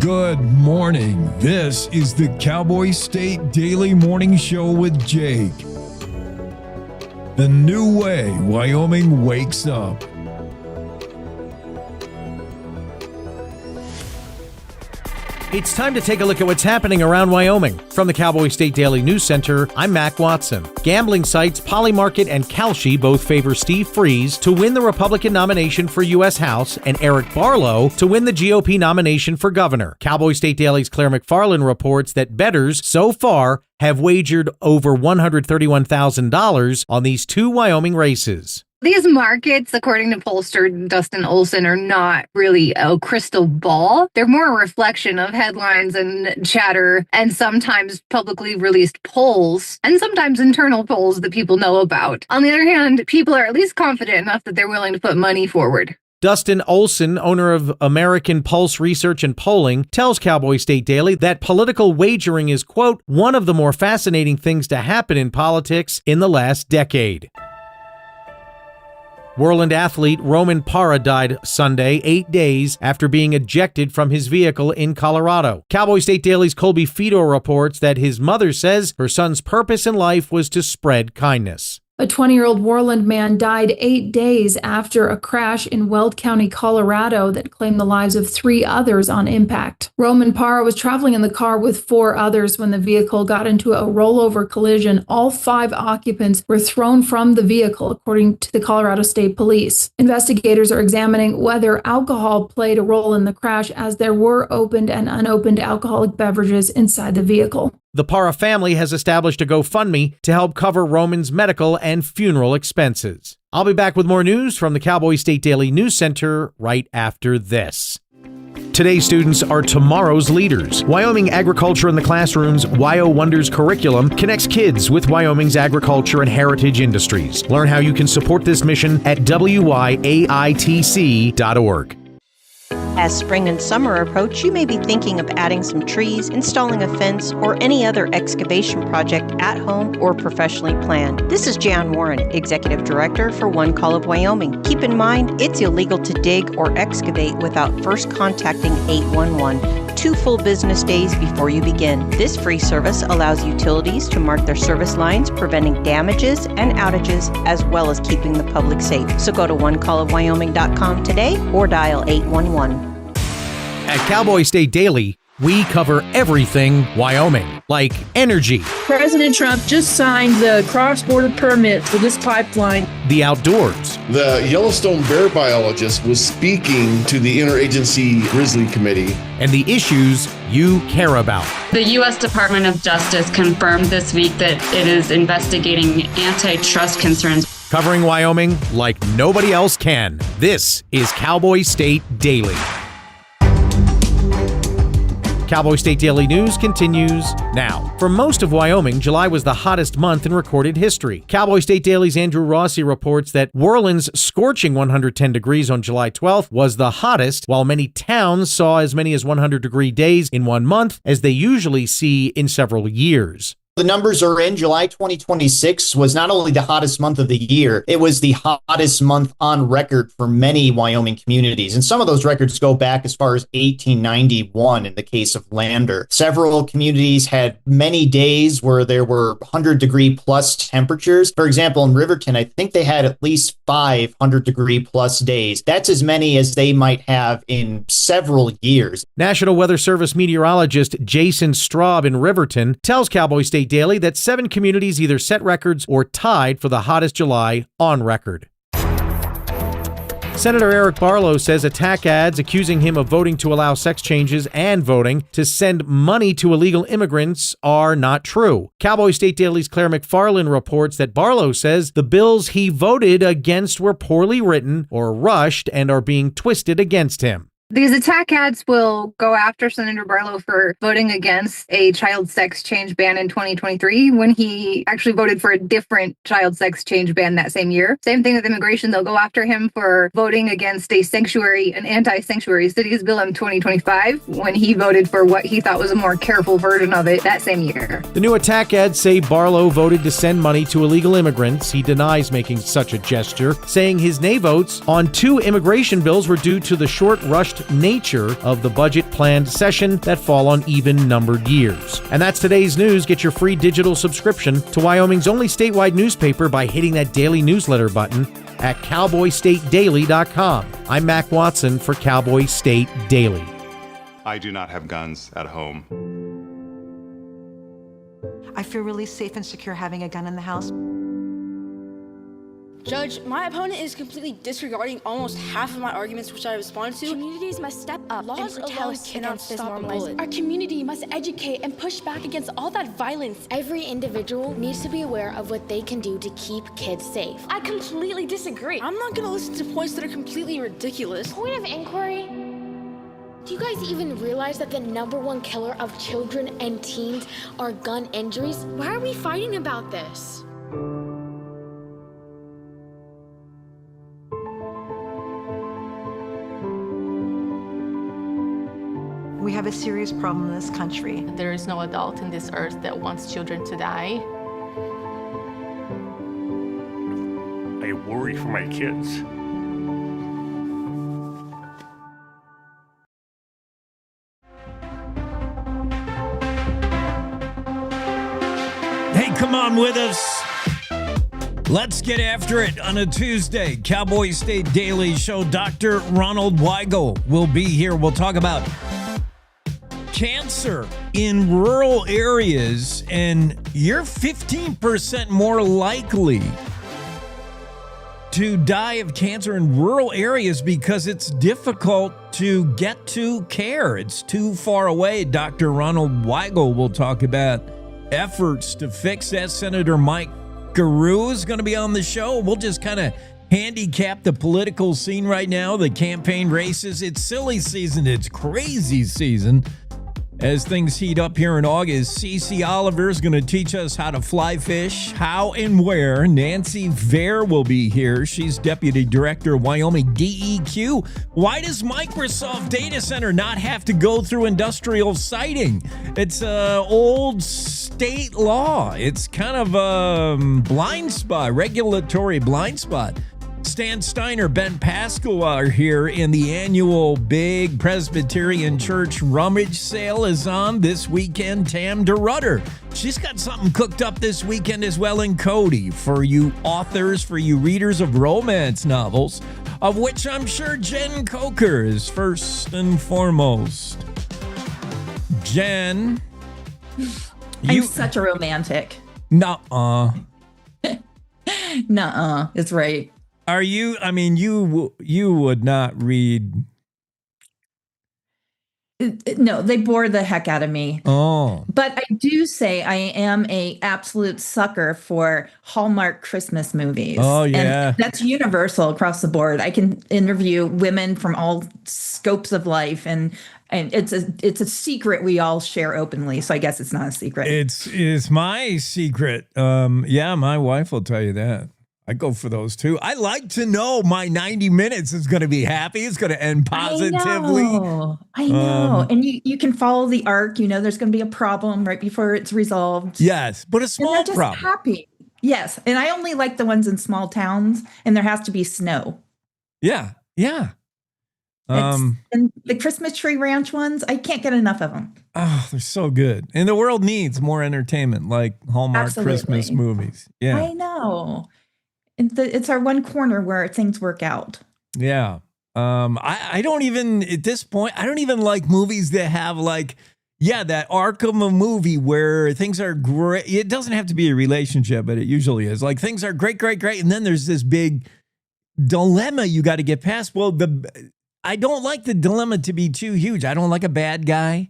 Good morning. This is the Cowboy State Daily Morning Show with Jake. The new way Wyoming wakes up. It's time to take a look at what's happening around Wyoming. From the Cowboy State Daily News Center, I'm Mac Watson. Gambling sites Polymarket and Kalshi both favor Steve Freeze to win the Republican nomination for U.S. House and Eric Barlow to win the GOP nomination for governor. Cowboy State Daily's Claire McFarland reports that bettors so far have wagered over $131,000 on these two Wyoming races. These markets, according to pollster Dustin Olson, are not really a crystal ball. They're more a reflection of headlines and chatter and sometimes publicly released polls and sometimes internal polls that people know about. On the other hand, people are at least confident enough that they're willing to put money forward. Dustin Olson, owner of American Pulse Research and Polling, tells Cowboy State Daily that political wagering is, quote, one of the more fascinating things to happen in politics in the last decade. Whirlwind athlete Roman Parra died Sunday, 8 days after being ejected from his vehicle in Colorado. Cowboy State Daily's Colby Fedor reports that his mother says her son's purpose in life was to spread kindness. A 20-year-old Worland man died 8 days after a crash in Weld County, Colorado that claimed the lives of 3 others on impact. Roman Parra was traveling in the car with 4 others when the vehicle got into a rollover collision. All 5 occupants were thrown from the vehicle, according to the Colorado State Police. Investigators are examining whether alcohol played a role in the crash, as there were opened and unopened alcoholic beverages inside the vehicle. The Parra family has established a GoFundMe to help cover Roman's medical and funeral expenses. I'll be back with more news from the Cowboy State Daily News Center right after this. Today's students are tomorrow's leaders. Wyoming Agriculture in the Classroom's Wyo Wonders curriculum connects kids with Wyoming's agriculture and heritage industries. Learn how you can support this mission at wyaitc.org. As spring and summer approach, you may be thinking of adding some trees, installing a fence, or any other excavation project at home or professionally planned. This is Jan Warren, Executive Director for One Call of Wyoming. Keep in mind, it's illegal to dig or excavate without first contacting 811 2 full business days before you begin. This free service allows utilities to mark their service lines, preventing damages and outages, as well as keeping the public safe. So go to onecallofwyoming.com today or dial 811. At Cowboy State Daily, we cover everything Wyoming, like energy, President Trump just signed the cross-border permit for this pipeline, the outdoors, the Yellowstone bear biologist was speaking to the Interagency Grizzly Committee, and the issues you care about. The U.S. Department of Justice confirmed this week that it is investigating antitrust concerns. Covering Wyoming like nobody else can. This is Cowboy State Daily. Cowboy State Daily News continues now. For most of Wyoming, July was the hottest month in recorded history. Cowboy State Daily's Andrew Rossi reports that Whirland's scorching 110 degrees on July 12th was the hottest, while many towns saw as many as 100-degree days in 1 month, as they usually see in several years. The numbers are in. July 2026 was not only the hottest month of the year, it was the hottest month on record for many Wyoming communities. And some of those records go back as far as 1891 in the case of Lander. Several communities had many days where there were 100-degree plus temperatures. For example, in Riverton, I think they had at least 5 100-degree plus days. That's as many as they might have in several years. National Weather Service meteorologist Jason Straub in Riverton tells Cowboy State Daily that 7 communities either set records or tied for the hottest July on record. Senator Eric Barlow says attack ads accusing him of voting to allow sex changes and voting to send money to illegal immigrants are not true. Cowboy State Daily's Claire McFarland reports that Barlow says the bills he voted against were poorly written or rushed and are being twisted against him. These attack ads will go after Senator Barlow for voting against a child sex change ban in 2023 when he actually voted for a different child sex change ban that same year. Same thing with immigration. They'll go after him for voting against an anti-sanctuary cities bill in 2025 when he voted for what he thought was a more careful version of it that same year. The new attack ads say Barlow voted to send money to illegal immigrants. He denies making such a gesture, saying his nay votes on 2 immigration bills were due to the short, rushed compressed nature of the budget planned session that fall on even-numbered years. And that's today's news. Get your free digital subscription to Wyoming's only statewide newspaper by hitting that daily newsletter button at cowboystatedaily.com. I'm Mac Watson for Cowboy State Daily. I do not have guns at home. I feel really safe and secure having a gun in the house. Judge, my opponent is completely disregarding almost half of my arguments which I responded to. Communities must step up Laws and alone protest cannot against this stop a normalizing. bullet. Our community must educate and push back against all that violence. Every individual needs to be aware of what they can do to keep kids safe. I completely disagree. I'm not going to listen to points that are completely ridiculous. Point of inquiry. Do you guys even realize that the #1 killer of children and teens are gun injuries? Why are we fighting about this? We have a serious problem in this country. There is no adult in this earth that wants children to die. I worry for my kids. Hey, come on with us. Let's get after it on a Tuesday. Cowboy State Daily Show. Dr. Ronald Weigel will be here. We'll talk about cancer in rural areas, and you're 15% more likely to die of cancer in rural areas because it's difficult to get to care. It's too far away. Dr. Ronald Weigel will talk about efforts to fix that. Senator Mike Gierau is going to be on the show. We'll just kind of handicap the political scene right now, the campaign races. It's silly season. It's crazy season. As things heat up here in August, Cici Oliver is going to teach us how to fly fish, how and where. Nancy Vehr will be here. She's Deputy Director of Wyoming DEQ. Why does Microsoft Data Center not have to go through industrial siting? It's old state law. It's kind of a blind spot, regulatory blind spot. Steiner, Ben Pascal are here, and the annual big Presbyterian Church rummage sale is on this weekend. DeRudder, she's got something cooked up this weekend as well in Cody for you authors, for you readers of romance novels, of which I'm sure Jen Coker is first and foremost. Jen, I'm such a romantic. Nuh-uh. Nuh-uh, it's right. Are you? I mean, you would not read. No, they bore the heck out of me. Oh. But I do say I am a absolute sucker for Hallmark Christmas movies. Oh, yeah. And that's universal across the board. I can interview women from all scopes of life, and it's a secret we all share openly. So I guess it's not a secret. It's my secret. Yeah, my wife will tell you that. I go for those too. I like to know my 90 minutes is going to be happy. It's going to end positively. I know. And you can follow the arc. You know, there's going to be a problem right before it's resolved. Yes, but a small and they're just problem. Happy. Yes. And I only like the ones in small towns, and there has to be snow. Yeah. Yeah. And the Christmas Tree Ranch ones, I can't get enough of them. Oh, they're so good. And the world needs more entertainment like Hallmark Absolutely. Christmas movies. Yeah. I know. It's our one corner where things work out. Yeah. I don't even, at this point, I don't even like movies that have like, that arc of a movie where things are great. It doesn't have to be a relationship, but it usually is. Like things are great, great, great. And then there's this big dilemma you got to get past. Well, I don't like the dilemma to be too huge. I don't like a bad guy.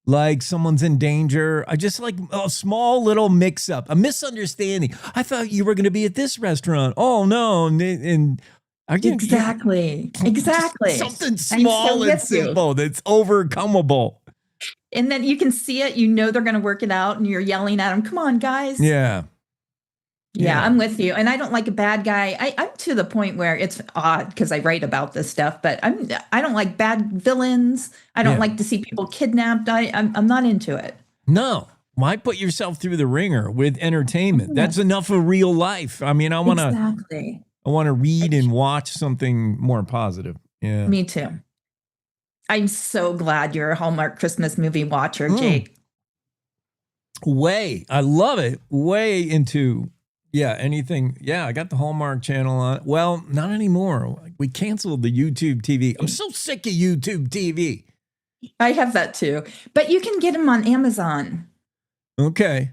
Like someone's in danger. I just like a small little mix up, a misunderstanding. I thought you were going to be at this restaurant. Oh no. And exactly. Something small and simple that's overcomable. And then you can see it, you know, they're going to work it out and you're yelling at them. Come on, guys. Yeah. Yeah, I'm with you. And I don't like a bad guy. I'm to the point where it's odd because I write about this stuff, but I don't like bad villains. I don't like to see people kidnapped. I'm not into it. No. Why put yourself through the ringer with entertainment? That's enough of real life. I mean, I want to read and watch something more positive. Yeah. Me too. I'm so glad you're a Hallmark Christmas movie watcher, Jake. Way. I love it. Way into, anything. Yeah, I got the Hallmark channel on. Well, not anymore. We canceled the YouTube TV. I'm so sick of YouTube TV. I have that too. But you can get them on Amazon. Okay.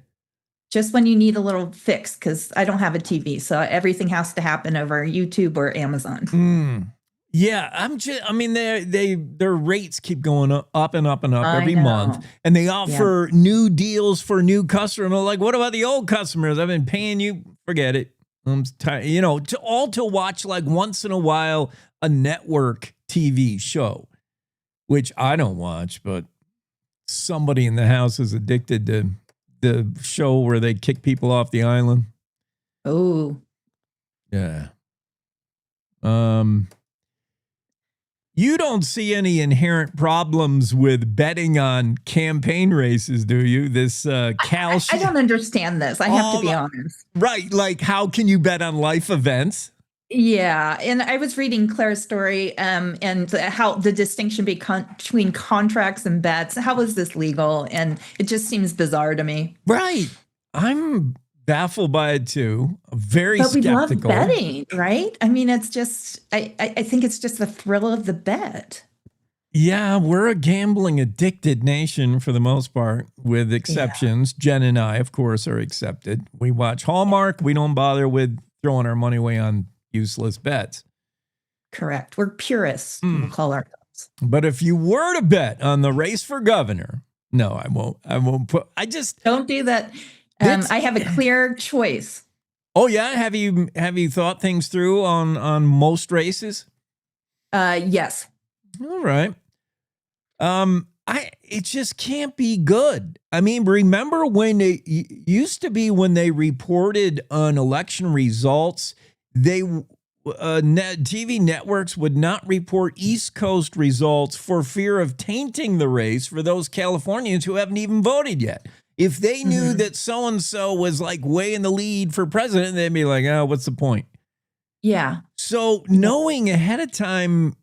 Just when you need a little fix, because I don't have a TV. So everything has to happen over YouTube or Amazon. Yeah, their rates keep going up and up and up every month, and they offer new deals for new customers. And like, what about the old customers? I've been paying you. Forget it. I'm tired. To watch like once in a while a network TV show, which I don't watch, but somebody in the house is addicted to the show where they kick people off the island. Oh, yeah. You don't see any inherent problems with betting on campaign races, do you? This Cal. I don't understand this. I have to be honest. Right. Like, how can you bet on life events? Yeah. And I was reading Claire's story and how the distinction between contracts and bets. How is this legal? And it just seems bizarre to me. Right. I'm baffled by it too. Very but skeptical. We love betting, right? I mean, it's just, I think it's just the thrill of the bet. Yeah, we're a gambling addicted nation for the most part, with exceptions. Yeah. Jen and I, of course, are accepted. We watch Hallmark. We don't bother with throwing our money away on useless bets. Correct. We're purists, we'll call ourselves. But if you were to bet on the race for governor, no, I won't. Don't do that. I have a clear choice. Oh yeah, have you thought things through on most races? Yes. All right. It just can't be good. I mean, remember when it used to be when they reported on election results, TV networks would not report East Coast results for fear of tainting the race for those Californians who haven't even voted yet. If they knew that so-and-so was like way in the lead for president, they'd be like, oh, what's the point? Yeah. So knowing ahead of time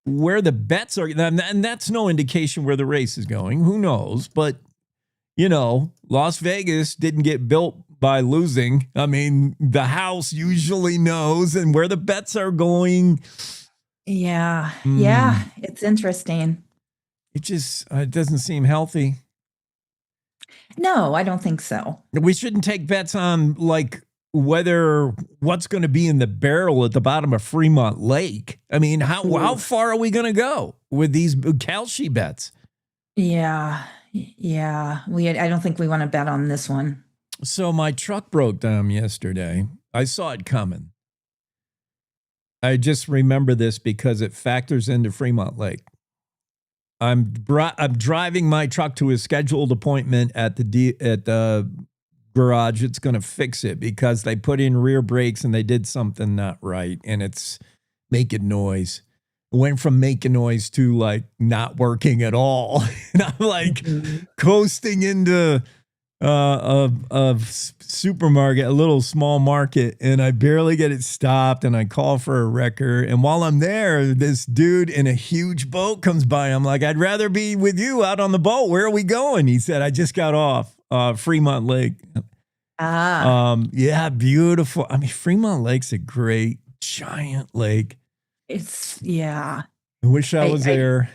where the bets are, and that's no indication where the race is going. Who knows? But, Las Vegas didn't get built by losing. I mean, the house usually knows and where the bets are going. Yeah. Yeah. It's interesting. It doesn't seem healthy. No, I don't think so. We shouldn't take bets on like what's going to be in the barrel at the bottom of Fremont Lake. I mean, how far are we going to go with these Calci bets? Yeah. Yeah. I don't think we want to bet on this one. So my truck broke down yesterday. I saw it coming. I just remember this because it factors into Fremont Lake. I'm driving my truck to a scheduled appointment at the garage. It's going to fix it because they put in rear brakes and they did something not right, and it's making noise. It went from making noise to like not working at all. And I'm like coasting into a supermarket, a little small market, and I barely get it stopped, and I call for a wrecker. And while I'm there, this dude in a huge boat comes by. I'm like, I'd rather be with you out on the boat. Where are we going? He said, I just got off Fremont Lake. Yeah, beautiful. I mean, Fremont Lake's a great giant lake. Yeah. I wish I was there.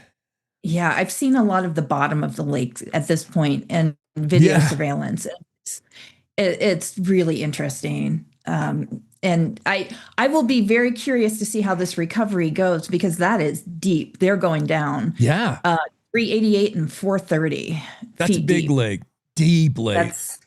Yeah, I've seen a lot of the bottom of the lake at this point and video surveillance. It's really interesting. And I will be very curious to see how this recovery goes because that is deep. They're going down. Yeah. 388 and 430. That's a big lake. Deep lake. That's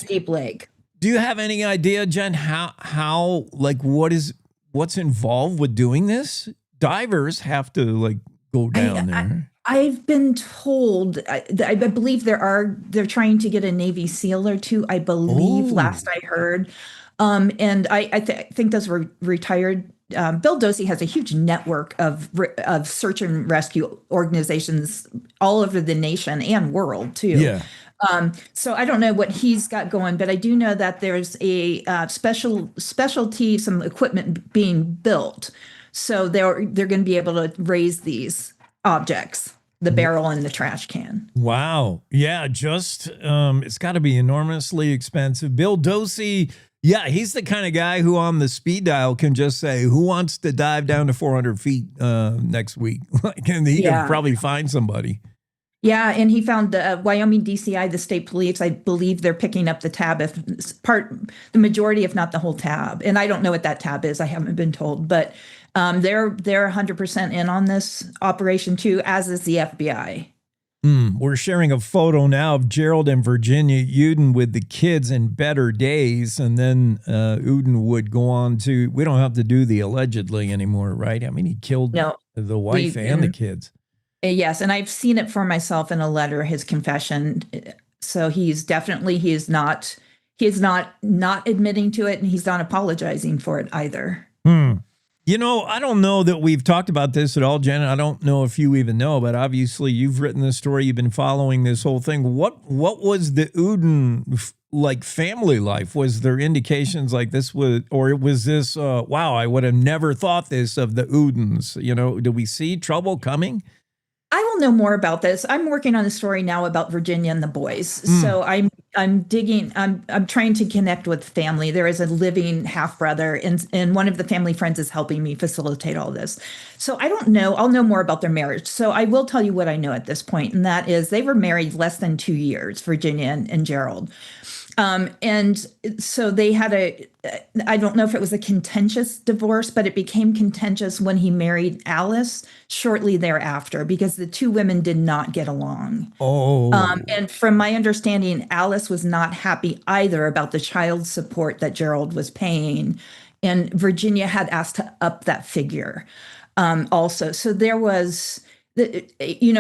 deep lake. Do you have any idea, Jen, how like what's involved with doing this? Divers have to like go down there. I've been told, I believe they're trying to get a Navy SEAL or two, I believe, last I heard. And I think those were retired. Bill Dosey has a huge network of search and rescue organizations all over the nation and world, too. Yeah. So I don't know what he's got going, but I do know that there's a specialty, some equipment being built. So they're going to be able to raise these objects, the barrel and the trash can. Wow. Yeah, just it's got to be enormously expensive. Bill Dosey, yeah, he's the kind of guy who on the speed dial can just say, who wants to dive down to 400 feet next week? And he can probably find somebody. Yeah, and he found the Wyoming DCI, the state police. I believe they're picking up the tab, the majority, if not the whole tab. And I don't know what that tab is. I haven't been told, but they're 100% in on this operation too, as is the FBI. We're sharing a photo now of Gerald and Virginia Uden with the kids in better days, and then Uden would go on to. We don't have to do the allegedly anymore, right? I mean, he killed the wife and the kids. Yes, and I've seen it for myself in a letter, his confession. So he is not admitting to it, and he's not apologizing for it either. You know, I don't know that we've talked about this at all, Janet. I don't know if you even know, but obviously you've written this story. You've been following this whole thing. What was the Uden like family life? Was there indications like this was, or was this, wow, I would have never thought this of the Udens? You know, do we see trouble coming? I will know more about this. I'm working on a story now about Virginia and the boys. So I'm digging, I'm trying to connect with family. There is a living half brother, and one of the family friends is helping me facilitate all this. So I don't know. I'll know more about their marriage. So I will tell you what I know at this point, and that is they were married less than 2 years, Virginia and Gerald. And so they had I don't know if it was a contentious divorce, but it became contentious when he married Alice shortly thereafter, because the two women did not get along. And from my understanding, Alice was not happy either about the child support that Gerald was paying. And Virginia had asked to up that figure also. So there was, it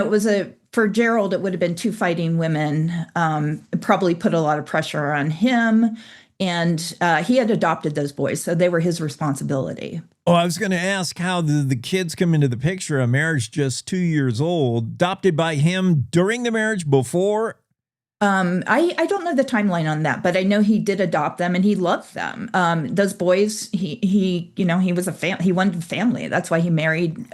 was for Gerald, it would have been two fighting women. It probably put a lot of pressure on him. And he had adopted those boys, so they were his responsibility. Oh, I was going to ask how the kids come into the picture. A marriage just 2 years old, adopted by him during the marriage, before? I don't know the timeline on that, but I know he did adopt them and he loved them. Those boys, he was he wanted family. That's why he married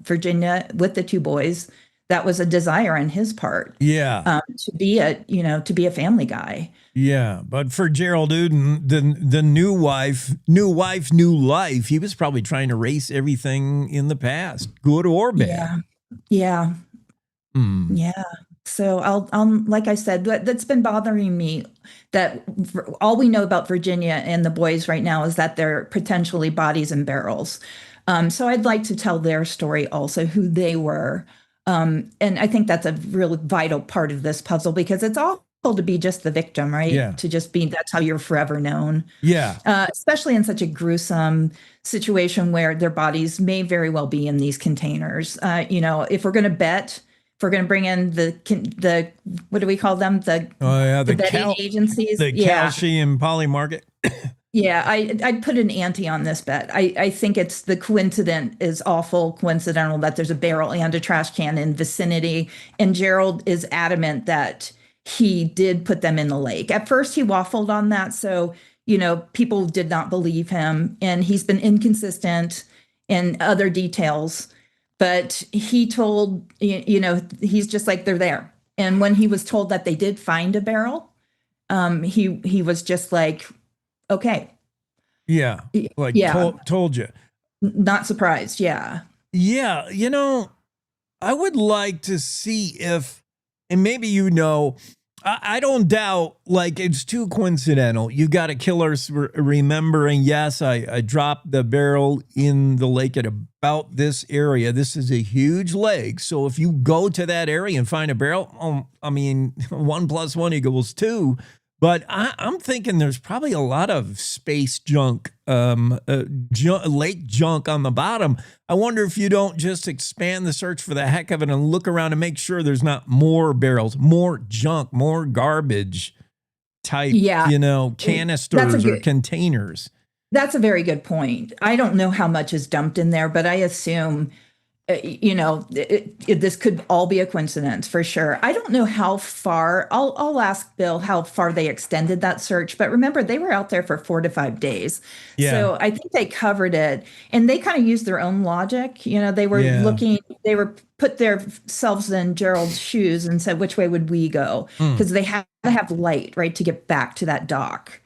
Virginia with the two boys. That was a desire on his part. Yeah. To be a family guy. Yeah. But for Gerald Uden, the new wife, new life, he was probably trying to erase everything in the past, good or bad. Yeah. Yeah. So I'll like I said, that's been bothering me, that all we know about Virginia and the boys right now is that they're potentially bodies in barrels. So I'd like to tell their story also, who they were. And I think that's a really vital part of this puzzle, because it's awful to be just the victim, right? Yeah. To just be, that's how you're forever known. Yeah. Especially in such a gruesome situation where their bodies may very well be in these containers. If we're going to bring in the what do we call them? The betting agencies. The calcium poly market. Yeah, I'd put an ante on this bet. I think it's the coincident is awful coincidental that there's a barrel and a trash can in vicinity. And Gerald is adamant that he did put them in the lake. At first, he waffled on that. So, people did not believe him. And he's been inconsistent in other details. But he told, he's just like, they're there. And when he was told that they did find a barrel, he was just like, okay. Yeah. Told you. Not surprised. Yeah. Yeah. I would like to see if, and maybe I don't doubt, like, it's too coincidental. You got a killer remembering, yes, I dropped the barrel in the lake at about this area. This is a huge lake. So if you go to that area and find a barrel, 1 + 1 = 2. But I'm thinking there's probably a lot of space junk, lake junk on the bottom. I wonder if you don't just expand the search for the heck of it and look around and make sure there's not more barrels, more junk, more garbage type, canisters or containers. That's a very good point. I don't know how much is dumped in there, but I assume this could all be a coincidence for sure. I don't know how far. I'll ask Bill how far they extended that search. But remember, they were out there for 4 to 5 days. Yeah. So I think they covered it, and they kind of used their own logic. They were looking. They were put themselves in Gerald's shoes and said, which way would we go? Because they have to have light, right, to get back to that dock.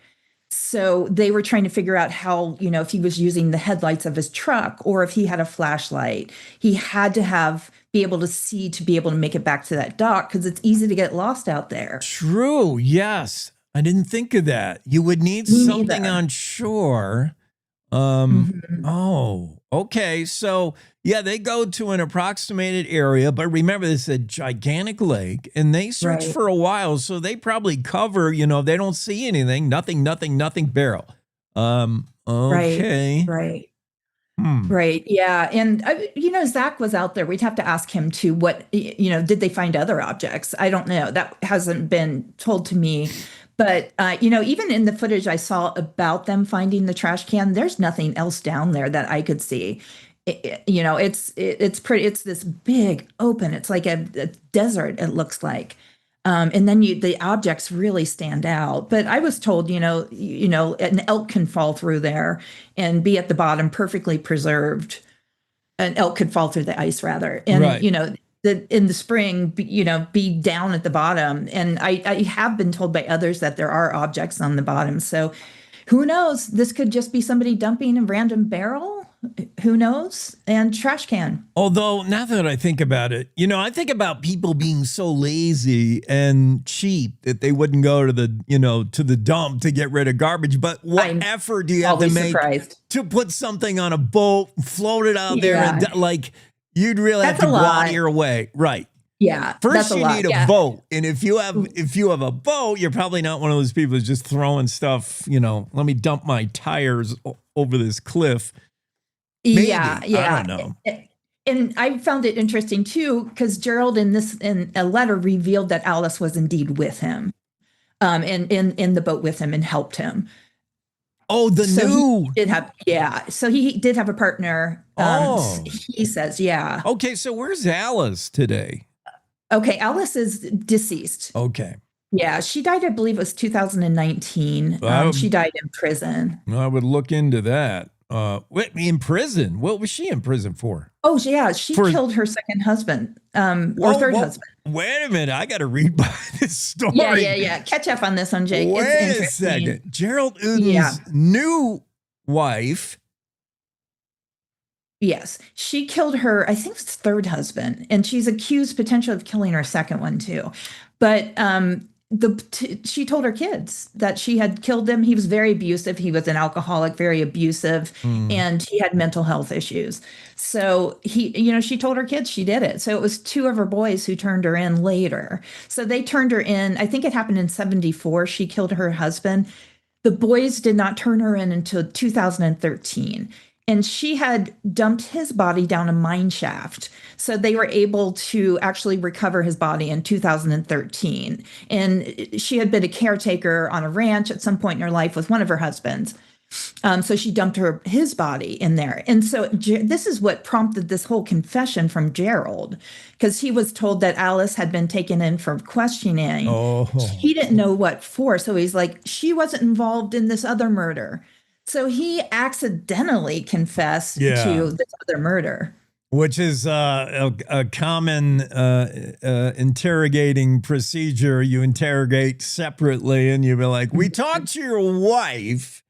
So they were trying to figure out how, if he was using the headlights of his truck or if he had a flashlight, he had to be able to see to be able to make it back to that dock, because it's easy to get lost out there. True. Yes. I didn't think of that. You would need something on shore. Oh, okay. So yeah, they go to an approximated area, but remember, this is a gigantic lake, and they search for a while. So they probably cover, if they don't see anything, nothing, barrel. Okay. Right. Right. Yeah. And, Zach was out there. We'd have to ask him too, did they find other objects? I don't know. That hasn't been told to me. But, even in the footage I saw about them finding the trash can, there's nothing else down there that I could see. It's pretty, it's this big open, it's like a desert, it looks like. And then the objects really stand out. But I was told, an elk can fall through there and be at the bottom perfectly preserved. An elk could fall through the ice rather. And, in the spring, be down at the bottom. And I have been told by others that there are objects on the bottom. So who knows? This could just be somebody dumping a random barrel. Who knows? And trash can. Although now that I think about it, I think about people being so lazy and cheap that they wouldn't go to the dump to get rid of garbage. But what effort do you have to make to put something on a boat, float it out there? And, you'd really have to go out of your way. Right. Yeah. First, you need a boat. And if you have a boat, you're probably not one of those people who's just throwing stuff, let me dump my tires over this cliff. Maybe. Yeah. I don't know. And I found it interesting too, because Gerald in a letter revealed that Alice was indeed with him, and in the boat with him and helped him. Oh, So he did have a partner. He says, yeah. Okay, so where's Alice today? Okay, Alice is deceased. Okay. Yeah, she died, I believe it was 2019. She died in prison. I would look into that. In prison? What was she in prison for? Oh, yeah, she killed her second husband, or third husband. Wait a minute, I got to read by this story. Yeah. Catch up on this one, Jake. Wait a second. Gerald Uden's new wife. Yes, she killed her, I think it's third husband, and she's accused potentially of killing her second one too. But she told her kids that she had killed him. He was very abusive. He was an alcoholic, very abusive, and he had mental health issues. So she told her kids she did it. So it was 2 of her boys who turned her in later. So they turned her in. I think it happened in 1974. She killed her husband. The boys did not turn her in until 2013. And she had dumped his body down a mine shaft. So they were able to actually recover his body in 2013. And she had been a caretaker on a ranch at some point in her life with one of her husbands. So she dumped his body in there. And so this is what prompted this whole confession from Gerald, because he was told that Alice had been taken in for questioning. Oh. He didn't know what for. So he's like, she wasn't involved in this other murder. So he accidentally confessed to this other murder. Which is a common interrogating procedure. You interrogate separately and you be like, we talked to your wife.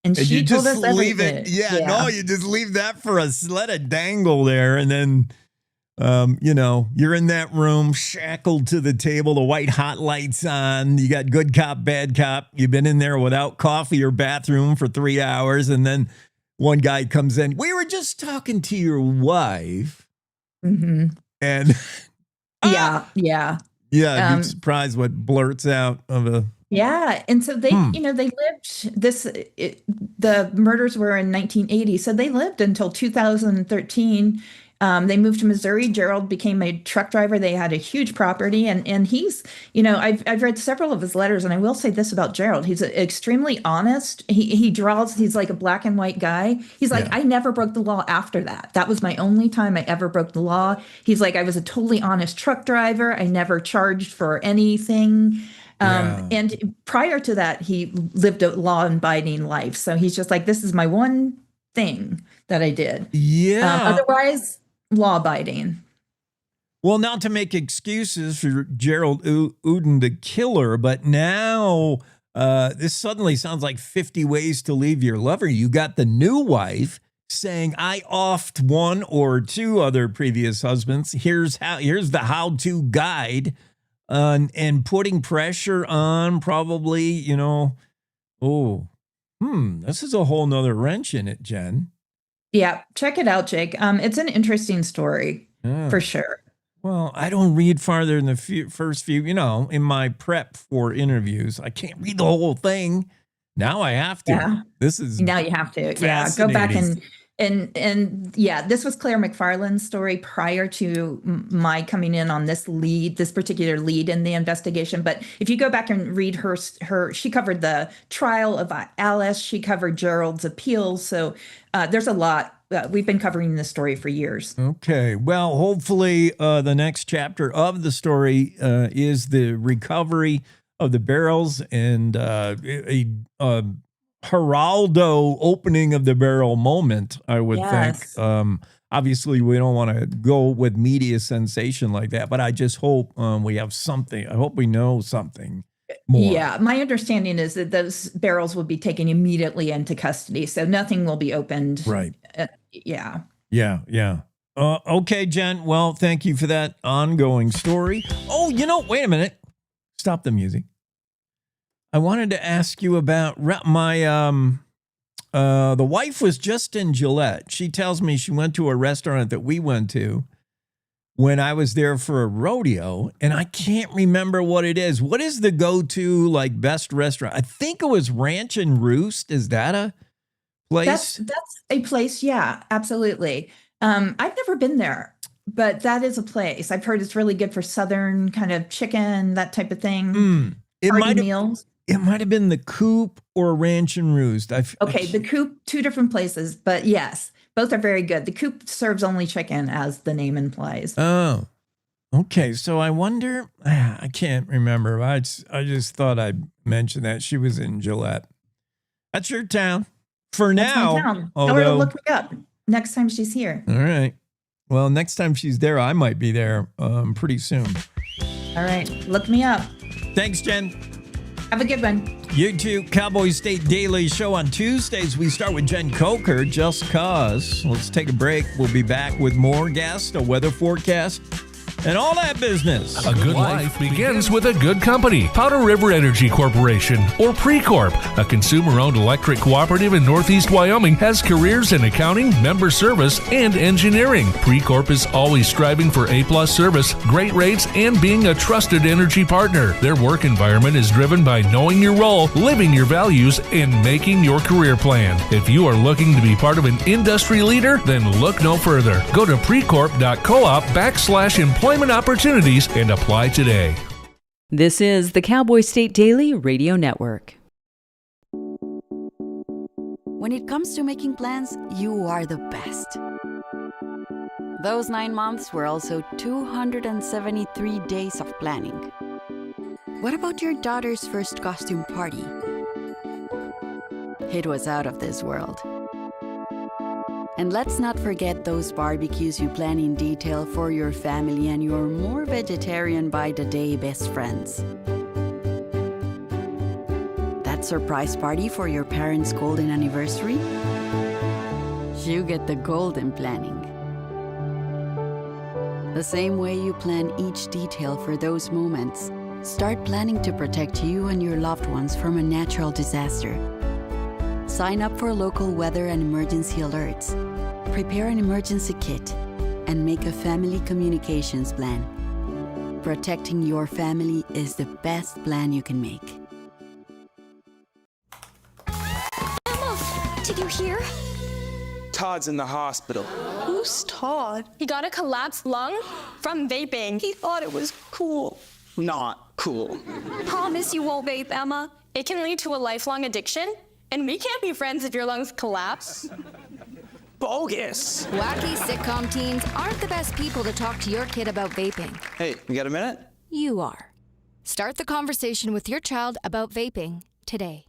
And she you told just us leave everything. it. No, you just leave that for us. Let it dangle there. And then, you're in that room shackled to the table, the white hot lights on. You got good cop, bad cop. You've been in there without coffee or bathroom for 3 hours. And then one guy comes in. We were just talking to your wife. Mm-hmm. And yeah. You're surprised what blurts out of a. Yeah. And so they, they lived the murders were in 1980. So they lived until 2013. They moved to Missouri. Gerald became a truck driver. They had a huge property, and he's, I've read several of his letters, and I will say this about Gerald: he's extremely honest. He's like a black and white guy. He's like, I never broke the law after that. That was my only time I ever broke the law. He's like, I was a totally honest truck driver. I never charged for anything. And prior to that, he lived a law-abiding life. So he's just like, this is my one thing that I did. Otherwise, law-abiding. Well, not to make excuses for Gerald Uden the killer, but now this suddenly sounds like 50 ways to leave your lover. You got the new wife saying, I offed one or two other previous husbands. Here's the how-to guide. And putting pressure on probably, this is a whole nother wrench in it, Jen. Yeah, check it out, Jake. It's an interesting story for sure. Well, I don't read farther than the first few, in my prep for interviews. I can't read the whole thing. Now I have to. Yeah. Now you have to. Yeah, go back and this was Claire McFarland's story prior to my coming in on this particular lead in the investigation. But if you go back and read her, she covered the trial of Alice. She covered Gerald's appeals. So there's a lot. We've been covering this story for years. Okay. Well, hopefully the next chapter of the story is the recovery of the barrels and a Geraldo opening of the barrel moment, I would think. Obviously, we don't want to go with media sensation like that, but I just hope we have something. I hope we know something more. Yeah, my understanding is that those barrels will be taken immediately into custody, so nothing will be opened. Right. Yeah. Okay, Jen. Well, thank you for that ongoing story. Oh, wait a minute. Stop the music. I wanted to ask you about my, the wife was just in Gillette. She tells me she went to a restaurant that we went to when I was there for a rodeo, and I can't remember what it is. What is the go-to, best restaurant? I think it was Ranch and Roost. Is that a place? That's a place. Yeah, absolutely. I've never been there, but that is a place. I've heard it's really good for Southern kind of chicken, that type of thing. It might have been the Coop or Ranch and Roost. The Coop, two different places, but yes, both are very good. The Coop serves only chicken, as the name implies. Oh, okay. So I wonder, I can't remember. I just thought I'd mention that she was in Gillette. That's your town for now. My town. Tell her to look me up next time she's here. All right. Well, next time she's there, I might be there pretty soon. All right. Look me up. Thanks, Jen. Have a good one. You too. Cowboy State Daily Show on Tuesdays. We start with Jen Coker, Just Cause. Let's take a break. We'll be back with more guests, a weather forecast, and all that business. A good life begins with a good company. Powder River Energy Corporation, or Precorp, a consumer-owned electric cooperative in Northeast Wyoming, has careers in accounting, member service, and engineering. Precorp is always striving for A-plus service, great rates, and being a trusted energy partner. Their work environment is driven by knowing your role, living your values, and making your career plan. If you are looking to be part of an industry leader, then look no further. Go to precorp.coop/employment opportunities and apply today. This is the Cowboy State Daily Radio Network. When it comes to making plans, you are the best. Those 9 months were also 273 days of planning. What about your daughter's first costume party? It was out of this world. And let's not forget those barbecues you plan in detail for your family and your more vegetarian by the day best friends. That surprise party for your parents' golden anniversary? You get the golden planning. The same way you plan each detail for those moments, start planning to protect you and your loved ones from a natural disaster. Sign up for local weather and emergency alerts. Prepare an emergency kit and make a family communications plan. Protecting your family is the best plan you can make. Emma, did you hear? Todd's in the hospital. Who's Todd? He got a collapsed lung from vaping. He thought it was cool. Not cool. Promise you won't vape, Emma. It can lead to a lifelong addiction, and we can't be friends if your lungs collapse. Bogus. Wacky sitcom teens aren't the best people to talk to your kid about vaping. Hey, you got a minute? You are. Start the conversation with your child about vaping today.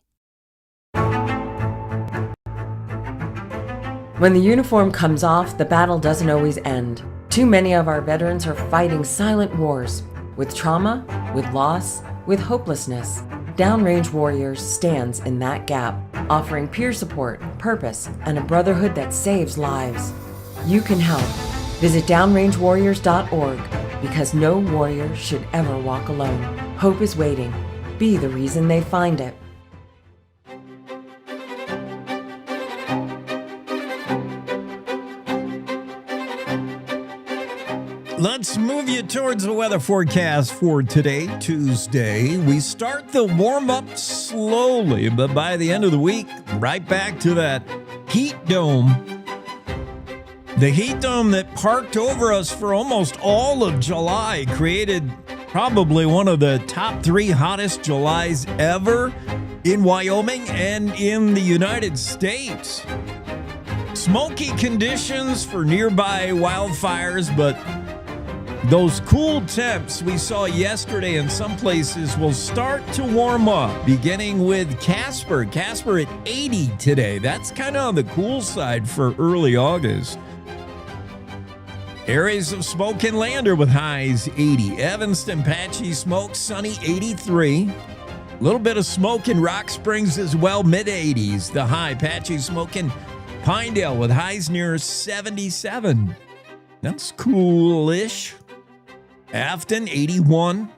When the uniform comes off, the battle doesn't always end. Too many of our veterans are fighting silent wars with trauma, with loss, with hopelessness. Downrange Warriors stands in that gap, offering peer support, purpose, and a brotherhood that saves lives. You can help. Visit downrangewarriors.org because no warrior should ever walk alone. Hope is waiting. Be the reason they find it. Let's move you towards the weather forecast for today, Tuesday. We start the warm-up slowly, but by the end of the week, right back to that heat dome. The heat dome that parked over us for almost all of July created probably one of the top 3 hottest Julys ever in Wyoming and in the United States. Smoky conditions for nearby wildfires, but those cool temps we saw yesterday in some places will start to warm up, beginning with Casper. Casper at 80 today. That's kind of on the cool side for early August. Areas of smoke in Lander with highs 80. Evanston, patchy smoke, sunny 83. A little bit of smoke in Rock Springs as well, mid-80s. The high, patchy smoke in Pinedale with highs near 77. That's coolish. Afton, 81.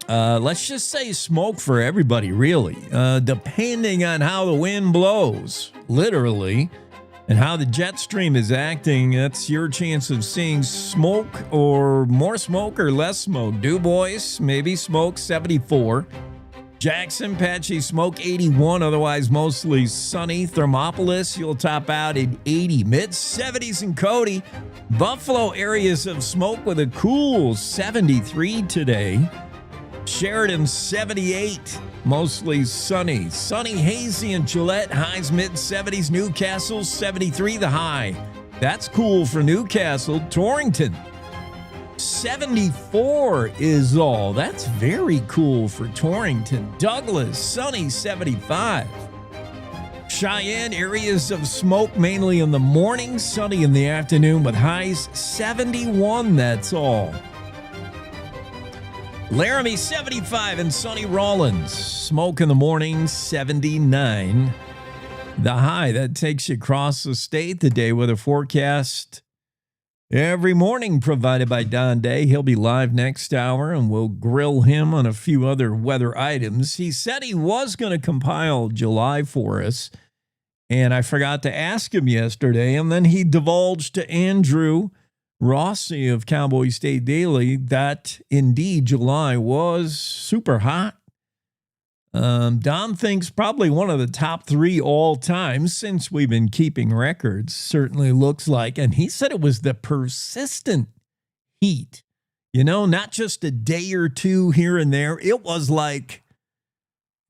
Let's just say smoke for everybody, really. Depending on how the wind blows, literally, and how the jet stream is acting, that's your chance of seeing smoke or more smoke or less smoke. Du Bois, maybe smoke, 74. Jackson, patchy smoke, 81. Otherwise, mostly sunny. Thermopolis, you'll top out at 80. Mid-70s in Cody. Buffalo, areas of smoke with a cool 73 today. Sheridan, 78. Mostly sunny. Sunny, hazy in Gillette. Highs mid-70s. Newcastle, 73 the high. That's cool for Newcastle. Torrington, 74 is all. That's very cool for Torrington. Douglas, sunny, 75. Cheyenne, areas of smoke mainly in the morning, sunny in the afternoon with highs 71, that's all. Laramie, 75, and sunny Rawlins. Smoke in the morning, 79. The high, that takes you across the state. The day weather forecast every morning provided by Don Day. He'll be live next hour, and we'll grill him on a few other weather items. He said he was going to compile July for us, and I forgot to ask him yesterday, and then he divulged to Andrew Rossi of Cowboy State Daily that indeed July was super hot. Don thinks probably one of the top 3 all time since we've been keeping records, certainly looks like. And he said it was the persistent heat, not just a day or two here and there. It was like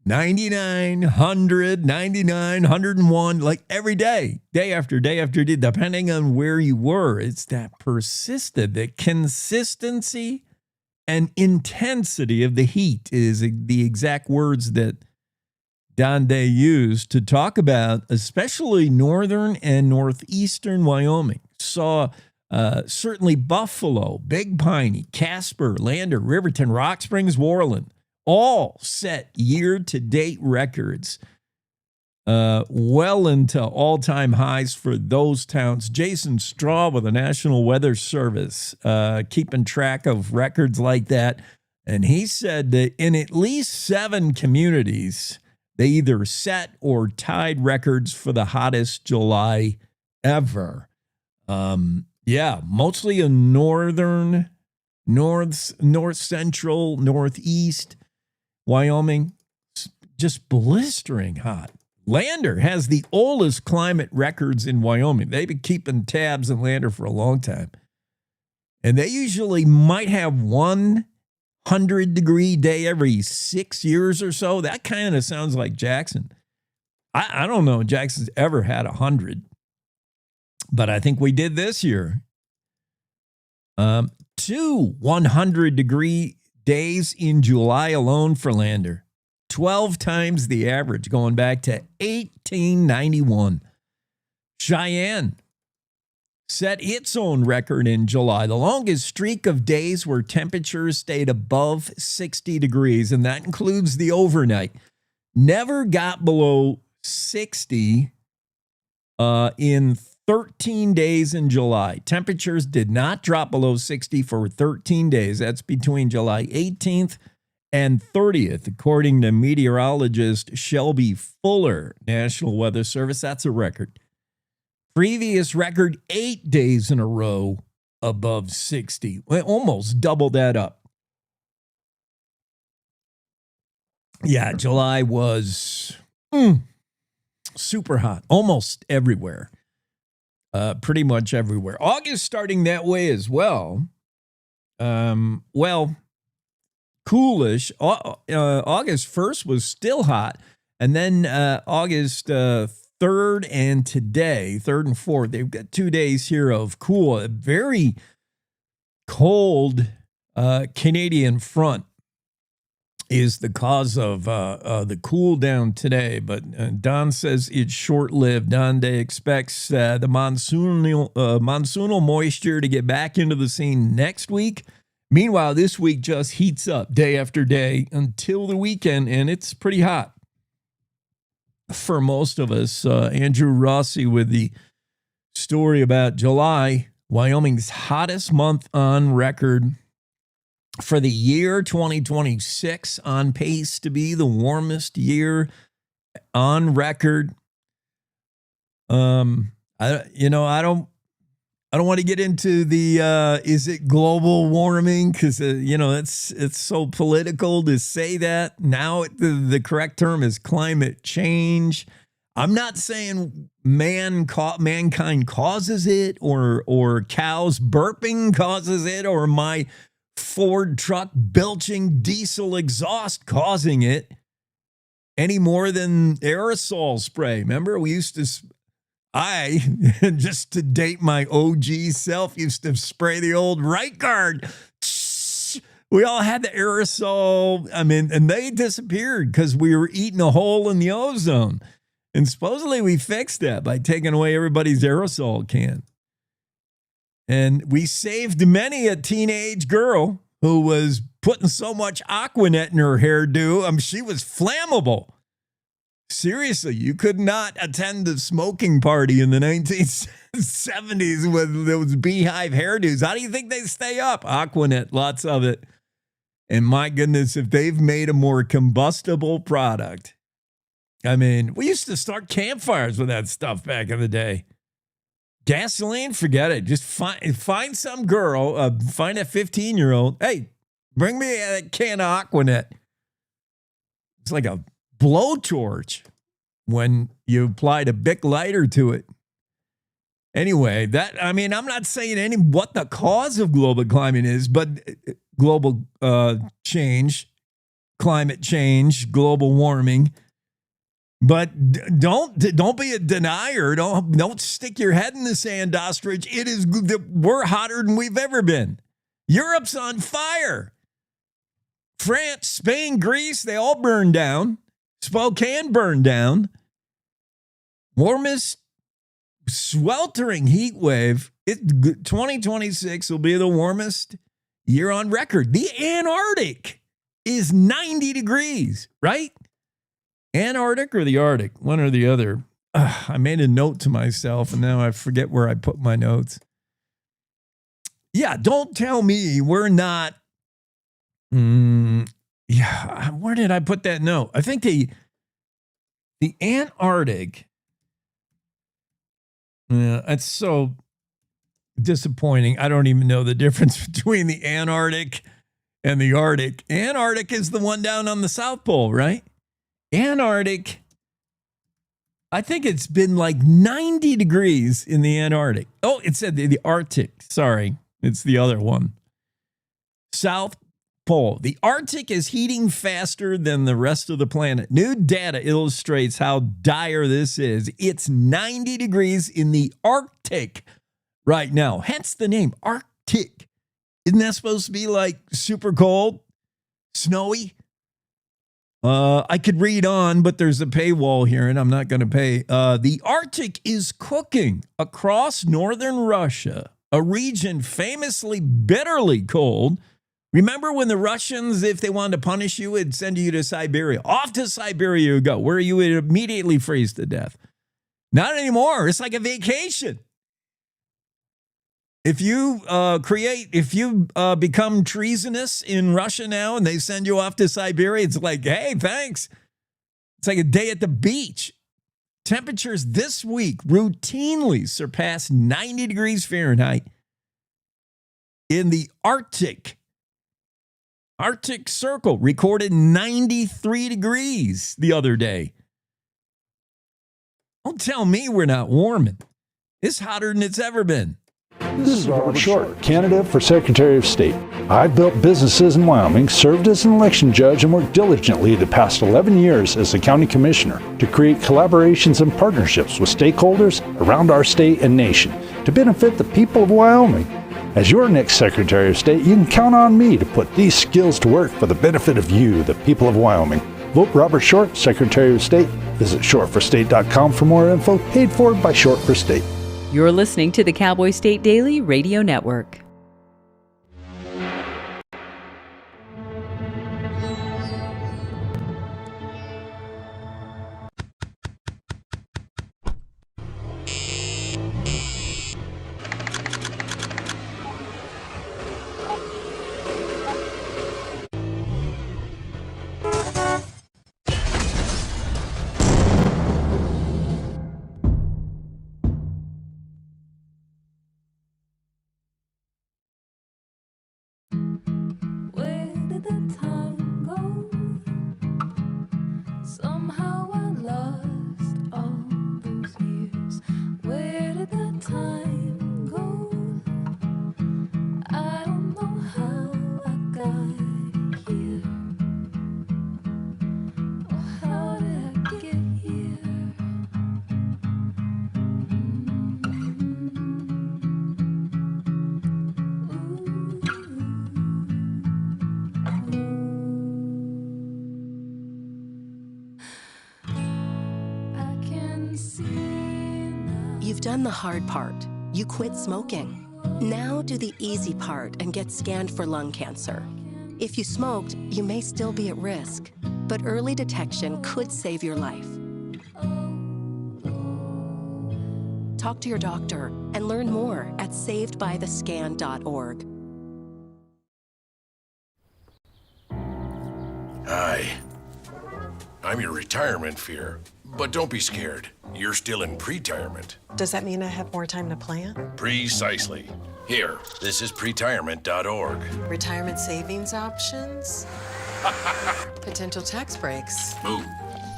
99, 100, 99, 101, like every day, day after day after day, depending on where you were. It's that persistent, the consistency and intensity of the heat is the exact words that Don Day used to talk about, especially northern and northeastern Wyoming. Saw certainly Buffalo, Big Piney, Casper, Lander, Riverton, Rock Springs, Worland, all set year-to-date records, well into all-time highs for those towns. Jason Straw with the National Weather Service, keeping track of records like that. And he said that in at least 7 communities, they either set or tied records for the hottest July ever. Mostly in northern, north central, northeast Wyoming, just blistering hot. Lander has the oldest climate records in Wyoming. They've been keeping tabs in Lander for a long time. And they usually might have 100-degree day every 6 years or so. That kind of sounds like Jackson. I don't know if Jackson's ever had 100. But I think we did this year. 2 100-degree days in July alone for Lander. 12 times the average going back to 1891. Cheyenne set its own record in July, the longest streak of days where temperatures stayed above 60 degrees, and that includes the overnight. Never got below 60 in 13 days in July. Temperatures did not drop below 60 for 13 days. That's between July 18th and 30th, according to meteorologist Shelby Fuller, National Weather Service. That's a record. Previous record, 8 days in a row above 60. Almost double that up. Yeah, July was super hot, almost everywhere. Pretty much everywhere. August starting that way as well. Coolish. August 1st was still hot. And then August 3rd and today, 3rd and 4th, they've got 2 days here of cool. A very cold Canadian front is the cause of the cool down today. But Don says it's short-lived. Don Day expects the monsoonal moisture to get back into the scene next week. Meanwhile, this week just heats up day after day until the weekend, and it's pretty hot for most of us. Andrew Rossi with the story about July, Wyoming's hottest month on record for the year 2026, on pace to be the warmest year on record. I don't want to get into the is it global warming, because it's so political to say that. Now the correct term is climate change. I'm not saying mankind causes it, or cows burping causes it, or my Ford truck belching diesel exhaust causing it, any more than aerosol spray. Remember, we used to. I, just to date my OG self, used to spray the old right guard. We all had the aerosol. And they disappeared because we were eating a hole in the ozone. And supposedly we fixed that by taking away everybody's aerosol can. And we saved many a teenage girl who was putting so much Aquanet in her hairdo. She was flammable. Seriously, you could not attend the smoking party in the 1970s with those beehive hairdos. How do you think they stay up? Aquanet, lots of it. And my goodness, if they've made a more combustible product. We used to start campfires with that stuff back in the day. Gasoline, forget it. Just find some girl, find a 15-year-old. Hey, bring me a can of Aquanet. It's like a blowtorch when you applied a Bic lighter to it. Anyway, I'm not saying what the cause of global climate is, but global change, climate change, global warming. But don't be a denier. Don't stick your head in the sand, ostrich. We're hotter than we've ever been. Europe's on fire. France, Spain, Greece, they all burned down. Spokane burned down. Warmest sweltering heat wave. 2026 will be the warmest year on record. The Antarctic is 90 degrees, right? Antarctic or the Arctic, one or the other. I made a note to myself, and now I forget where I put my notes. Yeah, don't tell me we're not. Yeah, where did I put that note? I think the Antarctic. Yeah, it's so disappointing. I don't even know the difference between the Antarctic and the Arctic. Antarctic is the one down on the South Pole, right? Antarctic I think it's been like 90 degrees in the Antarctic. Oh, it said the Arctic. Sorry, it's the other one. South Pole. The Arctic is heating faster than the rest of the planet. New data illustrates how dire this is. It's 90 degrees in the Arctic right now. Hence the name Arctic. Isn't that supposed to be like super cold? Snowy? I could read on, but there's a paywall here, and I'm not going to pay. The Arctic is cooking across northern Russia, a region famously bitterly cold. Remember when the Russians, if they wanted to punish you, would send you to Siberia? Off to Siberia you go, where you would immediately freeze to death. Not anymore. It's like a vacation. If you become treasonous in Russia now and they send you off to Siberia, it's like, hey, thanks. It's like a day at the beach. Temperatures this week routinely surpass 90 degrees Fahrenheit in the Arctic. Arctic Circle recorded 93 degrees the other day. Don't tell me we're not warming. It's hotter than it's ever been. This is Robert Short, candidate for Secretary of State. I've built businesses in Wyoming, served as an election judge, and worked diligently the past 11 years as a county commissioner to create collaborations and partnerships with stakeholders around our state and nation to benefit the people of Wyoming. As your next Secretary of State, you can count on me to put these skills to work for the benefit of you, the people of Wyoming. Vote Robert Short, Secretary of State. Visit shortforstate.com for more info, paid for by Short for State. You're listening to the Cowboy State Daily Radio Network. You've done the hard part. You quit smoking. Now do the easy part and get scanned for lung cancer. If you smoked, you may still be at risk, but early detection could save your life. Talk to your doctor and learn more at savedbythescan.org. Hi. I'm your retirement fear, but don't be scared. You're still in pre-retirement. Does that mean I have more time to plan? Precisely. Here, this is pretirement.org. Retirement savings options? Potential tax breaks. Move.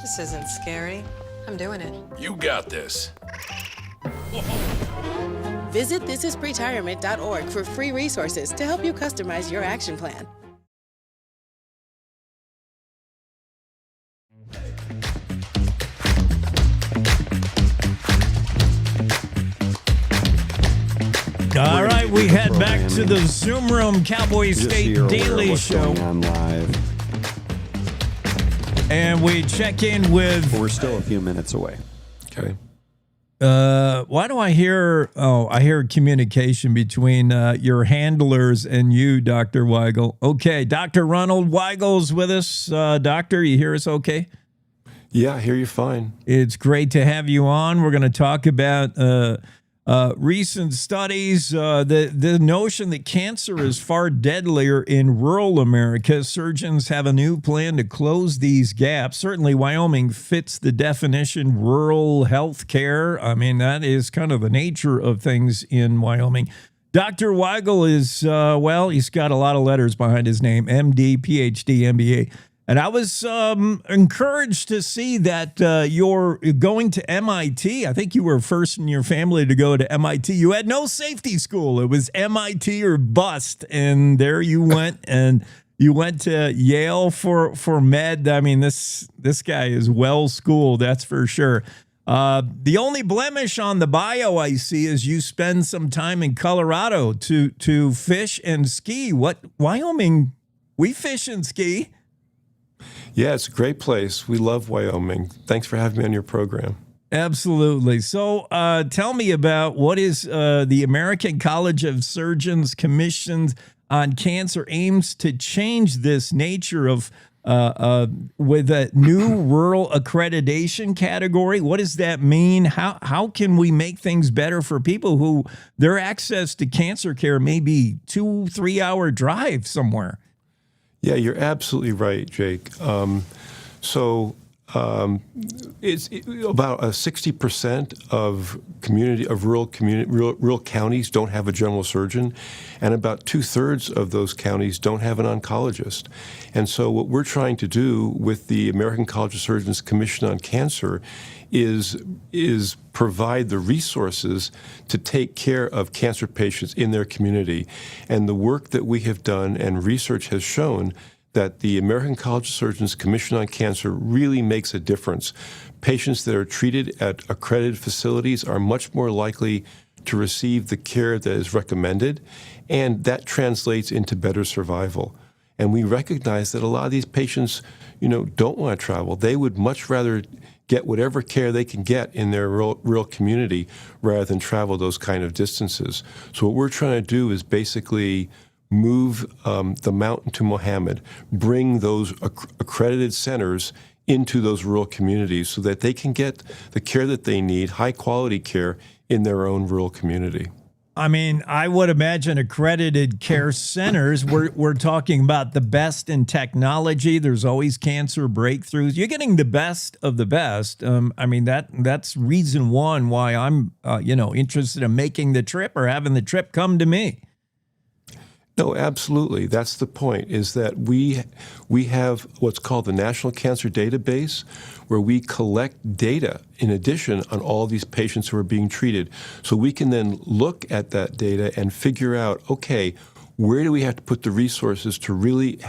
This isn't scary. I'm doing it. You got this. Visit thisispretirement.org for free resources to help you customize your action plan. All right, we head back to the Zoom Room Cowboy State Daily Show. On live. And we check in with... We're still a few minutes away. Okay. Why do I hear... Oh, I hear communication between your handlers and you, Dr. Weigel. Okay, Dr. Ronald Weigel's with us. Doctor, you hear us okay? Yeah, I hear you fine. It's great to have you on. We're going to talk about... recent studies, the notion that cancer is far deadlier in rural America. Surgeons have a new plan to close these gaps. Certainly, Wyoming fits the definition rural health care. I mean, that is kind of the nature of things in Wyoming. Dr. Weigel is, well, he's got a lot of letters behind his name, MD, PhD, MBA. And I was encouraged to see that you're going to MIT. I think you were first in your family to go to MIT. You had no safety school. It was MIT or bust. And there you went. And you went to Yale for med. I mean, this guy is well schooled, that's for sure. The only blemish on the bio I see is you spend some time in Colorado to fish and ski. What, Wyoming? We fish and ski. Yeah, it's a great place. We love Wyoming. Thanks for having me on your program. Absolutely. So tell me about what is the American College of Surgeons Commission on Cancer aims to change this nature of with a new rural accreditation category. What does that mean? How can we make things better for people who their access to cancer care may be 2-3 hour drive somewhere? Yeah, you're absolutely right, Jake. It's about 60% of rural counties don't have a general surgeon, and about 2/3 of those counties don't have an oncologist. And so what we're trying to do with the American College of Surgeons Commission on Cancer is provide the resources to take care of cancer patients in their community. And the work that we have done and research has shown that the American College of Surgeons Commission on Cancer really makes a difference. Patients that are treated at accredited facilities are much more likely to receive the care that is recommended, and that translates into better survival. And we recognize that a lot of these patients, don't want to travel. They would much rather get whatever care they can get in their rural community rather than travel those kind of distances. So what we're trying to do is basically move the mountain to Mohammed, bring those accredited centers into those rural communities so that they can get the care that they need, high quality care in their own rural community. I mean, I would imagine accredited care centers, we're talking about the best in technology. There's always cancer breakthroughs. You're getting the best of the best. I mean, that's reason one why I'm, interested in making the trip or having the trip come to me. No, absolutely. That's the point, is that we have what's called the National Cancer Database, where we collect data in addition on all these patients who are being treated. So we can then look at that data and figure out, okay, where do we have to put the resources to really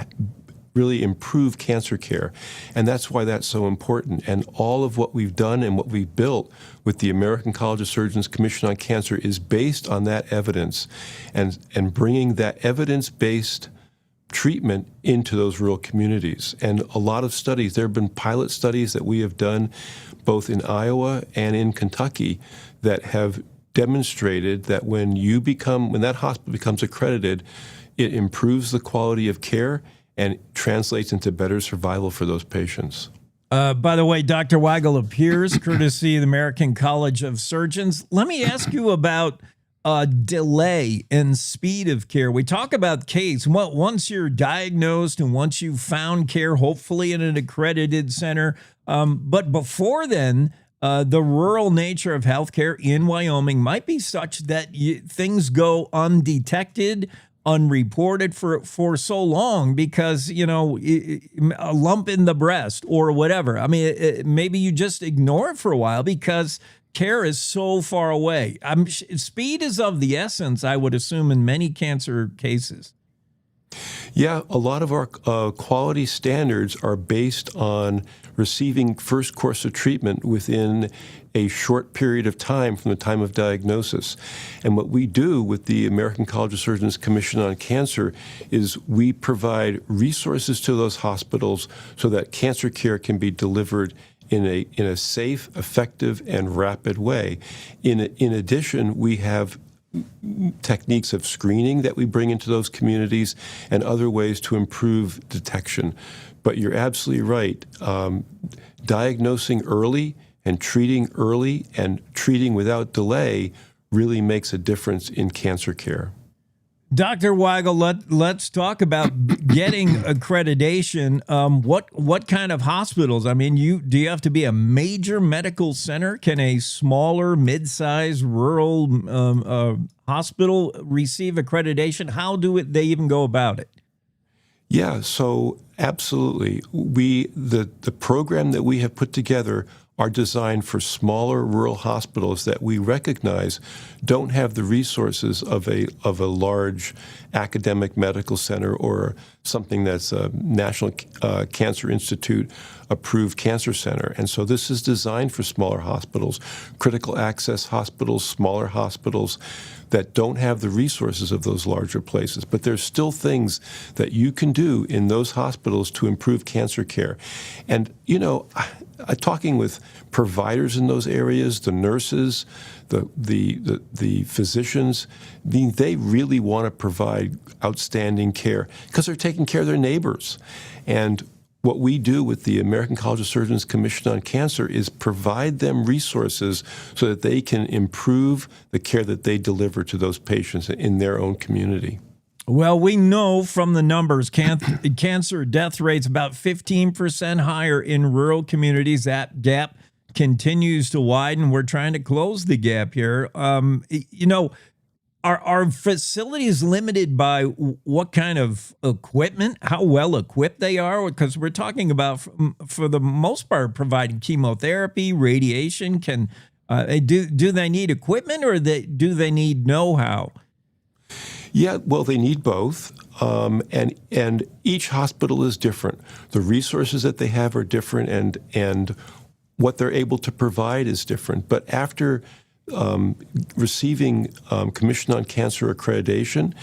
improve cancer care? And that's why that's so important. And all of what we've done and what we've built with the American College of Surgeons Commission on Cancer is based on that evidence and bringing that evidence-based treatment into those rural communities. And a lot of studies, there have been pilot studies that we have done both in Iowa and in Kentucky that have demonstrated that when that hospital becomes accredited, it improves the quality of care and translates into better survival for those patients. By the way, Dr. Weigel appears courtesy of the American College of Surgeons. Let me ask you about delay and speed of care. We talk about case. Once you're diagnosed and once you've found care, hopefully in an accredited center. But before then, the rural nature of healthcare in Wyoming might be such that things go undetected, unreported for so long because, a lump in the breast or whatever. I mean, maybe you just ignore it for a while because care is so far away. Speed is of the essence, I would assume, in many cancer cases. Yeah, a lot of our quality standards are based on receiving first course of treatment within a short period of time from the time of diagnosis. And what we do with the American College of Surgeons Commission on Cancer is we provide resources to those hospitals so that cancer care can be delivered in a safe, effective, and rapid way. In addition, we have techniques of screening that we bring into those communities and other ways to improve detection. But you're absolutely right. Diagnosing early and treating without delay really makes a difference in cancer care. Dr. Weigel, let's talk about getting accreditation. What kind of hospitals? I mean, do you have to be a major medical center? Can a smaller, mid-sized rural hospital receive accreditation? How do they even go about it? Yeah, so absolutely. The program that we have put together are designed for smaller rural hospitals that we recognize don't have the resources of a large academic medical center or something that's a National Cancer Institute approved cancer center. And so this is designed for smaller hospitals, critical access hospitals, smaller hospitals that don't have the resources of those larger places. But there's still things that you can do in those hospitals to improve cancer care. And, talking with providers in those areas, the nurses, the physicians, they really want to provide outstanding care because they're taking care of their neighbors. And what we do with the American College of Surgeons Commission on Cancer is provide them resources so that they can improve the care that they deliver to those patients in their own community. Well, we know from the numbers, cancer death rates about 15% higher in rural communities. That gap continues to widen. We're trying to close the gap here. Are facilities limited by what kind of equipment, how well equipped they are? Because we're talking about, for the most part, providing chemotherapy, radiation. Do they need equipment or do they need know-how? Yeah, well, they need both, and each hospital is different. The resources that they have are different, and what they're able to provide is different. But after receiving Commission on Cancer accreditation,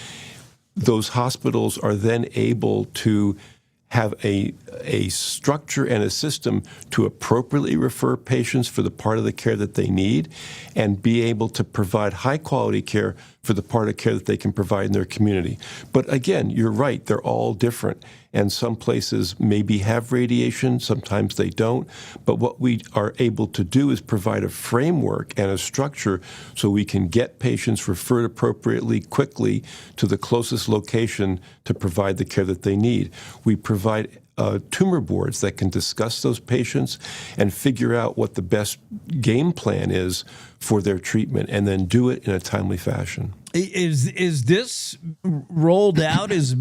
those hospitals are then able to have a structure and a system to appropriately refer patients for the part of the care that they need and be able to provide high-quality care for the part of care that they can provide in their community. But again, you're right, they're all different. And some places maybe have radiation, sometimes they don't. But what we are able to do is provide a framework and a structure so we can get patients referred appropriately, quickly to the closest location to provide the care that they need. We provide tumor boards that can discuss those patients and figure out what the best game plan is for their treatment and then do it in a timely fashion. Is this rolled out? Is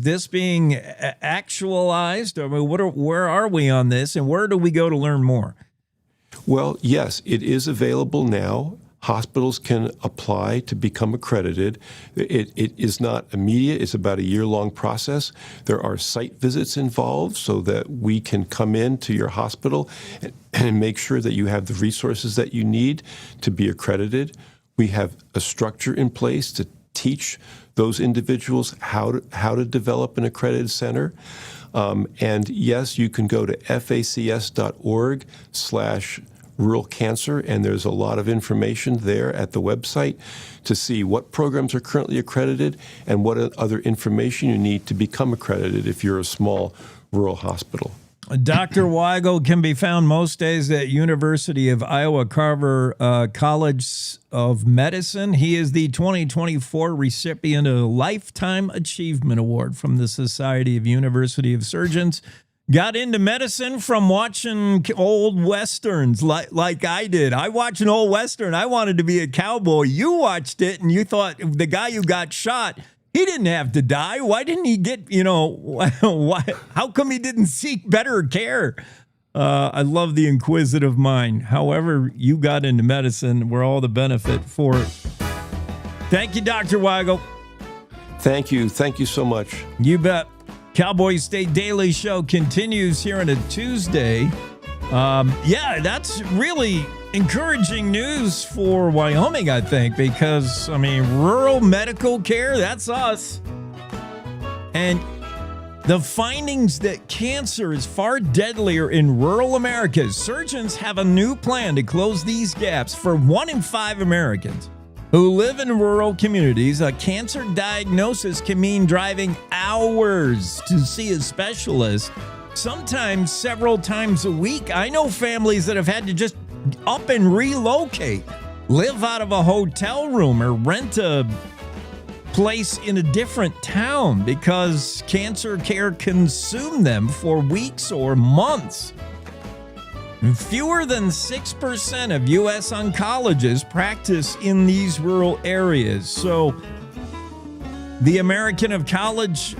this being actualized? I mean, where are we on this, and where do we go to learn more? Well, yes, it is available now. Hospitals can apply to become accredited. It is not immediate. It's about a year-long process. There are site visits involved so that we can come into your hospital and make sure that you have the resources that you need to be accredited. We have a structure in place to teach those individuals how to develop an accredited center. And yes, you can go to facs.org/rural cancer, and there's a lot of information there at the website to see what programs are currently accredited and what other information you need to become accredited if you're a small rural hospital. Dr. Weigel can be found most days at University of Iowa Carver College of Medicine. He is the 2024 recipient of a Lifetime Achievement Award from the Society of University of Surgeons. Got into medicine from watching old Westerns like I did. I watched an old Western. I wanted to be a cowboy. You watched it and you thought the guy who got shot, he didn't have to die. Why didn't he get, how come he didn't seek better care? I love the inquisitive mind. However you got into medicine, we're all the benefit for it. Thank you, Dr. Weigel. Thank you. Thank you so much. You bet. Cowboy State Daily Show continues here on a Tuesday. That's really encouraging news for Wyoming, I think, because, rural medical care, that's us. And the findings that cancer is far deadlier in rural America. Surgeons have a new plan to close these gaps for 1 in 5 Americans who live in rural communities. A cancer diagnosis can mean driving hours to see a specialist, sometimes several times a week. I know families that have had to just up and relocate, live out of a hotel room or rent a place in a different town because cancer care consumed them for weeks or months. Fewer than 6% of U.S. oncologists practice in these rural areas. So The American College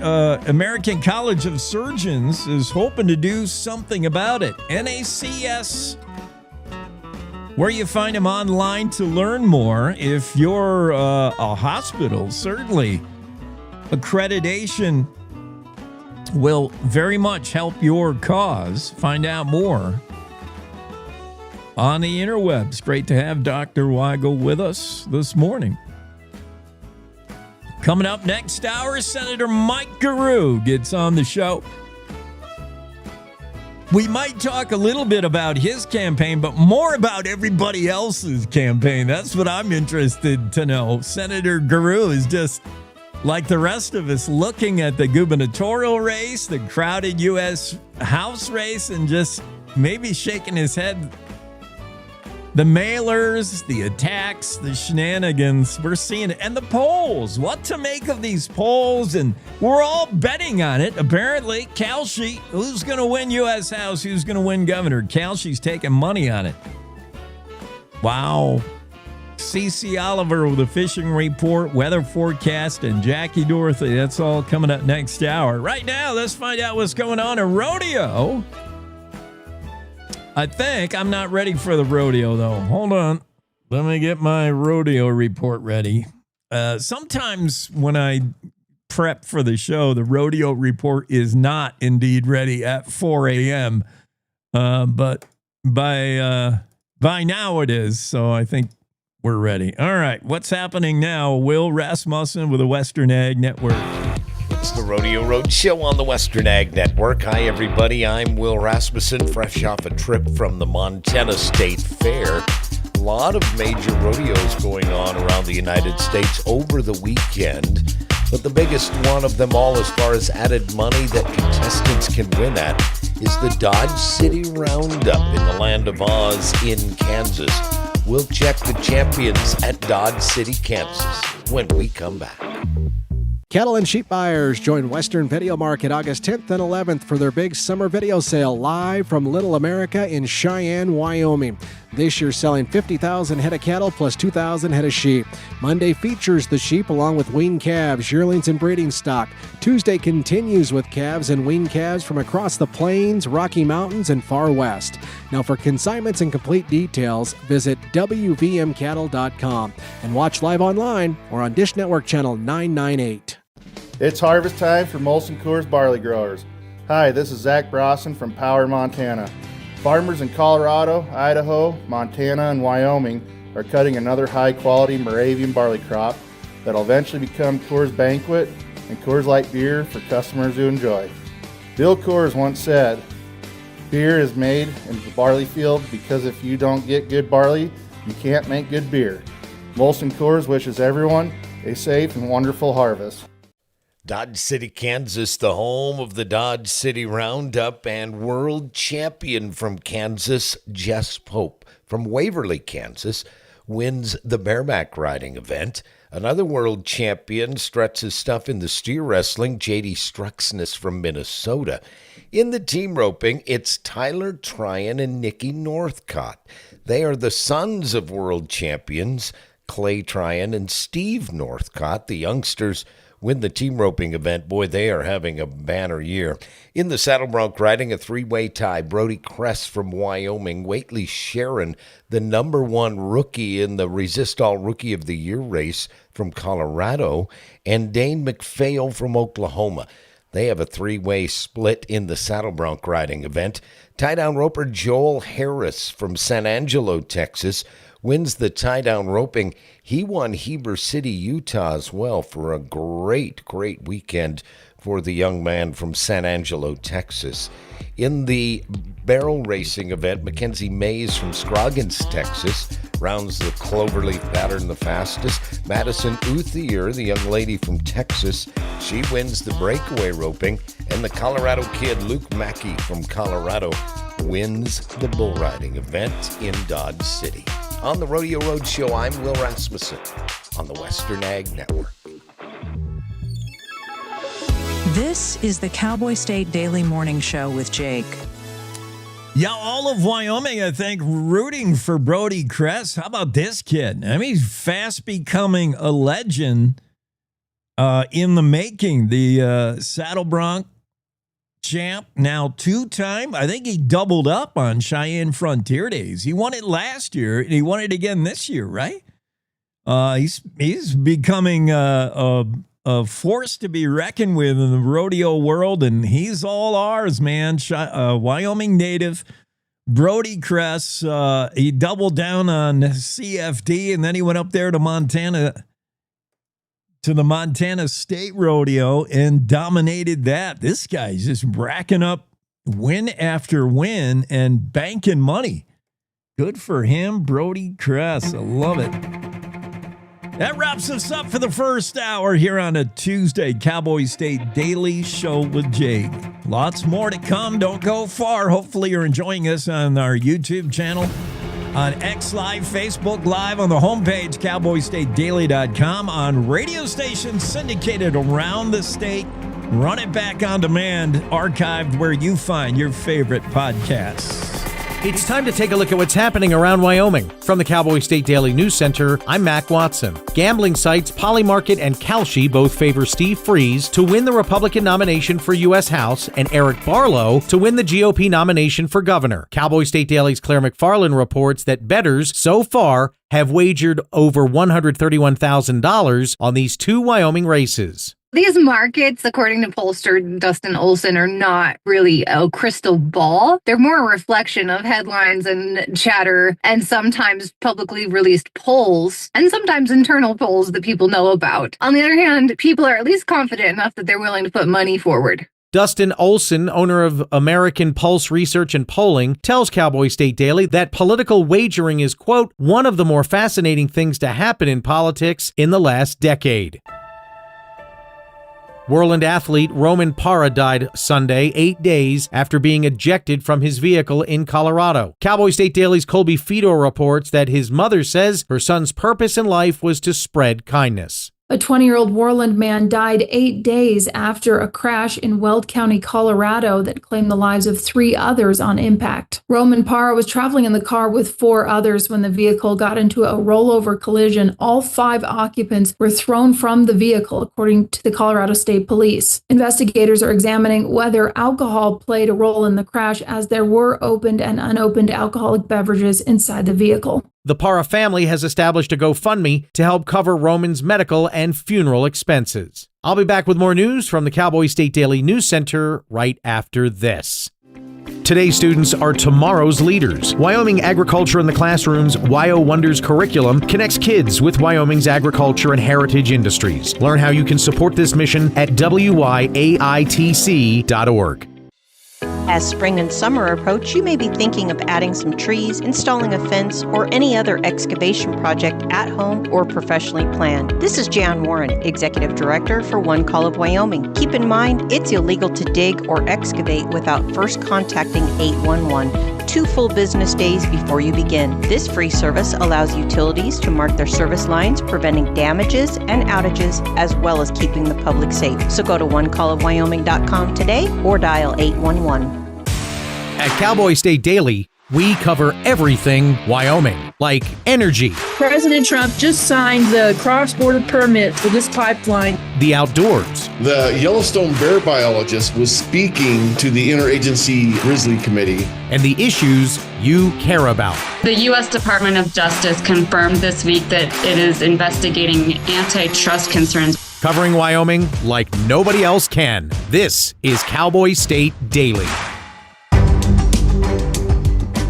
of Surgeons is hoping to do something about it. NACS, where you find them online to learn more. If you're a hospital, certainly accreditation will very much help your cause. Find out more on the interwebs. Great to have Dr. Weigel with us this morning. Coming up next hour, Senator Mike Gierau gets on the show. We might talk a little bit about his campaign, but more about everybody else's campaign. That's what I'm interested to know. Senator Gierau is just like the rest of us, looking at the gubernatorial race, the crowded U.S. House race, and just maybe shaking his head. The mailers, the attacks, the shenanigans, we're seeing it. And the polls, what to make of these polls, and we're all betting on it. Apparently, Calshi, who's going to win U.S. House, who's going to win governor? Calshi's taking money on it. Wow. Cici Oliver with a fishing report, weather forecast, and Jackie Dorothy. That's all coming up next hour. Right now, let's find out what's going on in rodeo. I think I'm not ready for the rodeo, though. Hold on. Let me get my rodeo report ready. Sometimes when I prep for the show, the rodeo report is not indeed ready at 4 a.m. But by now it is, so I think we're ready. All right, what's happening now? Will Rasmussen with the Western Ag Network. It's the Rodeo Road Show on the Western Ag Network. Hi, everybody. I'm Will Rasmussen, fresh off a trip from the Montana State Fair. A lot of major rodeos going on around the United States over the weekend. But the biggest one of them all, as far as added money that contestants can win at, is the Dodge City Roundup in the land of Oz in Kansas. We'll check the champions at Dodge City, Kansas, when we come back. Cattle and sheep buyers join Western Video Market August 10th and 11th for their big summer video sale live from Little America in Cheyenne, Wyoming. This year selling 50,000 head of cattle plus 2,000 head of sheep. Monday features the sheep along with weaned calves, yearlings, and breeding stock. Tuesday continues with calves and weaned calves from across the plains, Rocky Mountains, and far west. Now for consignments and complete details, visit WVMCattle.com and watch live online or on Dish Network Channel 998. It's harvest time for Molson Coors barley growers. Hi, this is Zach Brosson from Power, Montana. Farmers in Colorado, Idaho, Montana, and Wyoming are cutting another high-quality Moravian barley crop that'll eventually become Coors Banquet and Coors Light beer for customers to enjoy. Bill Coors once said, "Beer is made in the barley field because if you don't get good barley, you can't make good beer." Molson Coors wishes everyone a safe and wonderful harvest. Dodge City, Kansas, the home of the Dodge City Roundup, and world champion from Kansas, Jess Pope from Waverly, Kansas, wins the bareback riding event. Another world champion struts his stuff in the steer wrestling, J.D. Struxness from Minnesota. In the team roping, it's Tyler Tryon and Nikki Northcott. They are the sons of world champions, Clay Tryon and Steve Northcott. The youngsters win the team roping event. Boy, they are having a banner year. In the saddle bronc riding, a three-way tie. Brody Kress from Wyoming, Waitley Sharon, the number one rookie in the Resist All Rookie of the Year race from Colorado, and Dane McPhail from Oklahoma. They have a three-way split in the saddle bronc riding event. Tie-down roper Joel Harris from San Angelo, Texas, wins the tie-down roping. He won Heber City, Utah as well for a great weekend for the young man from San Angelo, Texas. In the barrel racing event, Mackenzie Mays from Scroggins, Texas, rounds the cloverleaf pattern the fastest. Madison Uthier, the young lady from Texas, she wins the breakaway roping. And the Colorado kid, Luke Mackey from Colorado, wins the bull riding event in Dodge City. On the Rodeo Road Show, I'm Will Rasmussen on the Western Ag Network. This is the Cowboy State Daily Morning Show with Jake. Yeah, all of Wyoming, I think, rooting for Brody Kress. How about this kid? I mean, he's fast becoming a legend. in the making. The Saddle Bronc champ, now 2-time. I think he doubled up on Cheyenne Frontier Days. He won it last year, and he won it again this year, right? He's becoming a force to be reckoned with in the rodeo world, and he's all ours, man. Wyoming native, Brody Kress. He doubled down on CFD, and then he went up there to Montana, to the Montana State Rodeo, and dominated that. This guy's just racking up win after win and banking money. Good for him, Brody Kress. I love it. That wraps us up for the first hour here on a Tuesday Cowboy State Daily Show with Jake. Lots more to come. Don't go far. Hopefully you're enjoying us on our YouTube channel, on X Live, Facebook Live, on the homepage, cowboystatedaily.com, on radio stations syndicated around the state. Run it back on demand, archived where you find your favorite podcasts. It's time to take a look at what's happening around Wyoming. From the Cowboy State Daily News Center, I'm Mac Watson. Gambling sites Polymarket and Kalshi both favor Steve Freeze to win the Republican nomination for U.S. House and Eric Barlow to win the GOP nomination for governor. Cowboy State Daily's Claire McFarland reports that bettors so far have wagered over $131,000 on these two Wyoming races. These markets, according to pollster Dustin Olson, are not really a crystal ball. They're more a reflection of headlines and chatter, and sometimes publicly released polls, and sometimes internal polls that people know about. On the other hand, people are at least confident enough that they're willing to put money forward. Dustin Olson, owner of American Pulse Research and Polling, tells Cowboy State Daily that political wagering is, quote, one of the more fascinating things to happen in politics in the last decade. Whirlwind athlete Roman Parra died Sunday, 8 days after being ejected from his vehicle in Colorado. Cowboy State Daily's Colby Fedor reports that his mother says her son's purpose in life was to spread kindness. A 20-year-old Worland man died 8 days after a crash in Weld County, Colorado that claimed the lives of 3 others on impact. Roman Parra was traveling in the car with 4 others when the vehicle got into a rollover collision. All 5 occupants were thrown from the vehicle, according to the Colorado State Police. Investigators are examining whether alcohol played a role in the crash, as there were opened and unopened alcoholic beverages inside the vehicle. The Parra family has established a GoFundMe to help cover Roman's medical and funeral expenses. I'll be back with more news from the Cowboy State Daily News Center right after this. Today's students are tomorrow's leaders. Wyoming Agriculture in the Classroom's Wyo Wonders curriculum connects kids with Wyoming's agriculture and heritage industries. Learn how you can support this mission at wyaitc.org. As spring and summer approach, you may be thinking of adding some trees, installing a fence, or any other excavation project at home or professionally planned. This is Jan Warren, Executive Director for One Call of Wyoming. Keep in mind, it's illegal to dig or excavate without first contacting 811 2 full business days before you begin. This free service allows utilities to mark their service lines, preventing damages and outages, as well as keeping the public safe. So go to onecallofwyoming.com today or dial 811. At Cowboy State Daily, we cover everything Wyoming, like energy. President Trump just signed the cross-border permit for this pipeline. The outdoors. The Yellowstone bear biologist was speaking to the Interagency Grizzly Committee. And the issues you care about. The U.S. Department of Justice confirmed this week that it is investigating antitrust concerns. Covering Wyoming like nobody else can. This is Cowboy State Daily.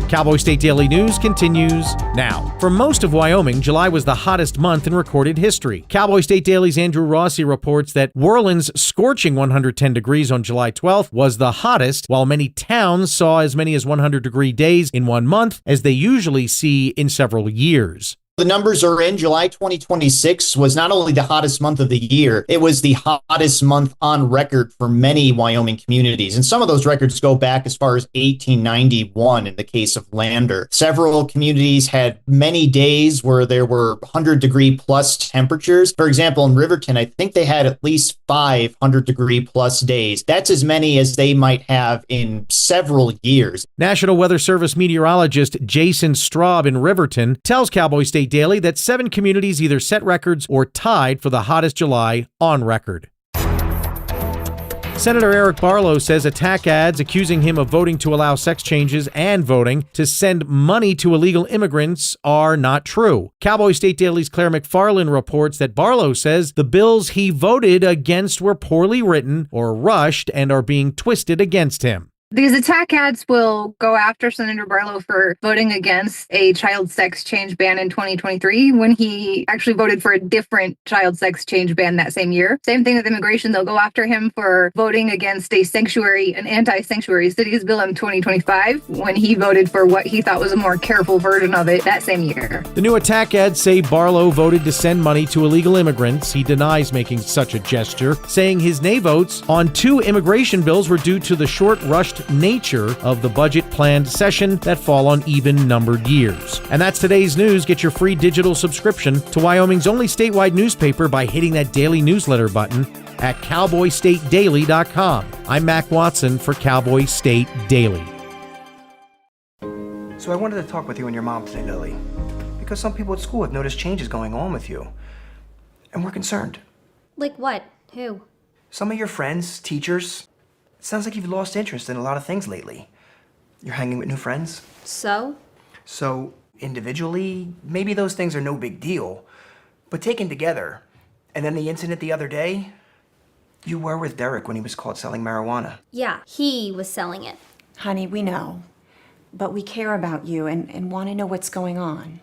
Cowboy State Daily News continues now. For most of Wyoming, July was the hottest month in recorded history. Cowboy State Daily's Andrew Rossi reports that Worland's scorching 110 degrees on July 12th was the hottest, while many towns saw as many as 100-degree days in 1 month, as they usually see in several years. The numbers are in. July 2026 was not only the hottest month of the year, it was the hottest month on record for many Wyoming communities. And some of those records go back as far as 1891 in the case of Lander. Several communities had many days where there were 100-degree plus temperatures. For example, in Riverton, I think they had at least 5 100-degree plus days. That's as many as they might have in several years. National Weather Service meteorologist Jason Straub in Riverton tells Cowboy State State Daily that 7 communities either set records or tied for the hottest July on record. Senator Eric Barlow says attack ads accusing him of voting to allow sex changes and voting to send money to illegal immigrants are not true. Cowboy State Daily's Claire McFarland reports that Barlow says the bills he voted against were poorly written or rushed and are being twisted against him. These attack ads will go after Senator Barlow for voting against a child sex change ban in 2023 when he actually voted for a different child sex change ban that same year. Same thing with immigration. They'll go after him for voting against an anti-sanctuary cities bill in 2025 when he voted for what he thought was a more careful version of it that same year. The new attack ads say Barlow voted to send money to illegal immigrants. He denies making such a gesture, saying his nay votes on 2 immigration bills were due to the short, rushed nature of the budget planned session that fall on even-numbered years. And that's today's news. Get your free digital subscription to Wyoming's only statewide newspaper by hitting that daily newsletter button at cowboystatedaily.com. I'm Mac Watson for Cowboy State Daily. So I wanted to talk with you and your mom today, Lily, because some people at school have noticed changes going on with you, and we're concerned. Like what? Who? Some of your friends, teachers. It sounds like you've lost interest in a lot of things lately. You're hanging with new friends. So? So, individually, maybe those things are no big deal. But taken together, and then the incident the other day, you were with Derek when he was caught selling marijuana. Yeah, he was selling it. Honey, we know. But we care about you and want to know what's going on.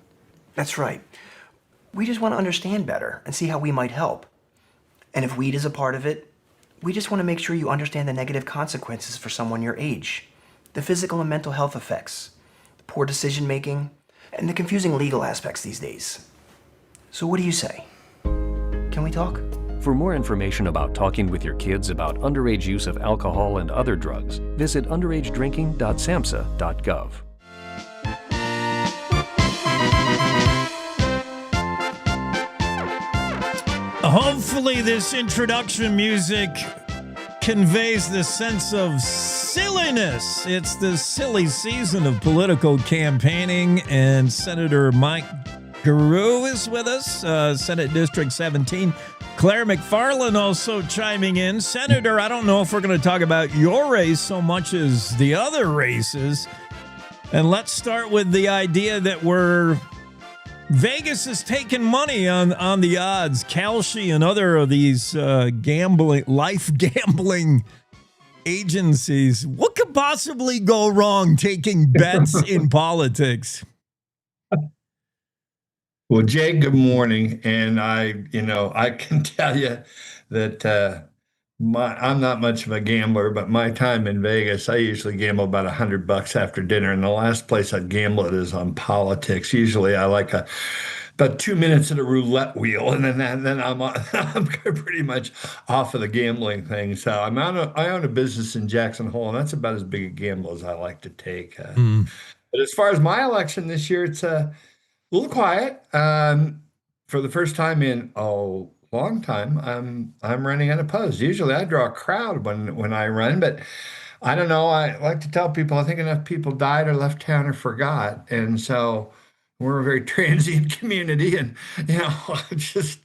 That's right. We just want to understand better and see how we might help. And if weed is a part of it, we just want to make sure you understand the negative consequences for someone your age, the physical and mental health effects, the poor decision making, and the confusing legal aspects these days. So what do you say? Can we talk? For more information about talking with your kids about underage use of alcohol and other drugs, visit underagedrinking.samhsa.gov. Hopefully this introduction music conveys the sense of silliness. It's the silly season of political campaigning, and Senator Mike Gierau is with us, Senate District 17. Claire McFarland also chiming in. Senator, I don't know if we're going to talk about your race so much as the other races. And let's start with the idea that Vegas is taking money on the odds. Kalshi and other of these life gambling agencies. What could possibly go wrong taking bets in politics? Well, Jay, good morning. And I can tell you that I'm not much of a gambler, but my time in Vegas, I usually gamble about $100 after dinner. And the last place I gamble it is on politics. Usually I like about 2 minutes at a roulette wheel, and then I'm pretty much off of the gambling thing. So I own a business in Jackson Hole, and that's about as big a gamble as I like to take. But as far as my election this year, it's a little quiet. For the first time in long time, I'm running unopposed. Usually I draw a crowd when I run, but I don't know. I like to tell people I think enough people died or left town or forgot, and so we're a very transient community, and I just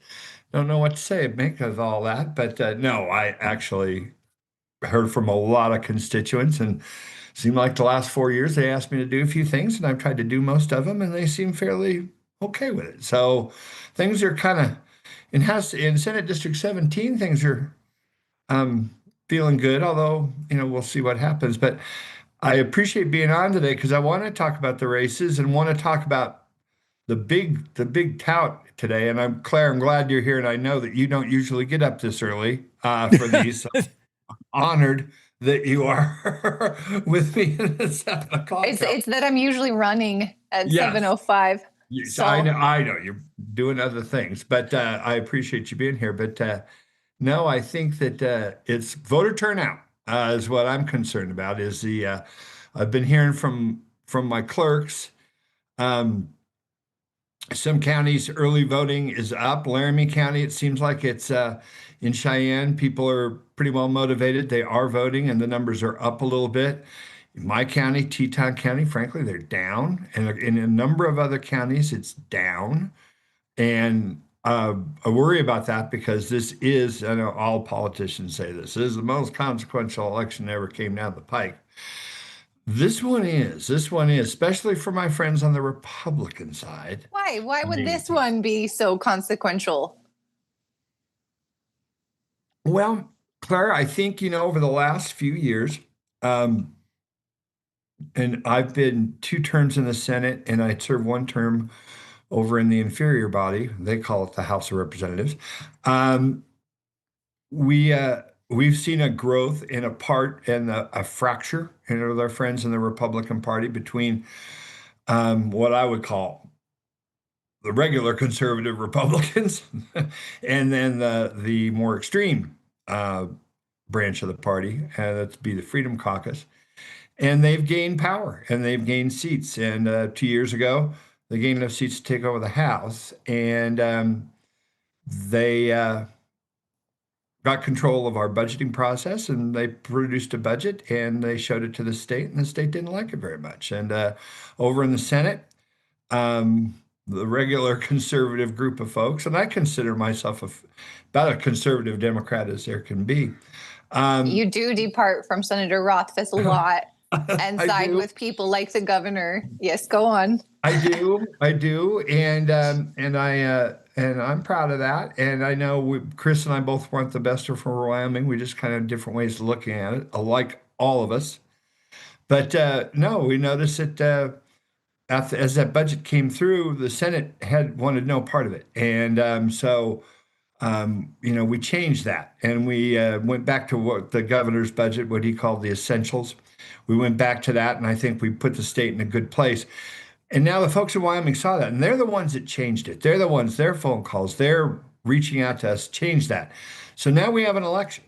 don't know what to say of all that. But no, I actually heard from a lot of constituents, and seemed like the last 4 years they asked me to do a few things, and I've tried to do most of them, and they seem fairly okay with it. So things are kind of in Senate District 17, things are feeling good, although, we'll see what happens. But I appreciate being on today because I want to talk about the races and want to talk about the big tout today. And Claire, I'm glad you're here, and I know that you don't usually get up this early for these. So honored that you are with me at the 7 o'clock. It's that I'm usually running at 7:05. Yes, so. I know you're doing other things, but I appreciate you being here. But no, I think that it's voter turnout is what I'm concerned about. Is I've been hearing from my clerks. Some counties early voting is up. Laramie County, it seems like it's in Cheyenne. People are pretty well motivated. They are voting, and the numbers are up a little bit. My county, Teton County, frankly, they're down. And in a number of other counties, it's down. And I worry about that because this is, I know all politicians say this is the most consequential election that ever came down the pike. This one is, especially for my friends on the Republican side. Why? Why would this one be so consequential? Well, Claire, I think, over the last few years, and I've been 2 terms in the Senate, and I served 1 term over in the inferior body. They call it the House of Representatives. We've seen a growth in a part and a fracture, with our friends in the Republican Party between what I would call the regular conservative Republicans and then the more extreme branch of the party, that's be the Freedom Caucus. And they've gained power and they've gained seats. And 2 years ago, they gained enough seats to take over the House. And they got control of our budgeting process, and they produced a budget and they showed it to the state, and the state didn't like it very much. And over in the Senate, the regular conservative group of folks, and I consider myself about a conservative Democrat as there can be. You do depart from Senator Rothfuss a lot and side with people like the governor. Yes, go on. I do, and I'm proud of that. And I know Chris and I both want the best for Wyoming. We just kind of different ways of looking at it, alike all of us. But no, we noticed that as that budget came through, the Senate wanted no part of it, and so we changed that, and we went back to what the governor's budget, what he called the essentials. We went back to that, and I think we put the state in a good place. And now the folks in Wyoming saw that, and they're the ones that changed it. They're the ones, their phone calls, they're reaching out to us, change that. So now we have an election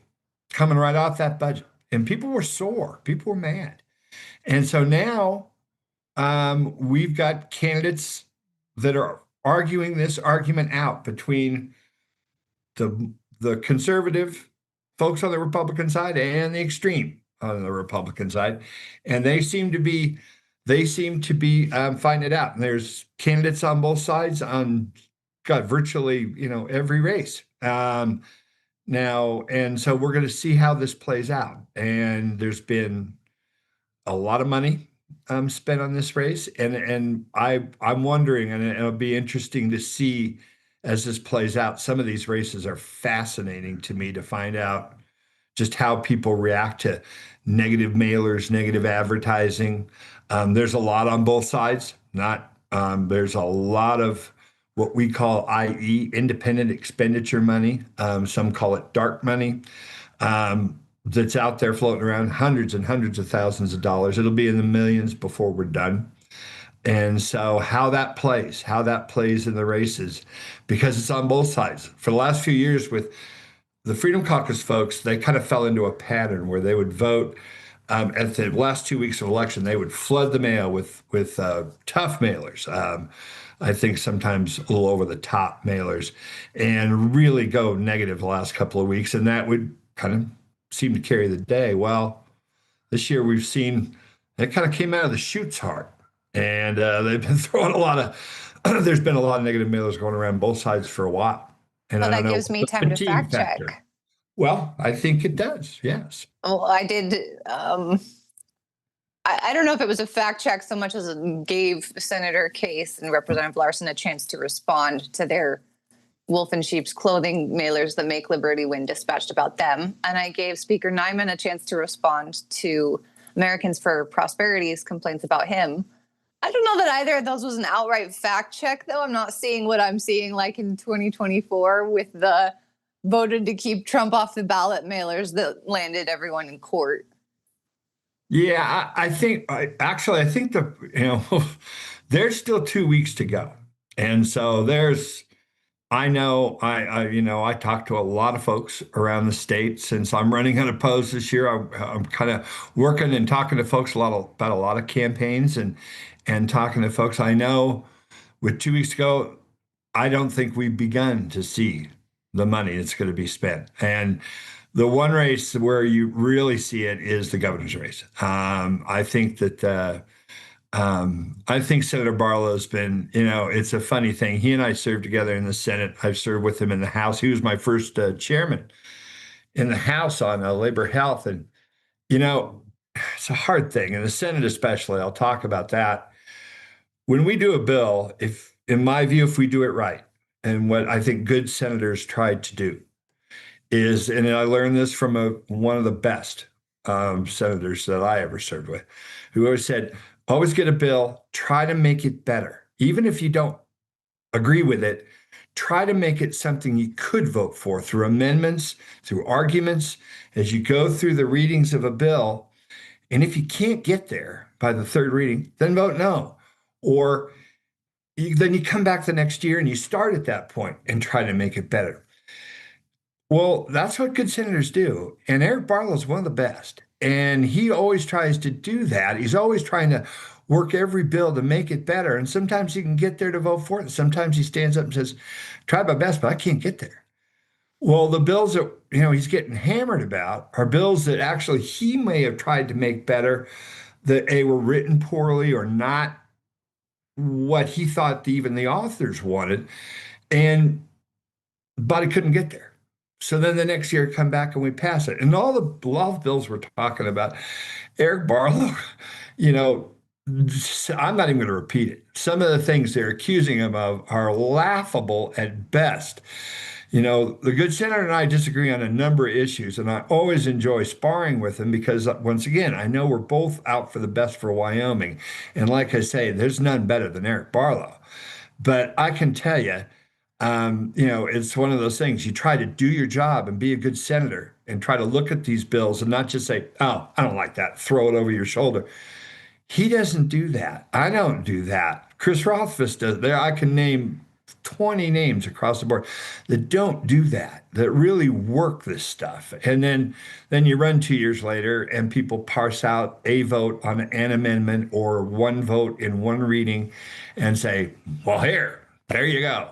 coming right off that budget. And people were sore, people were mad. And so now we've got candidates that are arguing this argument out between the conservative folks on the Republican side and the extreme on the Republican side. And they seem to be finding it out. And there's candidates on both sides on virtually, every race now. And so we're going to see how this plays out. And there's been a lot of money spent on this race. And I'm wondering, and it'll be interesting to see as this plays out. Some of these races are fascinating to me to find out just how people react to negative mailers, negative advertising. There's a lot on both sides. There's a lot of what we call IE, independent expenditure money. Some call it dark money. That's out there floating around, hundreds and hundreds of thousands of dollars. It'll be in the millions before we're done. And so how that plays in the races, because it's on both sides. For the last few years with the Freedom Caucus folks, they kind of fell into a pattern where they would vote at the last 2 weeks of election. They would flood the mail with tough mailers. I think sometimes a little over the top mailers, and really go negative the last couple of weeks. And that would kind of seem to carry the day. Well, this year we've seen it kind of came out of the chutes hard. And they've been throwing there's been a lot of negative mailers going around both sides for a while. And well, that gives me time to fact check. Well, I think it does, yes. Well, I did. I don't know if it was a fact check so much as it gave Senator Case and Representative Larson a chance to respond to their wolf in sheep's clothing mailers that Make Liberty Win dispatched about them. And I gave Speaker Nyman a chance to respond to Americans for Prosperity's complaints about him. I don't know that either of those was an outright fact check, though. I'm not seeing what I'm seeing like in 2024 with the voted to keep Trump off the ballot mailers that landed everyone in court. Yeah, I think there's still 2 weeks to go. And so I talked to a lot of folks around the state. Since I'm running unopposed this year, I'm kind of working and talking to folks about a lot of campaigns and talking to folks. I know with 2 weeks ago, I don't think we've begun to see the money that's going to be spent. And The one race where you really see it is the governor's race. I think that I think Senator Barlow's been, it's a funny thing. He and I served together in the Senate. I've served with him in the House. He was my first chairman in the House on labor health. And, it's a hard thing. In the Senate especially, I'll talk about that. When we do a bill, in my view, if we do it right, and what I think good senators tried to do is, and I learned this from one of the best senators that I ever served with, who always said, always get a bill, try to make it better. Even if you don't agree with it, try to make it something you could vote for through amendments, through arguments, as you go through the readings of a bill. And if you can't get there by the third reading, then vote no. Or then you come back the next year and you start at that point and try to make it better. Well, that's what good senators do. And Eric Barlow is one of the best. And he always tries to do that. He's always trying to work every bill to make it better. And sometimes he can get there to vote for it. And sometimes he stands up and says, try my best, but I can't get there. Well, the bills that he's getting hammered about are bills that actually he may have tried to make better, that were written poorly or not what he thought even the authors wanted, but he couldn't get there. So then the next year come back and we pass it. And all the bills we're talking about, Eric Barlow, I'm not even going to repeat it. Some of the things they're accusing him of are laughable at best. The good senator and I disagree on a number of issues, and I always enjoy sparring with him because, once again, I know we're both out for the best for Wyoming. And like I say, there's none better than Eric Barlow. But I can tell you, it's one of those things. You try to do your job and be a good senator and try to look at these bills and not just say, oh, I don't like that, throw it over your shoulder. He doesn't do that. I don't do that. Chris Rothfuss does. There, I can name 20 names across the board that don't do that, that really work this stuff. And then you run 2 years later and people parse out a vote on an amendment or one vote in one reading and say, well, there you go.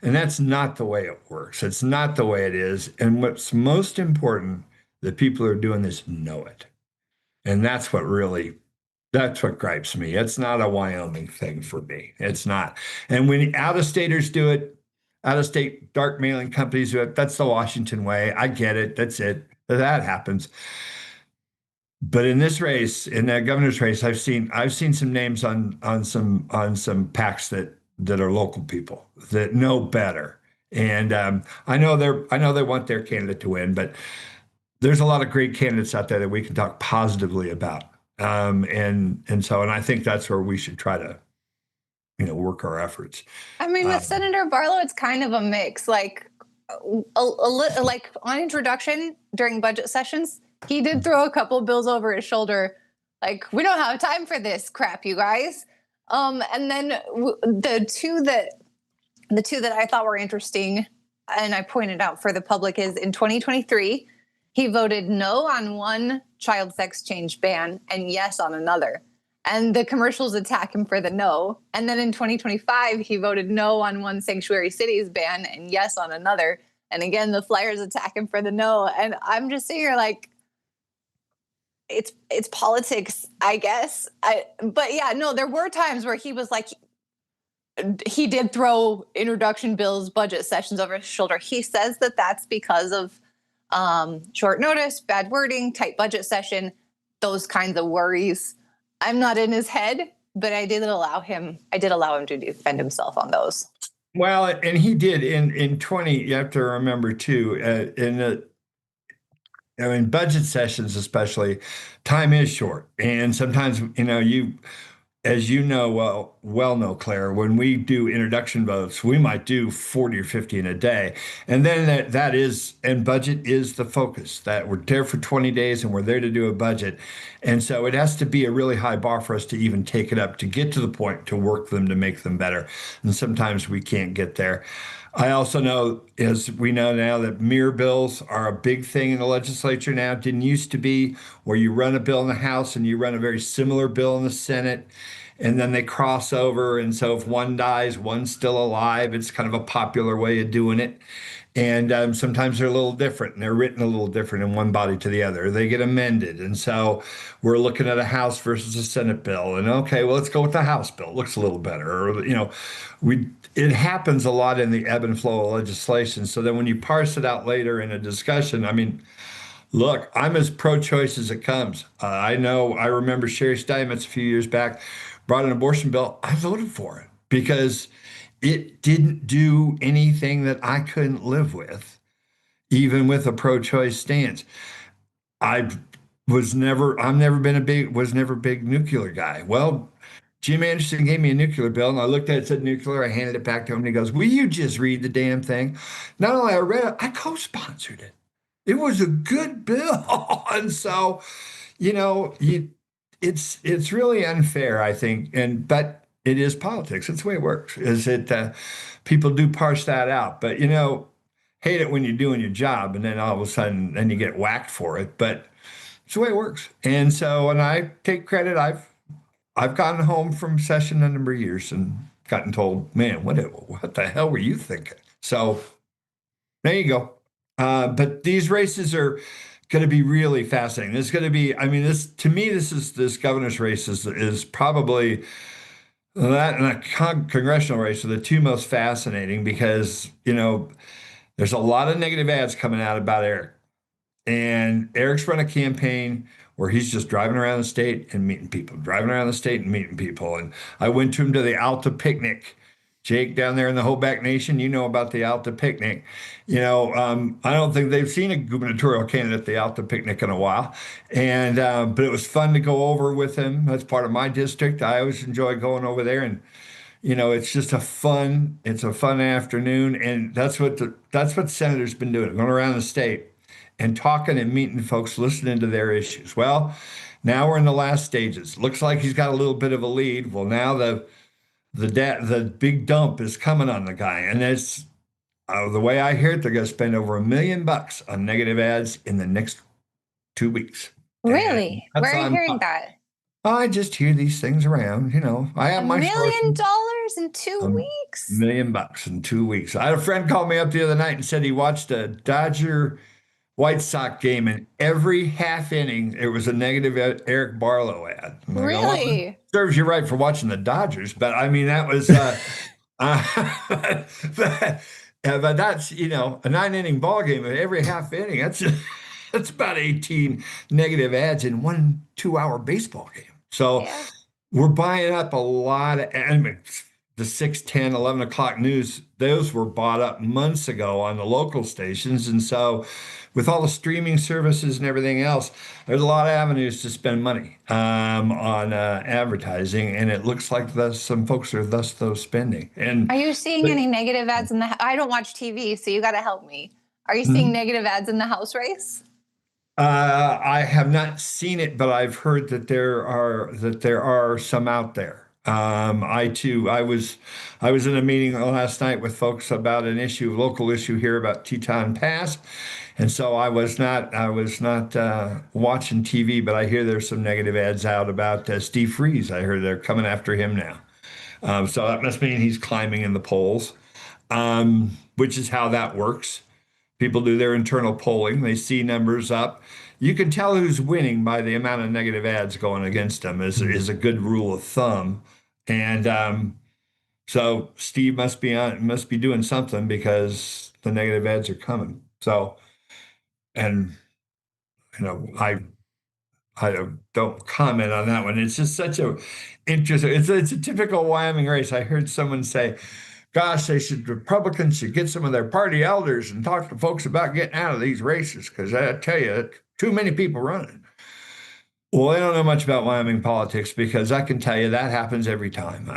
And that's not the way it works. It's not the way it is. And what's most important, the people who are doing this know it. And that's what gripes me. It's not a Wyoming thing for me. It's not. And when out-of-staters do it, out-of-state dark mailing companies do it, that's the Washington way. I get it. That's it. That happens. But in this race, in that governor's race, I've seen some names on some PACs that are local people that know better. And I know they want their candidate to win, but there's a lot of great candidates out there that we can talk positively about. And I think that's where we should try to, work our efforts. I mean, with Senator Barlow, it's kind of a mix. Like like on introduction during budget sessions, he did throw a couple bills over his shoulder. Like, we don't have time for this crap, you guys. And then the two that I thought were interesting, and I pointed out for the public, is in 2023, he voted no on one child sex change ban and yes on another. And the commercials attack him for the no. And then in 2025, he voted no on one sanctuary cities ban and yes on another. And again, the flyers attack him for the no. And I'm just sitting here like, it's politics, I guess. But yeah, no, there were times where he was like, he did throw introduction bills, budget sessions over his shoulder. He says that that's because of short notice, bad wording, tight budget session, those kinds of worries. I'm not in his head, but I did allow him to defend himself on those. Well, and he did in 20, you have to remember too, in budget sessions especially, time is short. And sometimes, as you know, well know, Claire, when we do introduction votes, we might do 40 or 50 in a day. And then that is, and budget is the focus, that we're there for 20 days and we're there to do a budget. And so it has to be a really high bar for us to even take it up, to get to the point to work them, to make them better. And sometimes we can't get there. I also know, as we know now, that mirror bills are a big thing in the legislature now. It didn't used to be, where you run a bill in the House and you run a very similar bill in the Senate. and then they cross over. And so if one dies, one's still alive. It's kind of a popular way of doing it. And sometimes they're a little different, and they're written a little different in one body to the other. They get amended. And so we're looking at a House versus a Senate bill. And okay, well, let's go with the House bill. It looks a little better. Or, it happens a lot in the ebb and flow of legislation. So then when you parse it out later in a discussion, I mean, look, I'm as pro-choice as it comes. I remember Sherry Steinmetz a few years back brought an abortion bill. I voted for it because it didn't do anything that I couldn't live with, even with a pro-choice stance. Was never a big nuclear guy. Well, Jim Anderson gave me a nuclear bill, and I looked at it, said nuclear. I handed it back to him, and he goes, "Will you just read the damn thing?" Not only I read it, I co-sponsored it. It was a good bill, and so, it's really unfair, I think, but it is politics. It's the way it works. People do parse that out, but hate it when you're doing your job, and then all of a sudden, then you get whacked for it. But it's the way it works. And so, and I take credit. I've gotten home from session a number of years and gotten told, "Man, what the hell were you thinking?" So there you go. But these races are going to be really fascinating. This is going to be, this governor's race is probably that and a congressional race are the two most fascinating because, there's a lot of negative ads coming out about Eric. And Eric's run a campaign where he's just driving around the state and meeting people, And I went to him to the Alta picnic. Jake down there in the Hoback Nation, you know about the Alta picnic. I don't think they've seen a gubernatorial candidate at the Alta picnic in a while. And but it was fun to go over with him. That's part of my district. I always enjoy going over there, and it's just a fun afternoon. And that's what the senator's been doing, going around the state and talking and meeting folks, listening to their issues. Well, now we're in the last stages. Looks like he's got a little bit of a lead. Well, now the big dump is coming on the guy, and it's the way I hear it, they're going to spend over $1 million on negative ads in the next 2 weeks. Really? Where are you hearing that? I just hear these things around. I have my $1 million in 2 weeks. $1 million in 2 weeks. I had a friend call me up the other night and said he watched a Dodger White Sox game, and every half inning there was a negative Eric Barlow ad. Really? Well, serves you right for watching the Dodgers, but I mean that was but that's a 9-inning ball game. Every half inning, that's about 18 negative ads in 1 2-hour baseball game. So we're buying up a lot of the 6, 10, 11 o'clock news. Those were bought up months ago on the local stations, and so with all the streaming services and everything else, there's a lot of avenues to spend money on advertising, and it looks like some folks are thus spending. And are you seeing any negative ads I don't watch TV, so you got to help me. Are you seeing negative ads in the House race? I have not seen it, but I've heard that there are some out there. I was in a meeting last night with folks about a local issue here about Teton Pass. And so I was not watching TV, but I hear there's some negative ads out about Steve Freeze. I heard they're coming after him now. So that must mean he's climbing in the polls, which is how that works. People do their internal polling. They see numbers up. You can tell who's winning by the amount of negative ads going against them is a good rule of thumb. And so Steve must be doing something because the negative ads are coming. So, and I don't comment on that one. It's just such a interesting. It's a typical Wyoming race. I heard someone say, "Gosh, Republicans should get some of their party elders and talk to folks about getting out of these races because I tell you, too many people running." Well, they don't know much about Wyoming politics because I can tell you that happens every time.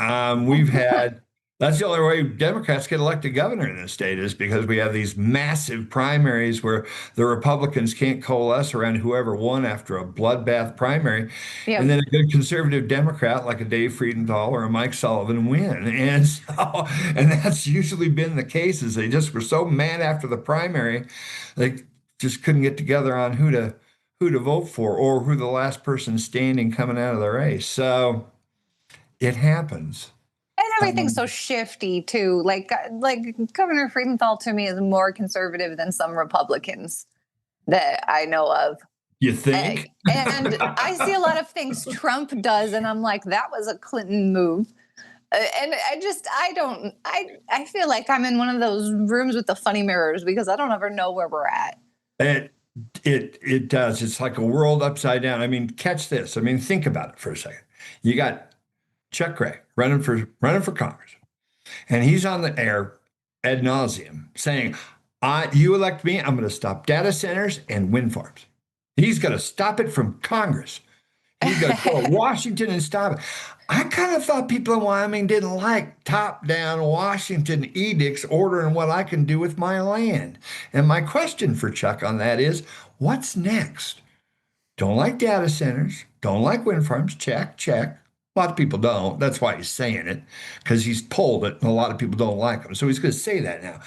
That's the only way Democrats get elected governor in this state is because we have these massive primaries where the Republicans can't coalesce around whoever won after a bloodbath primary. Yep. And then a good conservative Democrat like a Dave Friedenthal or a Mike Sullivan win. And that's usually been the case is they just were so mad after the primary, they just couldn't get together on who to vote for or who the last person standing coming out of the race. So it happens. And everything's so shifty too. Like Governor Freudenthal to me is more conservative than some Republicans that I know of. You think? And I see a lot of things Trump does, and I'm like, that was a Clinton move. And I feel like I'm in one of those rooms with the funny mirrors because I don't ever know where we're at. It does. It's like a world upside down. I mean, catch this. I mean, think about it for a second. You got Chuck Gray running for Congress, and he's on the air ad nauseum saying, "You elect me, I'm going to stop data centers and wind farms." He's going to stop it from Congress. He's going to go to Washington and stop it. I kind of thought people in Wyoming didn't like top-down Washington edicts ordering what I can do with my land. And my question for Chuck on that is, what's next? Don't like data centers. Don't like wind farms. Check. A lot of people don't. That's why he's saying it, because he's told it, and a lot of people don't like him. So he's going to say that now.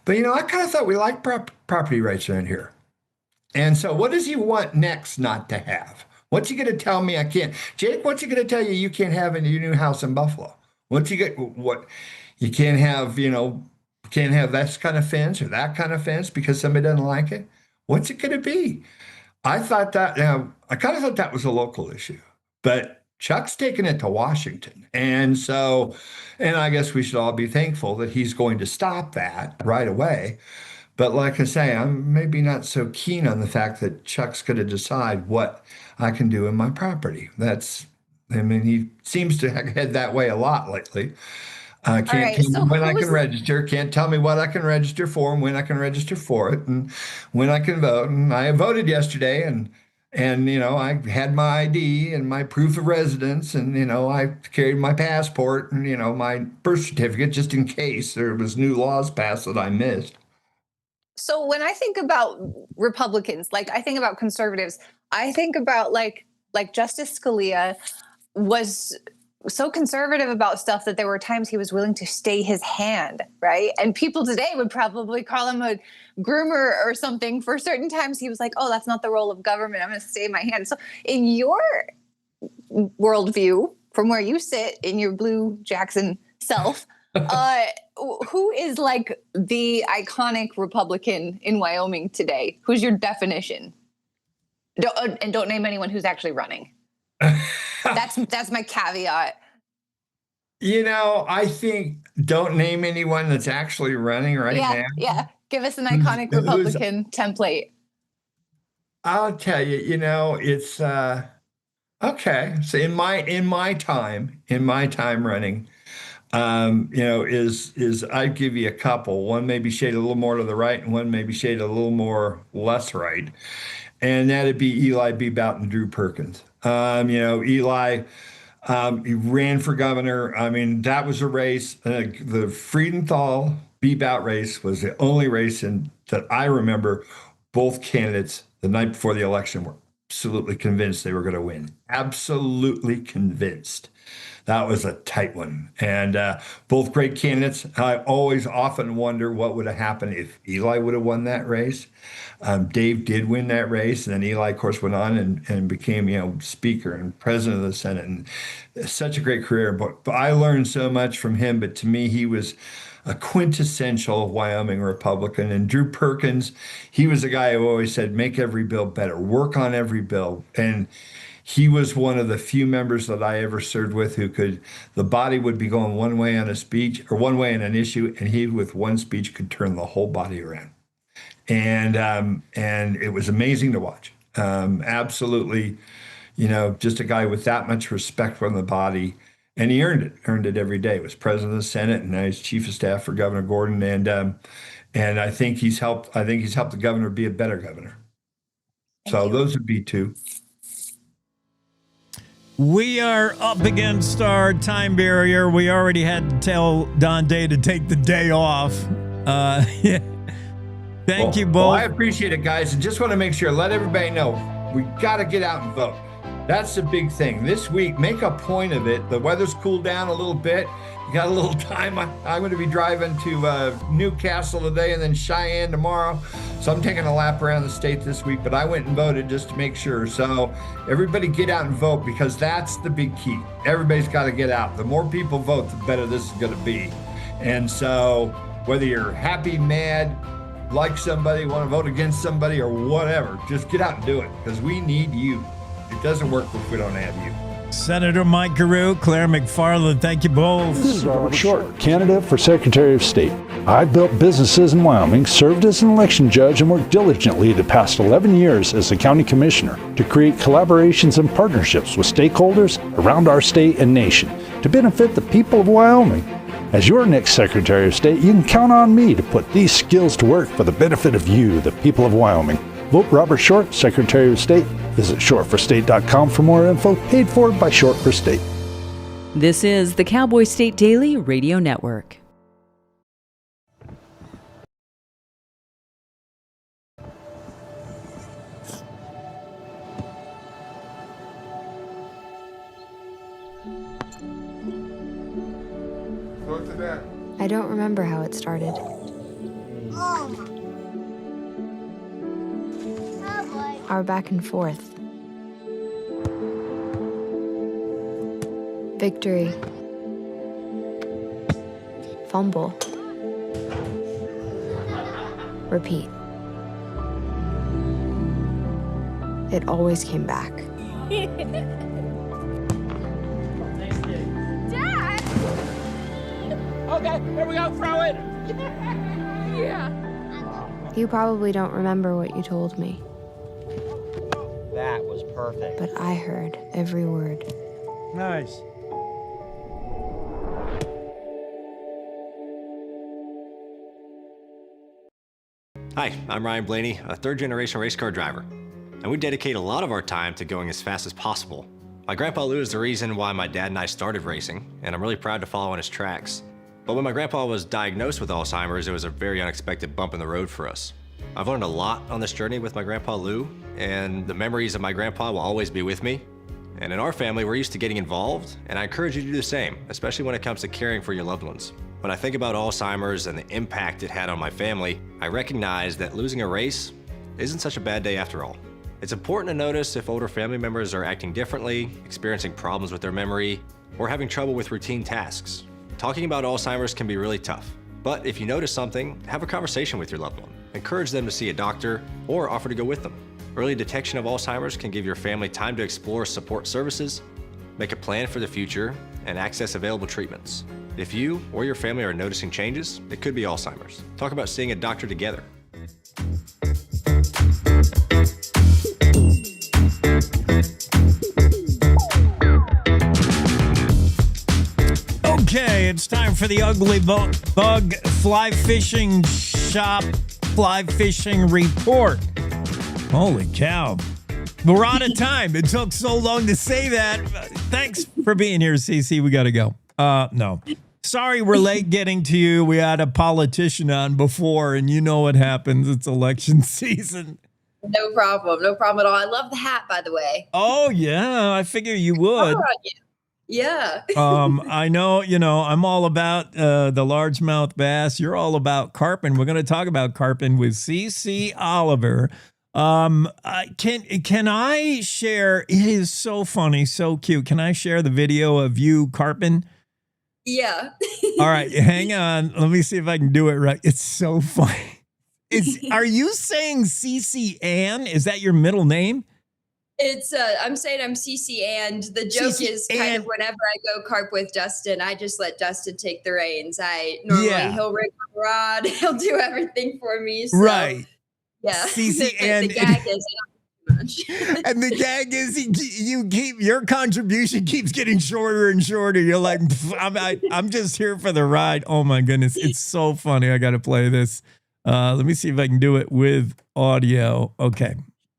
But, I kind of thought we liked property rights around here. And so what does he want next not to have? What's he going to tell me I can't? Jake, what's he going to tell you can't have in your new house in Buffalo? What you can't have, can't have that kind of fence or that kind of fence because somebody doesn't like it? What's it going to be? I kind of thought that was a local issue, but Chuck's taking it to Washington. And I guess we should all be thankful that he's going to stop that right away. But like I say, I'm maybe not so keen on the fact that Chuck's going to decide what I can do in my property. He seems to head that way a lot lately. Can't tell me when I can register, can't tell me what I can register for and when I can register for it and when I can vote. And I voted yesterday and I had my ID and my proof of residence and, I carried my passport and, my birth certificate just in case there was new laws passed that I missed. So when I think about Republicans, I think about conservatives, I think about like Justice Scalia was so conservative about stuff that there were times he was willing to stay his hand, right? And people today would probably call him a groomer or something. For certain times he was like, oh, that's not the role of government. I'm going to stay my hand. So in your worldview, from where you sit in your blue Jackson self, who is the iconic Republican in Wyoming today? Who's your definition? Don't name anyone who's actually running. That's my caveat. I think don't name anyone that's actually running now. Yeah. Give us an iconic Republican template. I'll tell you, it's okay. So in my time running, is I'd give you a couple. One maybe shaded a little more to the right, and one maybe shaded a little more less right, and that'd be Eli Bebout and Drew Perkins. Eli, he ran for governor. I mean, that was a race. The Freudenthal Bebout race was the only race that I remember both candidates the night before the election were absolutely convinced they were going to win. Absolutely convinced. That was a tight one. And both great candidates. I always often wonder what would have happened if Eli would have won that race. Dave did win that race. And then Eli, of course, went on and became, Speaker and President of the Senate. And such a great career. But I learned so much from him. But to me, he was a quintessential Wyoming Republican. And Drew Perkins, he was a guy who always said, make every bill better, work on every bill. And he was one of the few members that I ever served with who the body would be going one way on a speech or one way on an issue, and he, with one speech, could turn the whole body around. And it was amazing to watch. Absolutely, just a guy with that much respect from the body. And he earned it every day. He was president of the Senate, and now he's chief of staff for Governor Gordon. And I think he's helped the governor be a better governor. So those would be two. We are up against our time barrier. We already had to tell Don Day to take the day off. Thank you both. Well, I appreciate it, guys. And just want to make sure, let everybody know, we got to get out and vote. That's the big thing. This week, make a point of it. The weather's cooled down a little bit. You got a little time. I'm going to be driving to Newcastle today and then Cheyenne tomorrow. So I'm taking a lap around the state this week, but I went and voted just to make sure. So everybody get out and vote, because that's the big key. Everybody's got to get out. The more people vote, the better this is going to be. And so whether you're happy, mad, like somebody, want to vote against somebody or whatever, just get out and do it, because we need you. It doesn't work if we don't have you. Senator Mike Gierau, Claire McFarland, thank you both. This is Robert Short, candidate for Secretary of State. I've built businesses in Wyoming, served as an election judge, and worked diligently the past 11 years as a county commissioner to create collaborations and partnerships with stakeholders around our state and nation to benefit the people of Wyoming. As your next Secretary of State, you can count on me to put these skills to work for the benefit of you, the people of Wyoming. Vote Robert Short, Secretary of State. Visit shortforstate.com for more info, paid for by Short for State. This is the Cowboy State Daily Radio Network. I don't remember how it started. Our back and forth. Victory. Fumble. Repeat. It always came back. Dad! Okay, here we go, throw it! Yeah. You probably don't remember what you told me. That was perfect. But I heard every word. Nice. Hi, I'm Ryan Blaney, a third-generation race car driver, and we dedicate a lot of our time to going as fast as possible. My grandpa Lou is the reason why my dad and I started racing, and I'm really proud to follow in his tracks. But when my grandpa was diagnosed with Alzheimer's, it was a very unexpected bump in the road for us. I've learned a lot on this journey with my grandpa Lou, and the memories of my grandpa will always be with me. And in our family, we're used to getting involved, and I encourage you to do the same, especially when it comes to caring for your loved ones. When I think about Alzheimer's and the impact it had on my family, I recognize that losing a race isn't such a bad day after all. It's important to notice if older family members are acting differently, experiencing problems with their memory, or having trouble with routine tasks. Talking about Alzheimer's can be really tough, but if you notice something, have a conversation with your loved one. Encourage them to see a doctor or offer to go with them. Early detection of Alzheimer's can give your family time to explore support services, make a plan for the future, and access available treatments. If you or your family are noticing changes, it could be Alzheimer's. Talk about seeing a doctor together. Okay, it's time for the Ugly Bug Fly Fishing Shop Fly Fishing Report. Holy cow. We're out of time. It took so long to say that. Thanks for being here, Cici. We got to go. No. Sorry we're late getting to you. We had a politician on before, and you know what happens. It's election season. No problem. No problem at all. I love the hat, by the way. Oh, yeah. I figure you would. Yeah. I know, I'm all about the largemouth bass. You're all about carping. We're going to talk about carping with Cici Oliver. Can I share? It is so funny, so cute. Can I share the video of you carping? Yeah. All right, hang on. Let me see if I can do it right. It's so funny. Are you saying Cici Ann? Is that your middle name? It's I'm saying I'm Cici, and the joke Cici is kind of whenever I go carp with Dustin, I just let Dustin take the reins. He'll rig my rod, he'll do everything for me. So, right. Yeah. Cici the gag is not much. And the gag is your contribution keeps getting shorter and shorter. You're like, I'm just here for the ride. Oh my goodness, it's so funny. I got to play this. Let me see if I can do it with audio. Okay.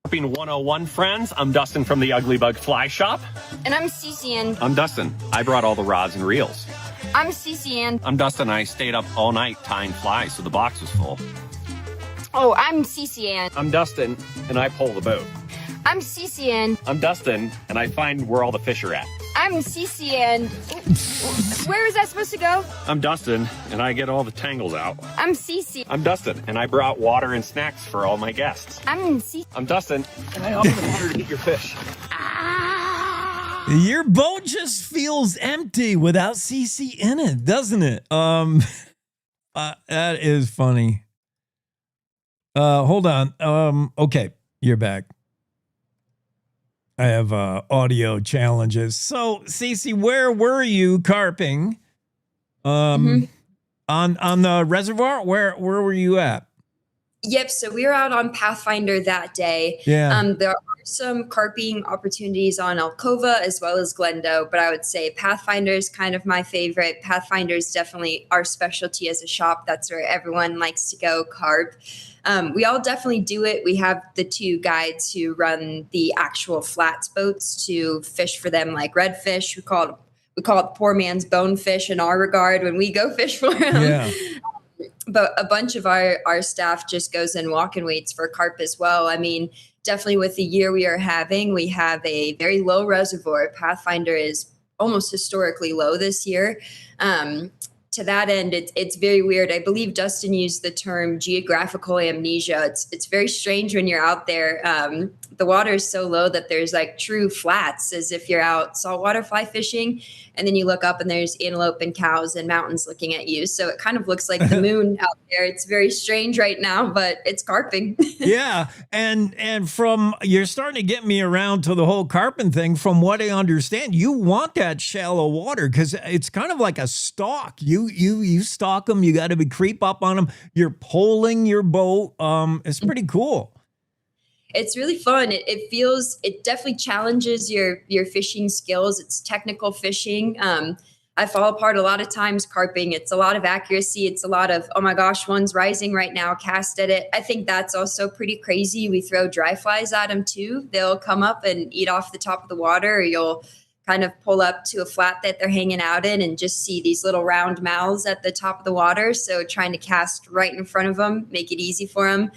Carping 101, friends. I'm Dustin from the Ugly Bug Fly Shop. And I'm Cici Ann. I'm Dustin. I brought all the rods and reels. I'm Cici Ann. I'm Dustin. I stayed up all night tying flies so the box was full. Oh, I'm Cici Ann. I'm Dustin, and I pull the boat. I'm Cici and I'm Dustin, and I find where all the fish are at. I'm Cici and where is that supposed to go? I'm Dustin, and I get all the tangles out. I'm Cici. I'm Dustin, and I brought water and snacks for all my guests. I'm Cici. I'm Dustin, and I help in the water to get your fish. Your boat just feels empty without Cici in it, doesn't it? That is funny. Hold on. Okay, you're back. I have audio challenges. So, Cici, where were you carping? On the reservoir? Where were you at? Yep. So we were out on Pathfinder that day. Yeah. There are some carping opportunities on Alcova as well as Glendo, but I would say Pathfinder is kind of my favorite. Pathfinder is definitely our specialty as a shop. That's where everyone likes to go carp. We all definitely do it. We have the two guides who run the actual flats boats to fish for them, like redfish. We call it poor man's bonefish in our regard when we go fish for him. Yeah. But a bunch of our staff just goes in walk and waits for carp as well. I mean, definitely with the year we are having, we have a very low reservoir. Pathfinder is almost historically low this year. To that end, it's very weird. I believe Dustin used the term geographical amnesia. It's very strange when you're out there. The water is so low that there's like true flats, as if you're out saltwater fly fishing, and then you look up and there's antelope and cows and mountains looking at you. So it kind of looks like the moon out there. It's very strange right now, but it's carping. Yeah, and from you're starting to get me around to the whole carping thing. From what I understand, you want that shallow water because it's kind of like a stalk. You stalk them. You got to creep up on them. You're poling your boat. It's pretty cool. It's really fun. It definitely challenges your fishing skills. It's technical fishing. I fall apart a lot of times carping. It's a lot of accuracy. It's a lot of, oh my gosh, one's rising right now, cast at it. I think that's also pretty crazy. We throw dry flies at them too. They'll come up and eat off the top of the water, or you'll kind of pull up to a flat that they're hanging out in and just see these little round mouths at the top of the water. So trying to cast right in front of them, make it easy for them.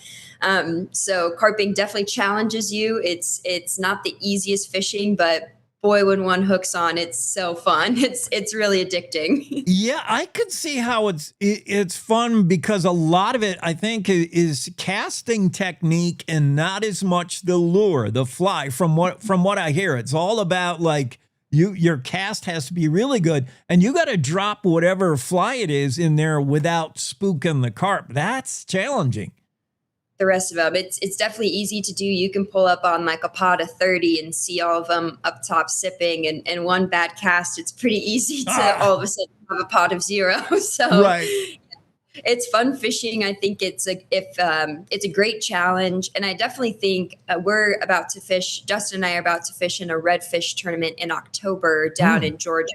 So carping definitely challenges you. It's not the easiest fishing, but boy, when one hooks on, it's so fun. It's really addicting. Yeah, I could see how it's fun because a lot of it, I think, is casting technique and not as much the lure, the fly. From what I hear, it's all about like your cast has to be really good, and you got to drop whatever fly it is in there without spooking the carp. That's challenging. The rest of them, it's definitely easy to do. You can pull up on like a pot of 30 and see all of them up top sipping, and one bad cast, it's pretty easy to all of a sudden have a pot of 0. So right. It's fun fishing. I think it's a great challenge, and I definitely think we're about to fish. Justin and I are about to fish in a redfish tournament in October down in Georgia.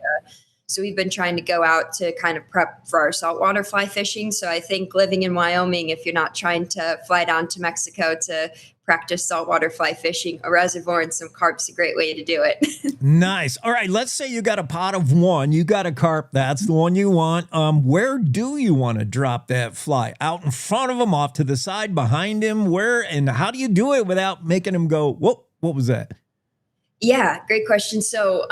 So we've been trying to go out to kind of prep for our saltwater fly fishing. So I think living in Wyoming, if you're not trying to fly down to Mexico to practice saltwater fly fishing, a reservoir and some carp's a great way to do it. Nice. All right, let's say you got a pot of 1. You got a carp. That's the one you want. Where do you want to drop that fly? Out in front of him, off to the side, behind him? Where and how do you do it without making him go, whoa, what was that? Yeah, great question. So,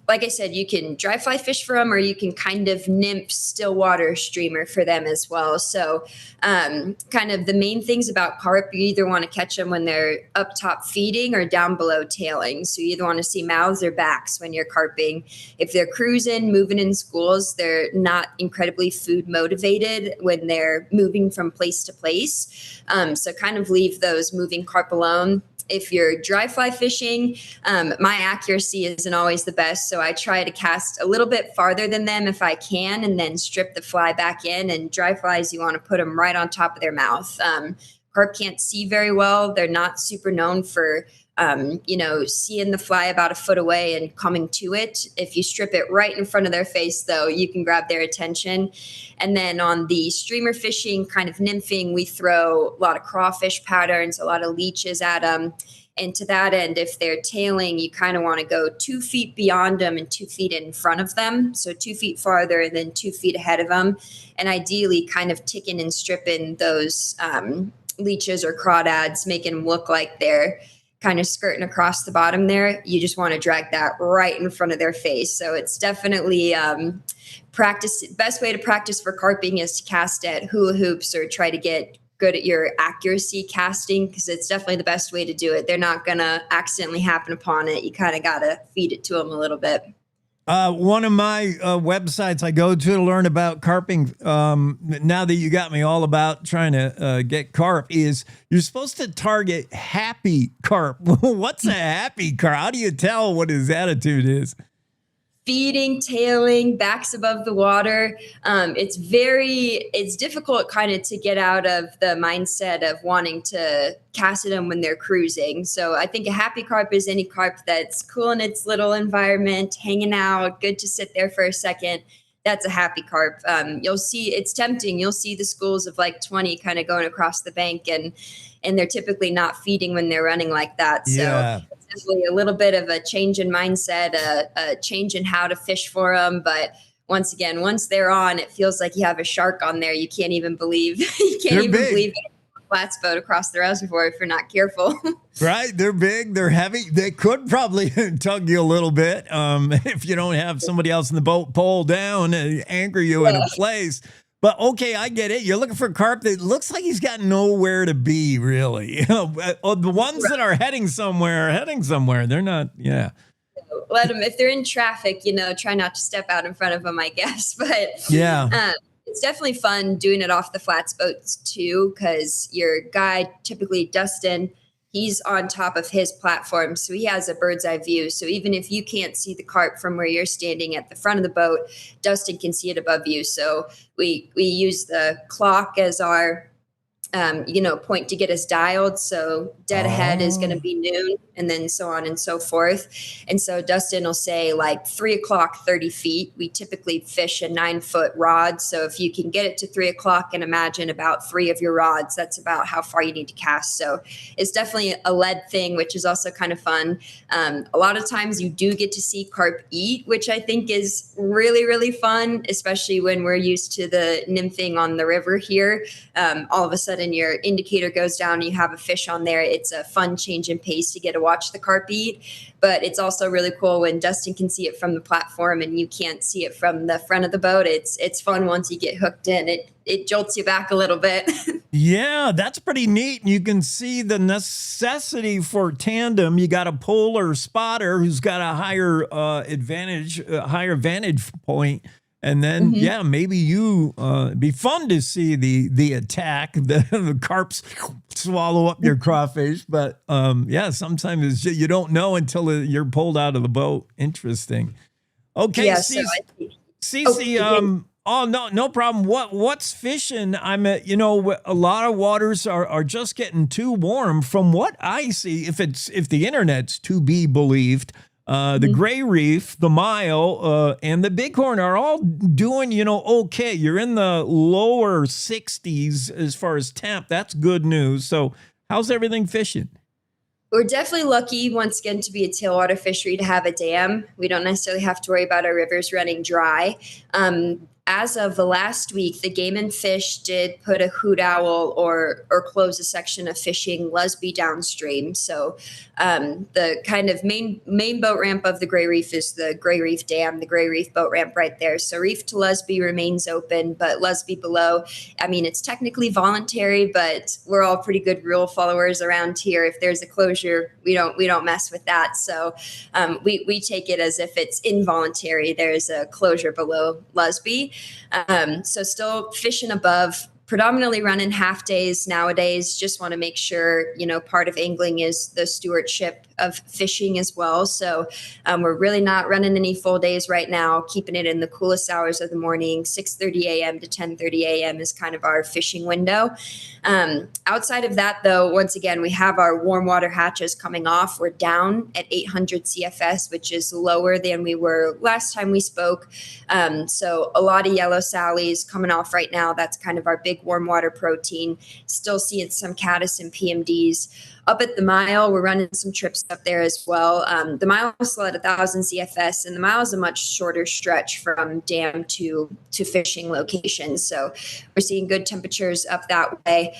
like I said, you can dry fly fish for them, or you can kind of nymph still water streamer for them as well. So, kind of the main things about carp, you either want to catch them when they're up top feeding or down below tailing. So you either want to see mouths or backs when you're carping. If they're cruising, moving in schools, they're not incredibly food motivated when they're moving from place to place. So kind of leave those moving carp alone. If you're dry fly fishing, my accuracy isn't always the best. So I try to cast a little bit farther than them if I can, and then strip the fly back in. And dry flies, you want to put them right on top of their mouth. Carp can't see very well. They're not super known for, seeing the fly about a foot away and coming to it. If you strip it right in front of their face, though, you can grab their attention. And then on the streamer fishing, kind of nymphing, we throw a lot of crawfish patterns, a lot of leeches at them. And to that end, if they're tailing, you kind of want to go 2 feet beyond them and 2 feet in front of them. So 2 feet farther and then 2 feet ahead of them. And ideally kind of ticking and stripping those leeches or crawdads, making them look like they're kind of skirting across the bottom there, you just want to drag that right in front of their face. So it's definitely practice. Best way to practice for carping is to cast at hula hoops or try to get good at your accuracy casting, because it's definitely the best way to do it. They're not going to accidentally happen upon it. You kind of got to feed it to them a little bit. One of my websites I go to learn about carping, now that you got me all about trying to get carp, is you're supposed to target happy carp. What's a happy carp? How do you tell what his attitude is? Feeding, tailing, backs above the water. It's difficult kind of to get out of the mindset of wanting to cast at them when they're cruising. So I think a happy carp is any carp that's cool in its little environment, hanging out, good to sit there for a second. That's a happy carp. You'll see, it's tempting. You'll see the schools of like 20 kind of going across the bank, and they're typically not feeding when they're running like that. So yeah. It's definitely a little bit of a change in mindset, a change in how to fish for them. But once again, once they're on, it feels like you have a shark on there. You can't even believe believe it. Flats boat across the reservoir if you're not careful. Right. They're big. They're heavy. They could probably tug you a little bit if you don't have somebody else in the boat pull down and anchor you in a place. But okay, I get it. You're looking for carp that looks like he's got nowhere to be, really. The ones that are heading somewhere. They're not, yeah. Let them, if they're in traffic, try not to step out in front of them, I guess. But yeah. It's definitely fun doing it off the flats boats too, because your guide, typically Dustin, he's on top of his platform, so he has a bird's eye view. So even if you can't see the carp from where you're standing at the front of the boat, Dustin can see it above you. So we use the clock as our point to get us dialed. So dead ahead is going to be noon, and then so on and so forth. And so Dustin will say like 3 o'clock, 30 feet. We typically fish a 9-foot rod. So if you can get it to 3 o'clock and imagine about 3 of your rods, that's about how far you need to cast. So it's definitely a lead thing, which is also kind of fun. A lot of times you do get to see carp eat, which I think is really, really fun, especially when we're used to the nymphing on the river here. All of a sudden your indicator goes down and you have a fish on there. It's a fun change in pace to get to watch the carp eat, but it's also really cool when Dustin can see it from the platform and you can't see it from the front of the boat. It's fun once you get hooked in. It jolts you back a little bit. Yeah, that's pretty neat. You can see the necessity for tandem. You got a polar spotter who's got a higher vantage point. And then, yeah, maybe it'd be fun to see the attack, the carps swallow up your crawfish. But yeah, sometimes you don't know until you're pulled out of the boat. Interesting. Okay, Yeah, Cici, no problem. What's fishing? A lot of waters are just getting too warm. From what I see, if the internet's to be believed, the gray reef, the mile, and the bighorn are all doing, okay. You're in the lower 60s as far as temp. That's good news. So how's everything fishing? We're definitely lucky, once again, to be a tailwater fishery, to have a dam. We don't necessarily have to worry about our rivers running dry. As of the last week, the Game and Fish did put a hoot owl or close a section of fishing Lusby downstream. So the kind of main boat ramp of the Gray Reef is the Gray Reef Dam, the Gray Reef boat ramp right there. So Reef to Lusby remains open, but Lusby below, it's technically voluntary, but we're all pretty good rule followers around here. If there's a closure, we don't mess with that. So we take it as if it's involuntary. There's a closure below Lusby. So still fishing above, predominantly running half days nowadays. Just want to make sure, part of angling is the stewardship of fishing as well. So we're really not running any full days right now, keeping it in the coolest hours of the morning. 6:30 a.m. to 10:30 a.m. is kind of our fishing window. Outside of that, though, once again, we have our warm water hatches coming off. We're down at 800 CFS, which is lower than we were last time we spoke. So a lot of yellow sallies coming off right now. That's kind of our big warm water protein. Still seeing some caddis and PMDs. up at the mile, we're running some trips up there as well. The mile is still at 1,000 CFS, and the mile is a much shorter stretch from dam to fishing locations. So we're seeing good temperatures up that way.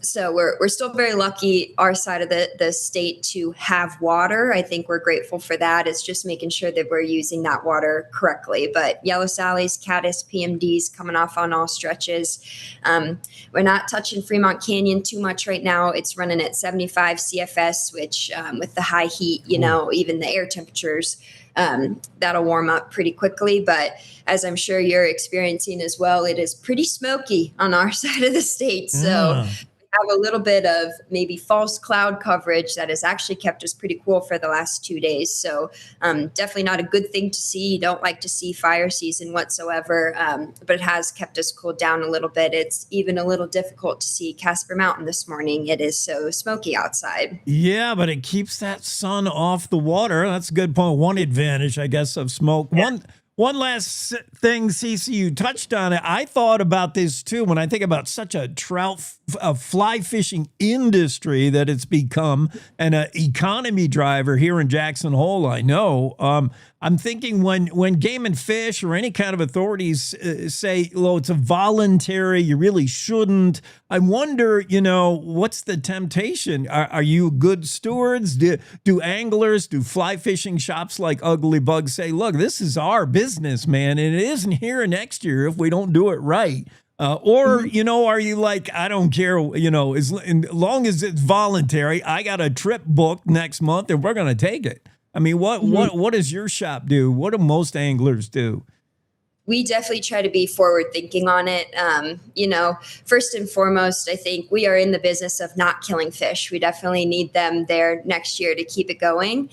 So we're still very lucky, our side of the state, to have water. I think we're grateful for that. It's just making sure that we're using that water correctly. But yellow sallies, caddis, PMDs coming off on all stretches. We're not touching Fremont Canyon too much right now. It's running at 75 CFS, which with the high heat, even the air temperatures, that'll warm up pretty quickly. But as I'm sure you're experiencing as well, it is pretty smoky on our side of the state. So we have a little bit of maybe false cloud coverage that has actually kept us pretty cool for the last 2 days. So definitely not a good thing to see. You don't like to see fire season whatsoever, but it has kept us cooled down a little bit. It's even a little difficult to see Casper Mountain this morning. It is so smoky outside. Yeah, but it keeps that sun off the water. That's a good point. One advantage, I guess, of smoke. Yeah. One last thing, Cici, you touched on it. I thought about this too when I think about such a fly fishing industry that it's become, and an economy driver here in Jackson Hole. I know. I'm thinking when Game and Fish or any kind of authorities say, "Well, it's a voluntary, you really shouldn't." I wonder, what's the temptation? Are you good stewards? Do anglers, do fly fishing shops like Ugly Bug say, "Look, this is our business, man, and it isn't here next year if we don't do it right"? Or, are you like, I don't care, as long as it's voluntary, I got a trip booked next month and we're going to take it. I mean, what does your shop do? What do most anglers do? We definitely try to be forward thinking on it. First and foremost, I think we are in the business of not killing fish. We definitely need them there next year to keep it going.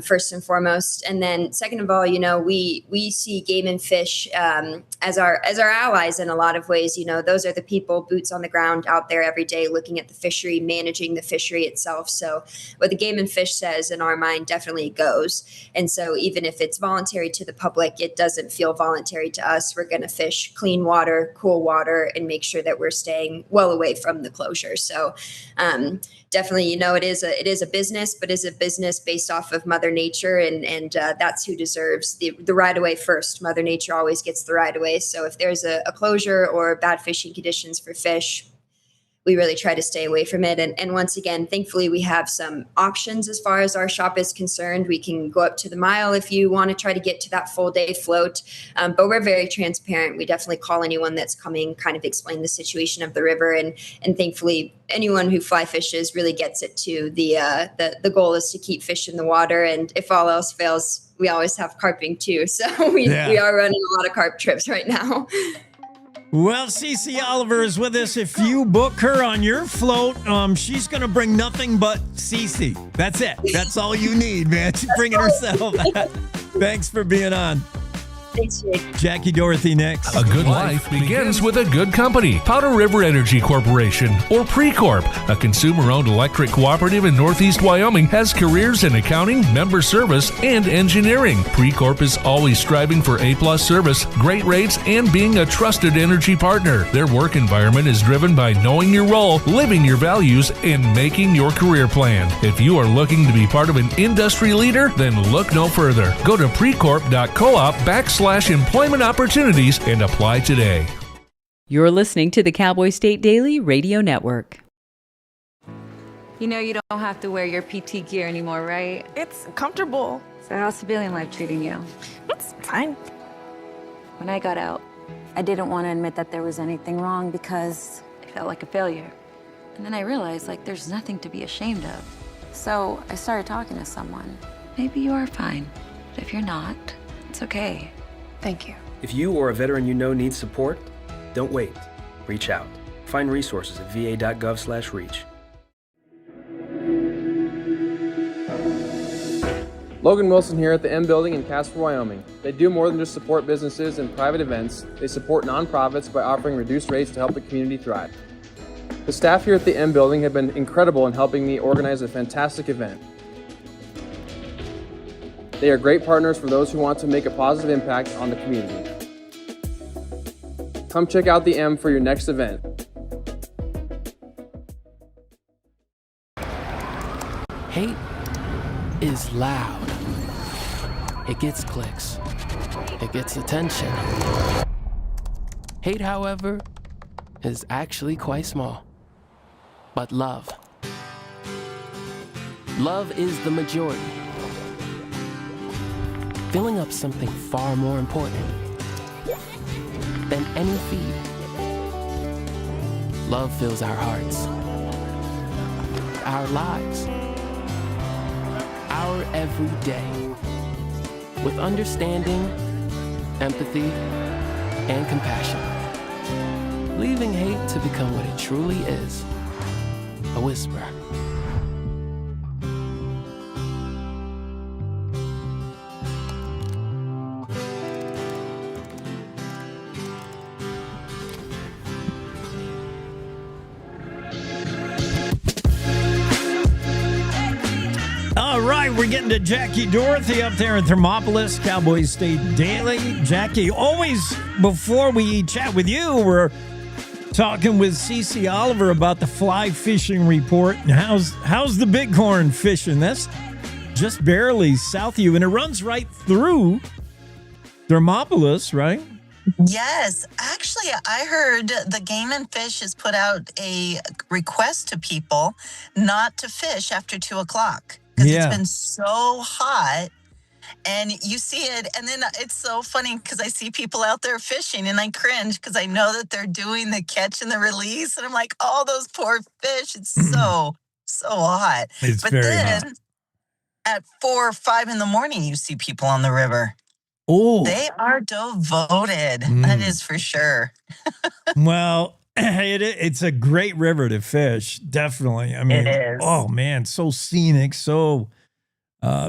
First and foremost. And then second of all, we see Game and Fish as our allies in a lot of ways. Those are the people, boots on the ground out there every day looking at the fishery, managing the fishery itself. So what the Game and Fish says in our mind definitely goes. And so even if it's voluntary to the public, it doesn't feel voluntary to us. We're going to fish clean water, cool water, and make sure that we're staying well away from the closure. So definitely, it is a business, but is a business based off of Mother Nature, and that's who deserves the right of way first. Mother Nature always gets the right of way. So if there's a closure or bad fishing conditions for fish, we really try to stay away from it. And once again, thankfully, we have some options as far as our shop is concerned. We can go up to the mile if you want to try to get to that full day float. But we're very transparent. We definitely call anyone that's coming, kind of explain the situation of the river. And thankfully, anyone who fly fishes really gets it too. The goal is to keep fish in the water. And if all else fails, we always have carping too. So we are running a lot of carp trips right now. Well, Cici Oliver is with us. If you book her on your float, she's going to bring nothing but Cici. That's it. That's all you need, man. She's bringing herself. Thanks for being on. Thanks, Jake. Jackie Dorothy next. A good life begins with a good company. Powder River Energy Corporation, or Precorp, a consumer-owned electric cooperative in Northeast Wyoming, has careers in accounting, member service, and engineering. Precorp is always striving for A+ service, great rates, and being a trusted energy partner. Their work environment is driven by knowing your role, living your values, and making your career plan. If you are looking to be part of an industry leader, then look no further. Go to precorp.coop/employment opportunities and apply today. You're listening to the Cowboy State Daily Radio Network. You know you don't have to wear your PT gear anymore, right? It's comfortable. So how's civilian life treating you? It's fine. When I got out, I didn't want to admit that there was anything wrong because I felt like a failure. And then I realized, there's nothing to be ashamed of. So I started talking to someone. Maybe you are fine, but if you're not, it's okay. Thank you. If you or a veteran you know needs support, don't wait. Reach out. Find resources at va.gov/reach. Logan Wilson here at the M Building in Casper, Wyoming. They do more than just support businesses and private events. They support nonprofits by offering reduced rates to help the community thrive. The staff here at the M Building have been incredible in helping me organize a fantastic event. They are great partners for those who want to make a positive impact on the community. Come check out the M for your next event. Hate is loud. It gets clicks. It gets attention. Hate, however, is actually quite small. But love is the majority, filling up something far more important than any feed. Love fills our hearts, our lives, our everyday, with understanding, empathy, and compassion, leaving hate to become what it truly is, a whisper. All right, we're getting to Jackie Dorothy up there in Thermopolis, Cowboy State Daily. Jackie, always before we chat with you, we're talking with Cici Oliver about the fly fishing report. And how's the bighorn fishing? That's just barely south of you, and it runs right through Thermopolis, right? Yes. Actually, I heard the Game and Fish has put out a request to people not to fish after 2 o'clock. Because it's been so hot, and you see it, and then it's so funny because I see people out there fishing, and I cringe because I know that they're doing the catch and the release, and I'm like, oh, those poor fish. It's so hot. It's very hot. At 4 or 5 in the morning, you see people on the river. Oh, they are devoted. That is for sure. Well, it's a great river to fish, definitely. I mean, it is. Oh man, so scenic, so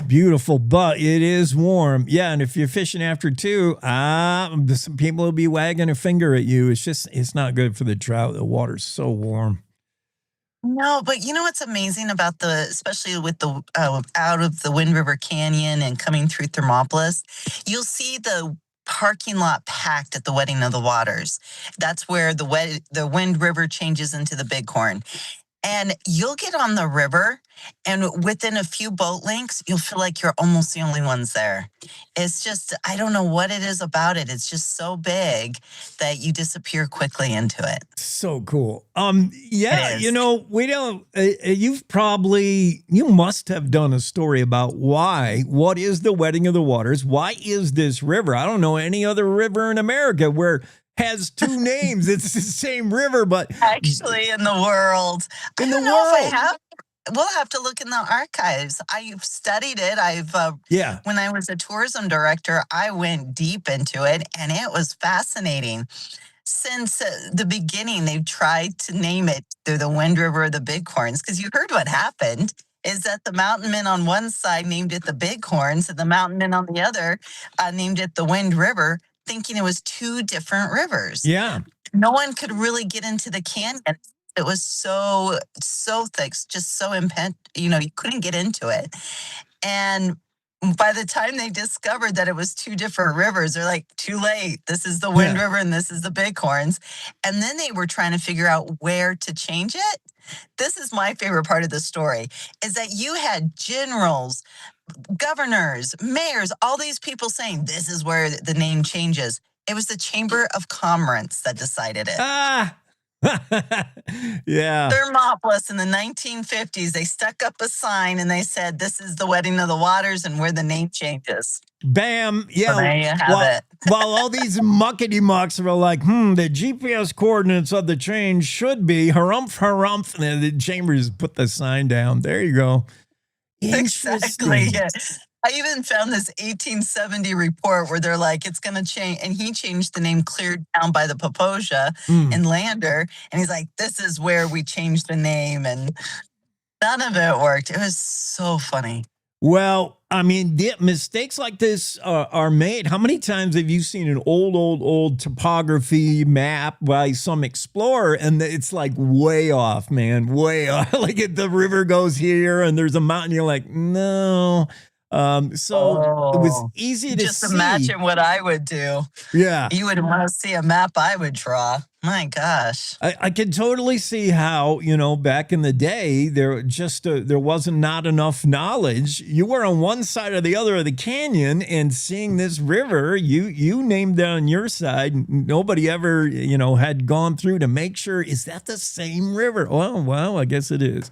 beautiful, but it is warm. Yeah, and if you're fishing after 2, some people will be wagging a finger at you. It's not good for the trout. The water's so warm. No, but you know what's amazing about especially with the out of the Wind River Canyon and coming through Thermopolis, you'll see the parking lot packed at the Wedding of the Waters. That's where the Wind River changes into the Bighorn. And you'll get on the river, and within a few boat lengths, you'll feel like you're almost the only ones there. It's just, I don't know what it is about it. It's just so big that you disappear quickly into it. So cool. Yeah, you know, we don't, you must have done a story about what is the Wedding of the Waters? Why is this river? I don't know any other river in America where has 2 names. It's the same river, but actually in the world. We'll have to look in the archives. I've studied it. When I was a tourism director, I went deep into it, and it was fascinating. Since the beginning, they've tried to name it through the Wind River or the Bighorns, because you heard what happened is that the mountain men on one side named it the Bighorns, and the mountain men on the other named it the Wind River, thinking it was 2 different rivers. Yeah. No one could really get into the canyon. It was so thick, just so you couldn't get into it. And by the time they discovered that it was 2 different rivers, they're like, too late. This is the Wind River and this is the Bighorns. And then they were trying to figure out where to change it. This is my favorite part of the story, is that you had generals, governors, mayors, all these people saying this is where the name changes. It was the Chamber of Commerce that decided it. Yeah. Thermopolis in the 1950s, they stuck up a sign and they said, this is the Wedding of the Waters and where the name changes. Bam. Yeah. So there you have it. While all these muckety mucks are like, the GPS coordinates of the change should be harumph. And the Chambers put the sign down. There you go. Exactly. Yeah. I even found this 1870 report where they're like, it's going to change. And he changed the name clear down by the Paposia in Lander. And he's like, this is where we changed the name. And none of it worked. It was so funny. Well, I mean, mistakes like this are made. How many times have you seen an old topography map by some explorer, and it's like way off, man, way off. Like the river goes here and there's a mountain. You're like, no. So it was easy to just see. imagine what I would do. Yeah. You would want to see a map I would draw. My gosh. I can totally see how, back in the day, there wasn't not enough knowledge. You were on one side or the other of the canyon and seeing this river, you named it on your side. Nobody ever, had gone through to make sure, is that the same river? Well, I guess it is.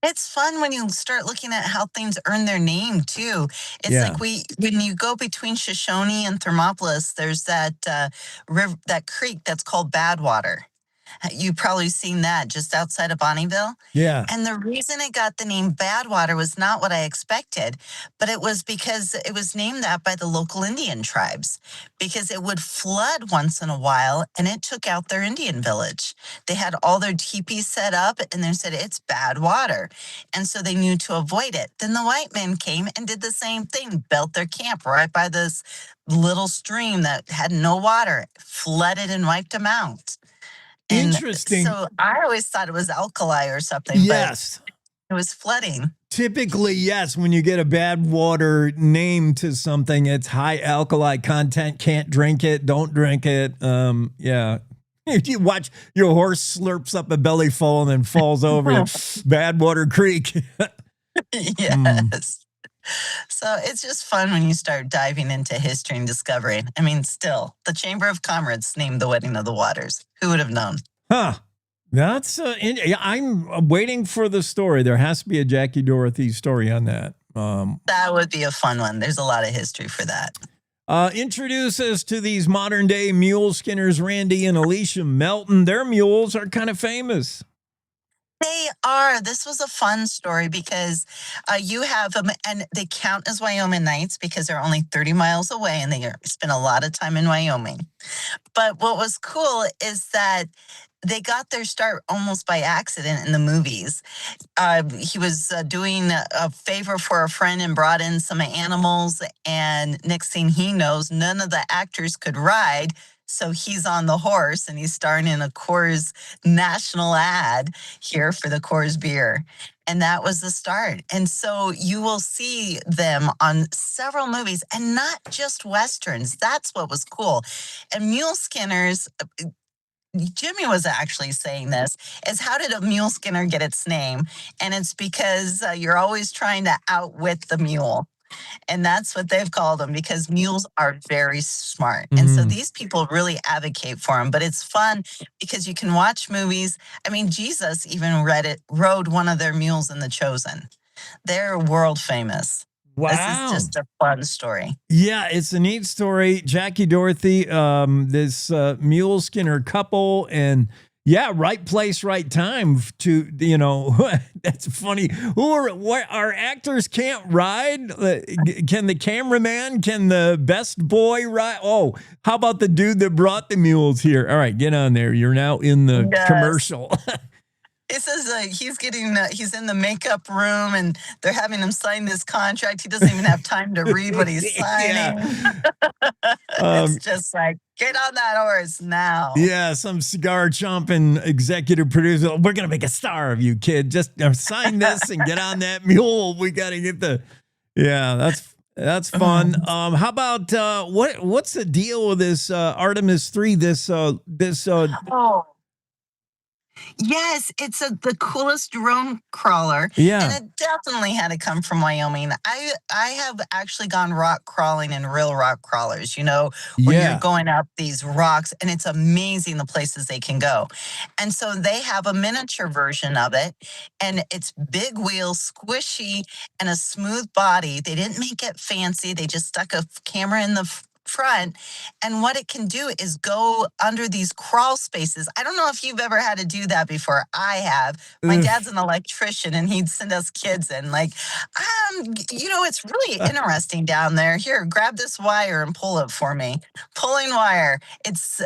It's fun when you start looking at how things earn their name too. It's like when you go between Shoshone and Thermopolis, there's that river, that creek that's called Badwater. You've probably seen that just outside of Bonneville. Yeah. And the reason it got the name Badwater was not what I expected, but it was because it was named that by the local Indian tribes, because it would flood once in a while and it took out their Indian village. They had all their teepees set up and they said it's bad water. And so they knew to avoid it. Then the white men came and did the same thing, built their camp right by this little stream that had no water, flooded and wiped them out. And interesting. So I always thought it was alkali or something. Yes. But it was flooding. Typically, yes, when you get a bad water name to something, it's high alkali content, can't drink it, don't drink it. Yeah. You watch your horse slurps up a belly full and then falls over Badwater Creek. Yes. So it's just fun when you start diving into history and discovering. I mean, still, the Chamber of Commerce named the Wedding of the Waters. Who would have known? Huh. That's I'm waiting for the story. There has to be a Jackie Dorothy story on that. That would be a fun one. There's a lot of history for that. Introduce us to these modern day mule skinners, Randy and Alicia Melton. Their mules are kind of famous. They are. This was a fun story because you have them, and they count as Wyomingites because they're only 30 miles away, and they spend a lot of time in Wyoming. But what was cool is that they got their start almost by accident in the movies. He was doing a favor for a friend and brought in some animals, and next thing he knows, none of the actors could ride. So he's on the horse and he's starring in a Coors national ad here for the Coors beer. And that was the start. And so you will see them on several movies and not just Westerns. That's what was cool. And mule skinners, Jimmy was actually saying this, is how did a mule skinner get its name? And it's because you're always trying to outwit the mule. And that's what they've called them because mules are very smart. And so these people really advocate for them. But it's fun because you can watch movies. I mean, Jesus even rode one of their mules in The Chosen. They're world famous. Wow. This is just a fun story. Yeah, it's a neat story. Jackie Dorothy, this mule skinner couple, and yeah, right place, right time to, that's funny. Our actors can't ride? Can the cameraman, can the best boy ride? Oh, how about the dude that brought the mules here? All right, get on there. You're now in the commercial. It says he's in the makeup room and they're having him sign this contract. He doesn't even have time to read what he's signing. It's just like, get on that horse now. Yeah, some cigar chomping executive producer. We're going to make a star of you, kid. Just sign this and get on that mule. We got to get that's fun. How about what's the deal with this Artemis 3? Yes, it's the coolest drone crawler. Yeah. And it definitely had to come from Wyoming. I have actually gone rock crawling in real rock crawlers, when you're going up these rocks, and it's amazing the places they can go. And so they have a miniature version of it, and it's big wheels, squishy, and a smooth body. They didn't make it fancy. They just stuck a camera in the front, and what it can do is go under these crawl spaces. I don't know if you've ever had to do that before. I have. My dad's an electrician, and he'd send us kids in it's really interesting down there. Here, grab this wire and pull it for me. Pulling wire. It's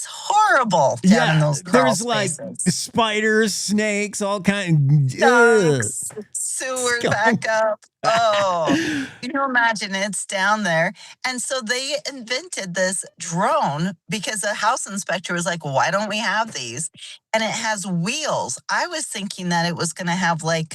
horrible down in those crawl spaces. There's like spiders, snakes, all kinds. Sewer back up. Oh, can you imagine it's down there? And so they invented this drone because a house inspector was like, why don't we have these? And it has wheels. I was thinking that it was going to have like,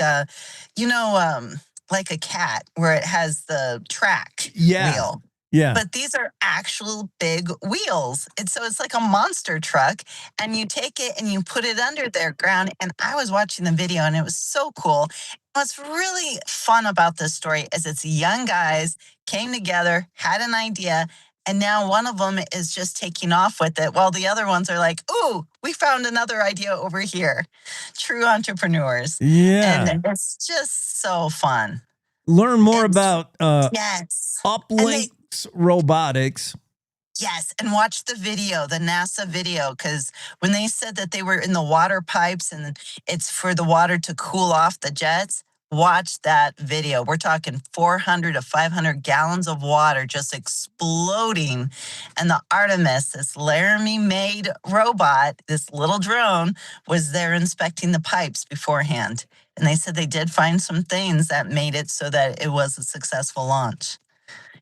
like a cat where it has the track Yeah. wheel. Yeah. But these are actual big wheels. So it's like a monster truck, and you take it and you put it under their ground. And I was watching the video, and it was so cool. What's really fun about this story is it's young guys came together, had an idea, and now one of them is just taking off with it, while the other ones are like, ooh, we found another idea over here. True entrepreneurs. Yeah. And it's just so fun. Learn more about Yes. Uplinks Robotics. Yes, and watch the video, the NASA video, because when they said that they were in the water pipes and it's for the water to cool off the jets, watch that video. We're talking 400 to 500 gallons of water just exploding. And the Artemis, this Laramie-made robot, this little drone, was there inspecting the pipes beforehand. And they said they did find some things that made it so that it was a successful launch.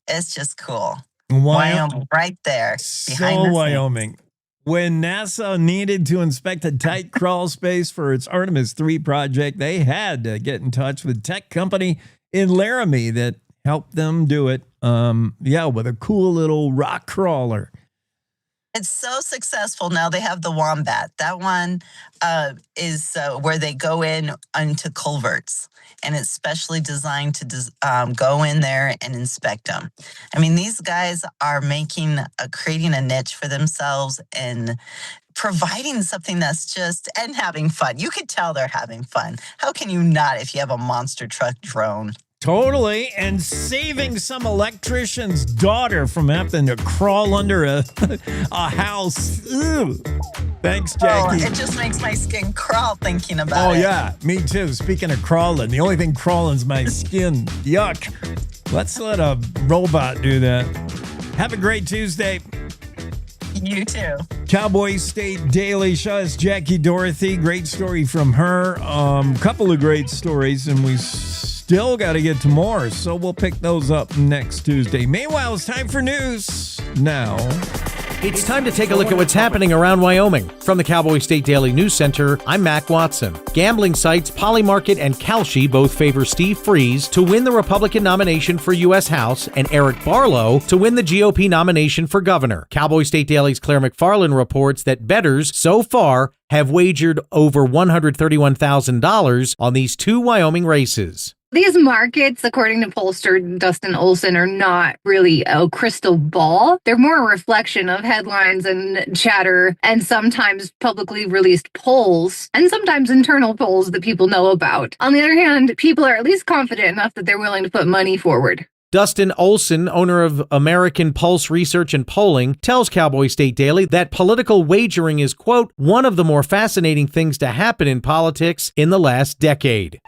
It's just cool. Wyoming, right there. Behind the Wyoming. When NASA needed to inspect a tight crawl space for its Artemis 3 project, they had to get in touch with a tech company in Laramie that helped them do it. With a cool little rock crawler. It's so successful now. They have the Wombat. That one is where they go into culverts, and it's specially designed to go in there and inspect them. I mean, these guys are creating a niche for themselves and providing something that's and having fun. You could tell they're having fun. How can you not if you have a monster truck drone? Totally, and saving some electrician's daughter from having to crawl under a house. Ew. Thanks, Jackie. Oh, it just makes my skin crawl thinking about it. Oh, yeah, me too. Speaking of crawling, the only thing crawling is my skin. Yuck. Let's let a robot do that. Have a great Tuesday. You too. Cowboy State Daily Show. It's Jackie Dorothy. Great story from her. Couple of great stories, and we still got to get to more, so we'll pick those up next Tuesday. Meanwhile, it's time for news now. It's time to take a look at what's happening around Wyoming. From the Cowboy State Daily News Center, I'm Mac Watson. Gambling sites Polymarket and Kalshi both favor Steve Freeze to win the Republican nomination for U.S. House and Eric Barlow to win the GOP nomination for governor. Cowboy State Daily's Claire McFarland reports that bettors so far have wagered over $131,000 on these two Wyoming races. These markets, according to pollster Dustin Olson, are not really a crystal ball. They're more a reflection of headlines and chatter and sometimes publicly released polls and sometimes internal polls that people know about. On the other hand, people are at least confident enough that they're willing to put money forward. Dustin Olson, owner of American Pulse Research and Polling, tells Cowboy State Daily that political wagering is, quote, one of the more fascinating things to happen in politics in the last decade.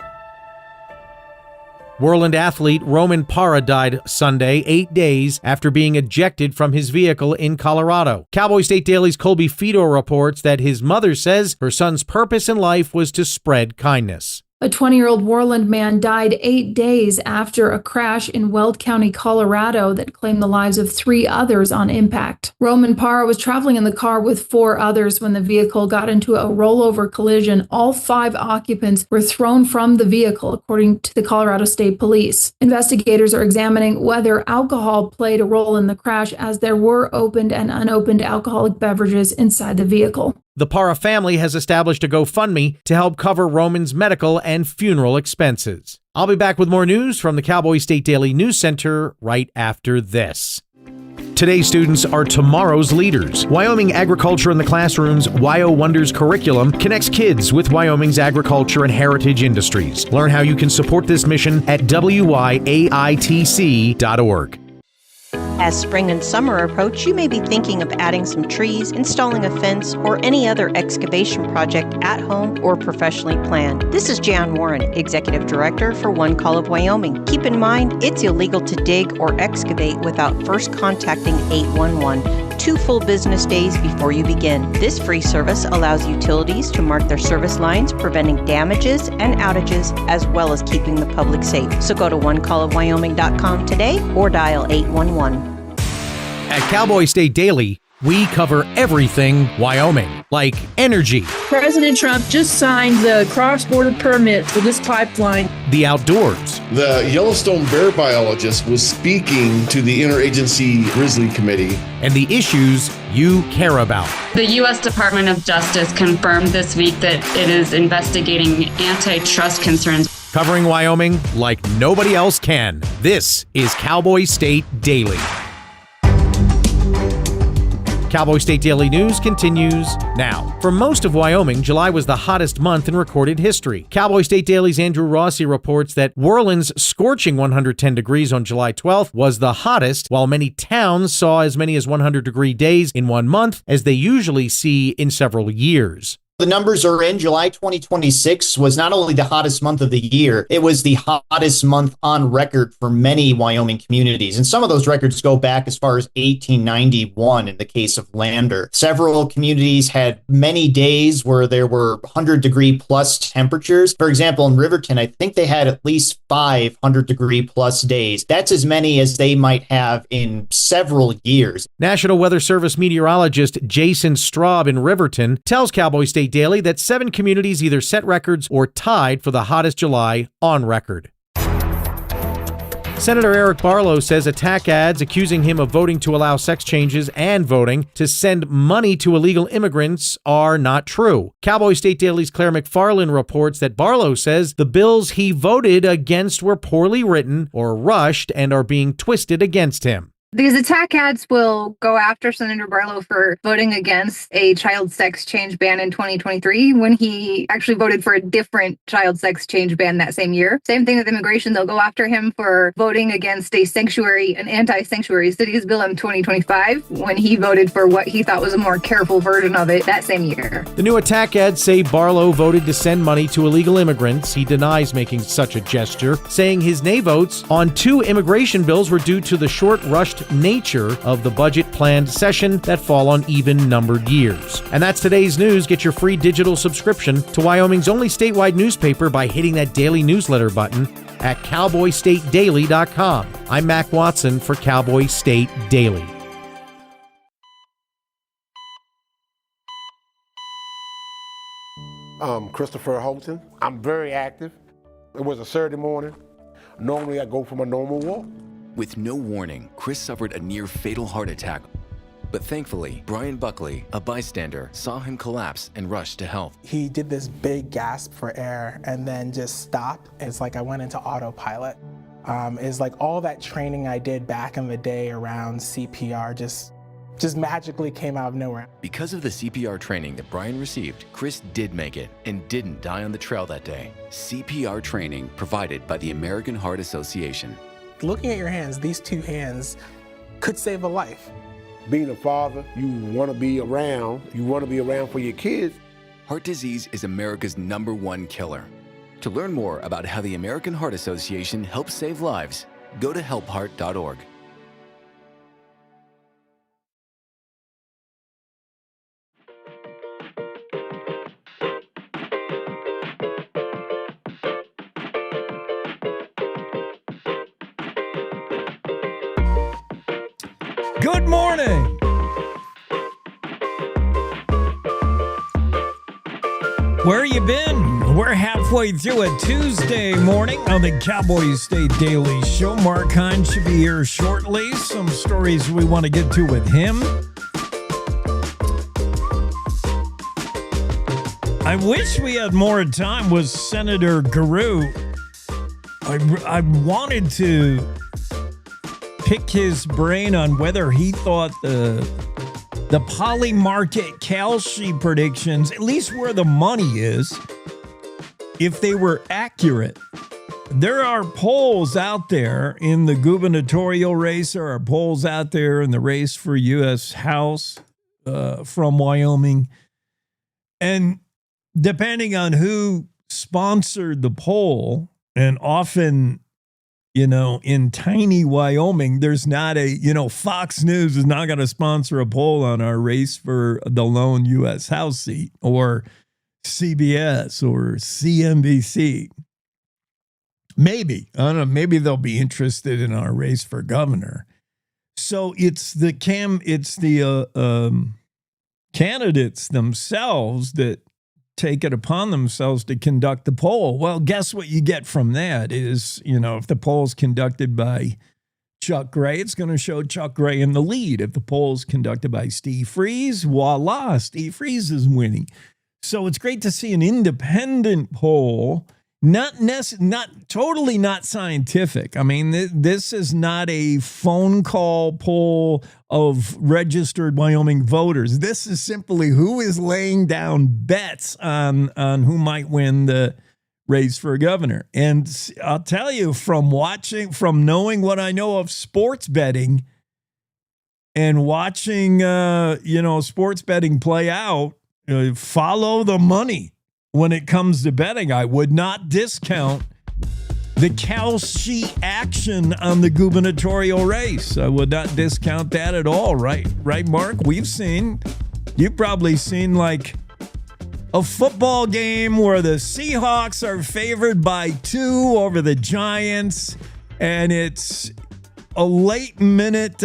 Whirlwind athlete Roman Parra died Sunday, 8 days after being ejected from his vehicle in Colorado. Cowboy State Daily's Colby Fedor reports that his mother says her son's purpose in life was to spread kindness. A 20-year-old Worland man died 8 days after a crash in Weld County, Colorado that claimed the lives of 3 others on impact. Roman Parra was traveling in the car with 4 others when the vehicle got into a rollover collision. All 5 occupants were thrown from the vehicle, according to the Colorado State Police. Investigators are examining whether alcohol played a role in the crash, as there were opened and unopened alcoholic beverages inside the vehicle. The Parra family has established a GoFundMe to help cover Roman's medical and funeral expenses. I'll be back with more news from the Cowboy State Daily News Center right after this. Today's students are tomorrow's leaders. Wyoming Agriculture in the Classroom's Wyo Wonders curriculum connects kids with Wyoming's agriculture and heritage industries. Learn how you can support this mission at wyaitc.org. As spring and summer approach, you may be thinking of adding some trees, installing a fence, or any other excavation project at home or professionally planned. This is Jan Warren, Executive Director for One Call of Wyoming. Keep in mind, it's illegal to dig or excavate without first contacting 811 2 full business days before you begin. This free service allows utilities to mark their service lines, preventing damages and outages, as well as keeping the public safe. So go to onecallofwyoming.com today or dial 811. At Cowboy State Daily, We cover everything Wyoming, like energy, President Trump just signed the cross-border permit for this pipeline. the outdoors, The Yellowstone bear biologist was speaking to the Interagency Grizzly Committee, and the issues you care about. The U.S. Department of Justice confirmed this week that it is investigating antitrust concerns. Covering Wyoming like nobody else can. This is Cowboy State Daily. Cowboy State Daily News continues now. For most of Wyoming, July was the hottest month in recorded history. Cowboy State Daily's Andrew Rossi reports that Worland's scorching 110 degrees on July 12th was the hottest, while many towns saw as many as 100-degree days in 1 month, as they usually see in several years. The numbers are in. July 2026 was not only the hottest month of the year, it was the hottest month on record for many Wyoming communities. And some of those records go back as far as 1891 in the case of Lander. Several communities had many days where there were 100-degree plus temperatures. For example, in Riverton, I think they had at least 500-degree plus days. That's as many as they might have in several years. National Weather Service meteorologist Jason Straub in Riverton tells Cowboy State Daily that 7 communities either set records or tied for the hottest July on record. Senator Eric Barlow says attack ads accusing him of voting to allow sex changes and voting to send money to illegal immigrants are not true. Cowboy State Daily's Claire McFarland reports that Barlow says the bills he voted against were poorly written or rushed and are being twisted against him. These attack ads will go after Senator Barlow for voting against a child sex change ban in 2023 when he actually voted for a different child sex change ban that same year. Same thing with immigration. They'll go after him for voting against an anti-sanctuary cities bill in 2025 when he voted for what he thought was a more careful version of it that same year. The new attack ads say Barlow voted to send money to illegal immigrants. He denies making such a gesture, saying his nay votes on 2 immigration bills were due to the short, rushed nature of the budget planned session that fall on even-numbered years. And that's today's news. Get your free digital subscription to Wyoming's only statewide newspaper by hitting that daily newsletter button at cowboystatedaily.com. I'm Mac Watson for Cowboy State Daily. Christopher Holton. I'm very active. It was a Saturday morning. Normally I go for my normal walk. With no warning, Chris suffered a near-fatal heart attack. But thankfully, Brian Buckley, a bystander, saw him collapse and rushed to help. He did this big gasp for air and then just stopped. It's like I went into autopilot. It's like all that training I did back in the day around CPR just magically came out of nowhere. Because of the CPR training that Brian received, Chris did make it and didn't die on the trail that day. CPR training provided by the American Heart Association. Looking at your hands, these 2 hands could save a life. Being a father, you want to be around. You want to be around for your kids. Heart disease is America's #1 killer. To learn more about how the American Heart Association helps save lives, go to helpheart.org. Good morning. Where you been? We're halfway through a Tuesday morning on the Cowboy State Daily Show. Mark Hines should be here shortly. Some stories we want to get to with him. I wish we had more time with Senator Gierau. I wanted to pick his brain on whether he thought the poly market Calci predictions, at least where the money is, if they were accurate. There are polls out there in the gubernatorial race. There are polls out there in the race for U.S. House from Wyoming. And depending on who sponsored the poll, and often, in tiny Wyoming, there's not Fox News is not going to sponsor a poll on our race for the lone U.S. House seat, or CBS or CNBC. Maybe, I don't know, maybe they'll be interested in our race for governor. So it's the candidates themselves that take it upon themselves to conduct the poll. Well, guess what you get from that is, if the poll's conducted by Chuck Gray, it's going to show Chuck Gray in the lead. If the poll's conducted by Steve Freeze, voila, Steve Freeze is winning. So it's great to see an independent poll, not totally not scientific. I mean, this is not a phone call poll of registered Wyoming voters. This is simply who is laying down bets on who might win the race for governor. And I'll tell you, from knowing what I know of sports betting and watching, sports betting play out, follow the money when it comes to betting. I would not discount the cow sheet action on the gubernatorial race. I would not discount that at all, right? Right, Mark? You've probably seen like a football game where the Seahawks are favored by 2 over the Giants, and it's a last minute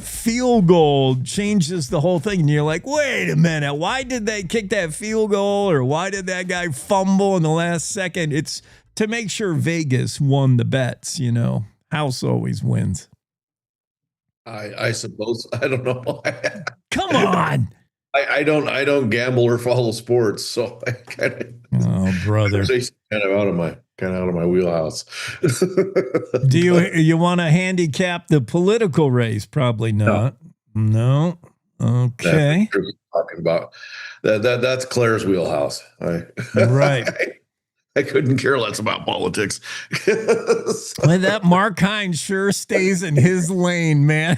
field goal changes the whole thing. And you're like, wait a minute, why did they kick that field goal? Or why did that guy fumble in the last second? It's to make sure Vegas won the bets, House always wins. I suppose. I don't know. Come on. I don't gamble or follow sports, so I kind of brother, kind of out of my wheelhouse. Do you want to handicap the political race? Probably not. No. Okay. Talking about that's Claire's wheelhouse. Right. I couldn't care less about politics. Well, that Mark Hines sure stays in his lane, man.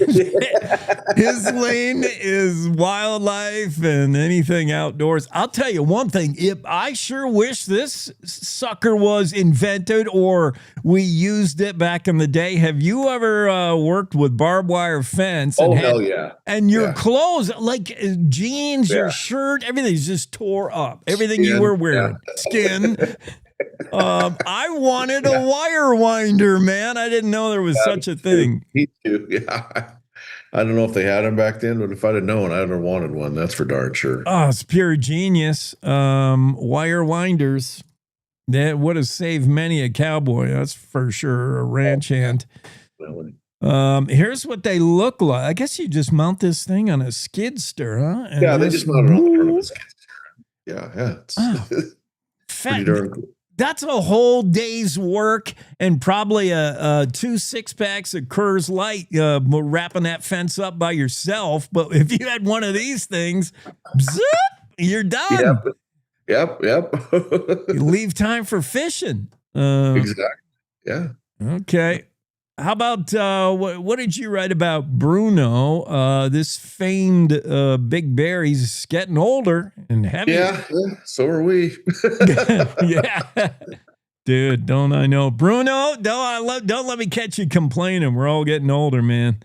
His lane is wildlife and anything outdoors. I'll tell you one thing. I sure wish this sucker was invented or we used it back in the day. Have you ever worked with barbed wire fence? Hell yeah. And your clothes, like jeans, your shirt, everything's just tore up. Everything you were wearing. Skin. I wanted a wire winder, man. I didn't know there was such a thing. Me too. Yeah. I don't know if they had them back then, but if I'd have known, I'd have wanted one. That's for darn sure. Oh, it's pure genius. Wire winders. That would have saved many a cowboy. That's for sure. A ranch hand. Here's what they look like. I guess you just mount this thing on a skid steer, huh? And they just mount it on the front of a skid steer. Yeah. It's pretty darn cool. That's a whole day's work and probably 2 6-packs of Coors Light wrapping that fence up by yourself. But if you had one of these things, zip, you're done. Yep. You leave time for fishing. Exactly. Yeah. Okay. How about what did you write about Bruno? This famed big bear. He's getting older and heavy. Yeah, so are we. Yeah, dude. Don't I know Bruno? Don't let me catch you complaining. We're all getting older, man.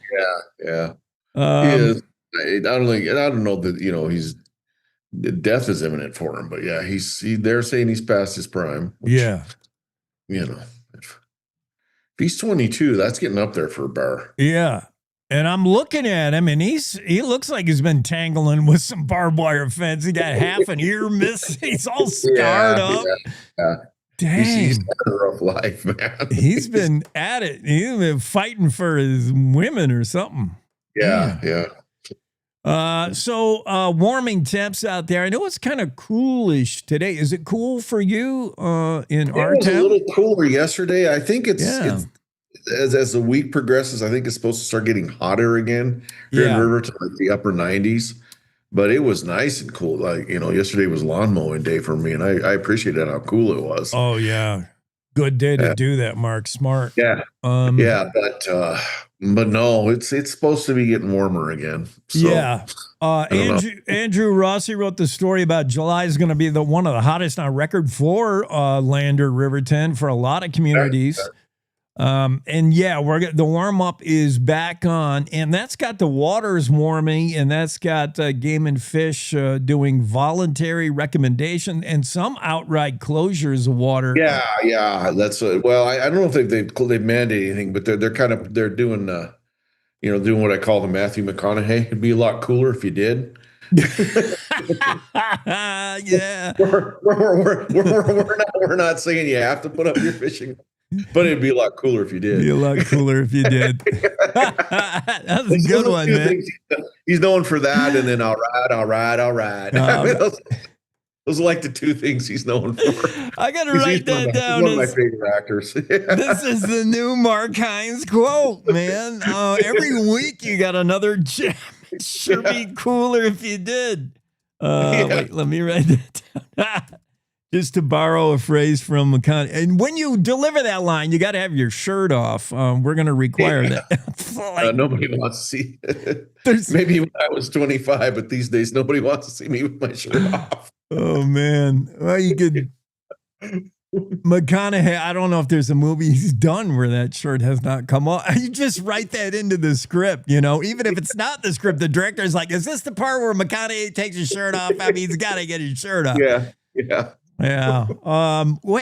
Yeah. He is. I don't know that he's death is imminent for him, but yeah, they're saying he's past his prime. Which, if he's 22, that's getting up there for a bear. Yeah. And I'm looking at him, and he looks like he's been tangling with some barbed wire fence. He got half an ear missing. He's all scarred up. Yeah. Dang. He's had a rough life, man. He's been at it. He's been fighting for his women or something. Yeah. So warming temps out there. I know it's kind of coolish today. Is it cool for you in our town? It was a little cooler yesterday. I think it's as the week progresses, I think it's supposed to start getting hotter again here in River to like the upper 90s. But it was nice and cool. Like, yesterday was lawn mowing day for me, and I appreciated how cool it was. Oh, yeah. Good day to do that, Mark. Smart. Yeah. But no, it's supposed to be getting warmer again. So, Andrew Rossi wrote the story about July is going to be one of the hottest on record for Lander Riverton for a lot of communities. The warm up is back on, and that's got the waters warming, and that's got Game and Fish doing voluntary recommendation and some outright closures of water. Yeah. That's I don't know if they've mandated anything, but they're doing doing what I call the Matthew McConaughey. It'd be a lot cooler if you did. Yeah. We're not saying you have to put up your fishing, but it'd be a lot cooler if you did. Be a lot cooler if you did. That's a good one, man. He's known for that, and then all right. I mean, those are like the two things he's known for. I got to write that down. One of my favorite actors. This is the new Mark Hines quote, man. Every week you got another gem. It sure be cooler if you did. Wait, let me write that down. Just to borrow a phrase from McConaughey. And when you deliver that line, you got to have your shirt off. We're going to require that. Nobody wants to see it. Maybe when I was 25, but these days nobody wants to see me with my shirt off. Oh, man. Well, you could... McConaughey, I don't know if there's a movie he's done where that shirt has not come off. You just write that into the script, even if it's not the script, the director's like, is this the part where McConaughey takes his shirt off? I mean, he's got to get his shirt off. Yeah.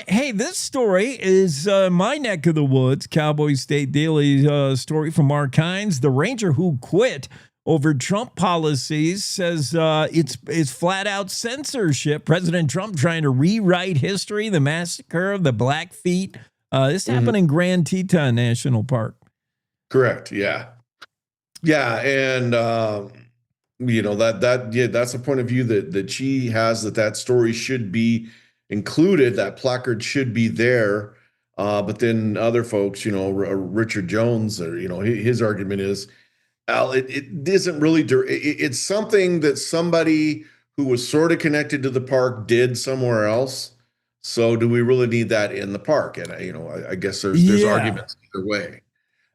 Hey, this story is my neck of the woods. Cowboy State Daily story from Mark Hines. The ranger who quit over Trump policies says it's flat out censorship. President Trump trying to rewrite history, the massacre of the Blackfeet. This happened in Grand Teton National Park. Correct. Yeah. Yeah. And, that's a point of view that she has, that story should be included. That placard should be there. But then other folks, Richard Jones, his argument is, it isn't really, it's something that somebody who was sort of connected to the park did somewhere else. So do we really need that in the park? And, I guess there's arguments either way.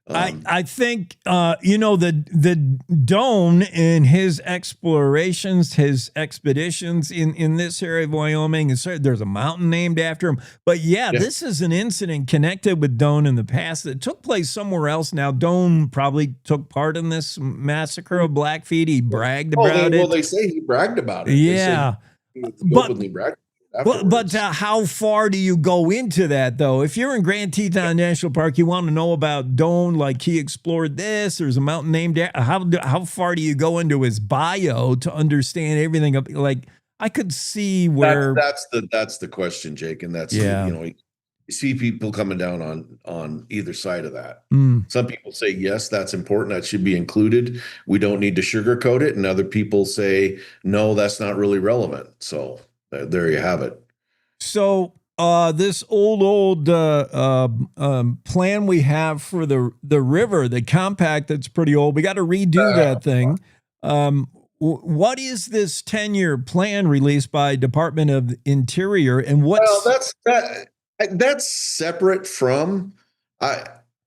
I think, the Doan in his explorations, his expeditions in this area of Wyoming, there's a mountain named after him. But this is an incident connected with Doan in the past that took place somewhere else. Now, Doan probably took part in this massacre of Blackfeet. He bragged about it. Well, they say he bragged about it. Yeah. He openly bragged. But how far do you go into that, though? If you're in Grand Teton National Park, you want to know about Doan, like he explored this. There's a mountain named after. How far do you go into his bio to understand everything? Like I could see where that's the question, Jake, and that's you see people coming down on either side of that. Some people say yes, that's important. That should be included. We don't need to sugarcoat it, and other people say no, that's not really relevant. So. There you have it. So this old plan we have for the river, the compact that's pretty old, we got to redo that thing. What is this 10-year plan released by Department of Interior, and what's that's separate from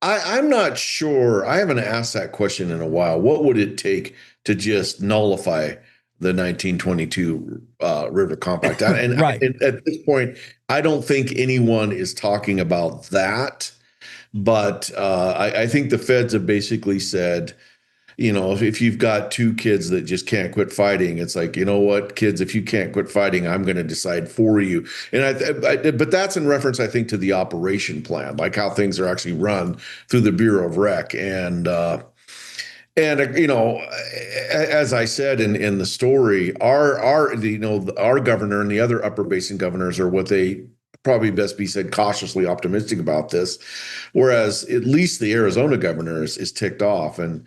I'm not sure. I haven't asked that question in a while. What would it take to just nullify the 1922 River Compact? And right. At this point, I don't think anyone is talking about that. But I think the feds have basically said, if you've got two kids that just can't quit fighting, it's like, you know what, kids, if you can't quit fighting, I'm going to decide for you. And but that's in reference, I think, to the operation plan, like how things are actually run through the Bureau of Rec. And as I said in the story, our governor and the other upper basin governors are what they probably best be said cautiously optimistic about this, whereas at least the Arizona governor is ticked off. And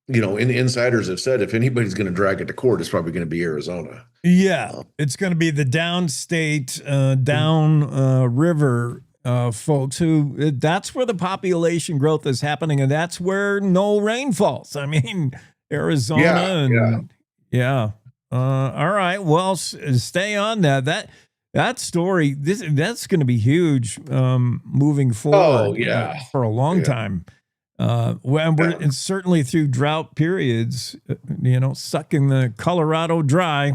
insiders have said if anybody's going to drag it to court, it's probably going to be Arizona. Yeah, it's going to be the downstate, down river. Folks that's where the population growth is happening, and that's where no rain falls. I mean, Arizona all right. Well, stay on that story. That's going to be huge moving forward. For a long time. We're certainly through drought periods. Sucking the Colorado dry.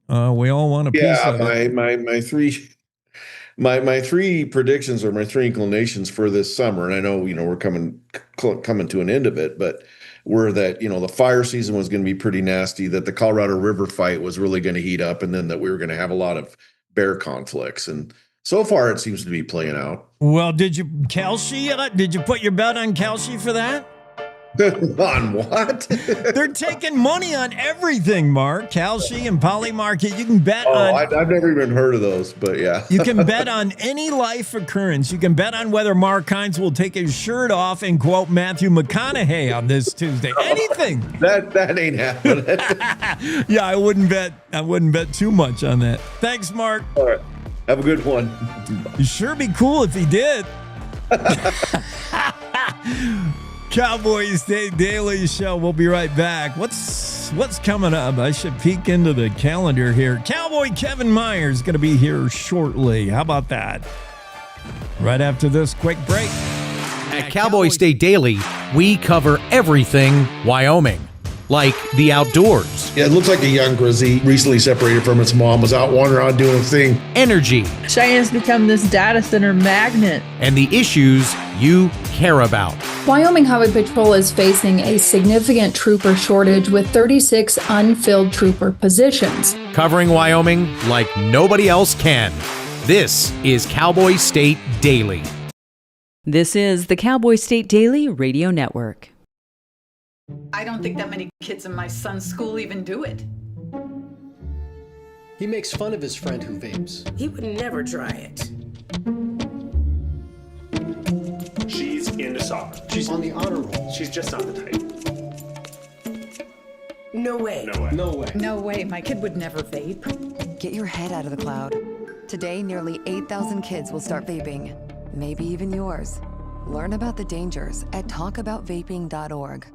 We all want a piece of it. My three predictions or my three inclinations for this summer, and I know we're coming to an end of it, but were that the fire season was going to be pretty nasty, that the Colorado River fight was really going to heat up, and then that we were going to have a lot of bear conflicts. And so far, it seems to be playing out. Well, did you put your bet on Kelsey for that? On what? They're taking money on everything, Mark. Kalshi and Polymarket. You can bet on. I've never even heard of those, but yeah. You can bet on any life occurrence. You can bet on whether Mark Hines will take his shirt off and quote Matthew McConaughey on this Tuesday. Anything. That ain't happening. Yeah, I wouldn't bet too much on that. Thanks, Mark. All right. Have a good one. You sure be cool if he did. Cowboy State Daily Show. We'll be right back. What's coming up? I should peek into the calendar here. Cowboy Kevin Meyer is going to be here shortly. How about that? Right after this quick break. At Cowboy State Daily, we cover everything Wyoming, like the outdoors. Yeah, it looks like a young grizzly recently separated from its mom, was out wandering around doing a thing. Energy. Cheyenne's become this data center magnet. And the issues you care about. Wyoming Highway Patrol is facing a significant trooper shortage with 36 unfilled trooper positions. Covering Wyoming like nobody else can. This is Cowboy State Daily. This is the Cowboy State Daily Radio Network. I don't think that many kids in my son's school even do it. He makes fun of his friend who vapes. He would never try it. She's into soccer. She's on the honor roll. She's just not the type. No way. No way. No way. No way, my kid would never vape. Get your head out of the cloud. Today, nearly 8,000 kids will start vaping. Maybe even yours. Learn about the dangers at talkaboutvaping.org.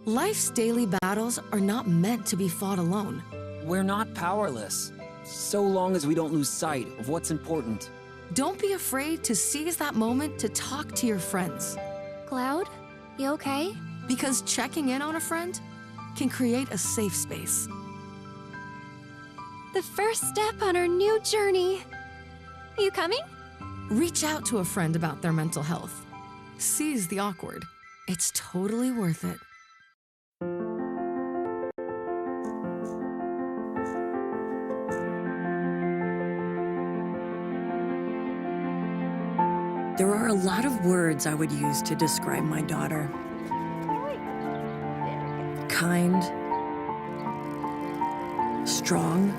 Life's daily battles are not meant to be fought alone. We're not powerless, so long as we don't lose sight of what's important. Don't be afraid to seize that moment to talk to your friends. Cloud, you okay? Because checking in on a friend can create a safe space. The first step on our new journey. You coming? Reach out to a friend about their mental health. Seize the awkward. It's totally worth it. There are a lot of words I would use to describe my daughter. Kind, strong,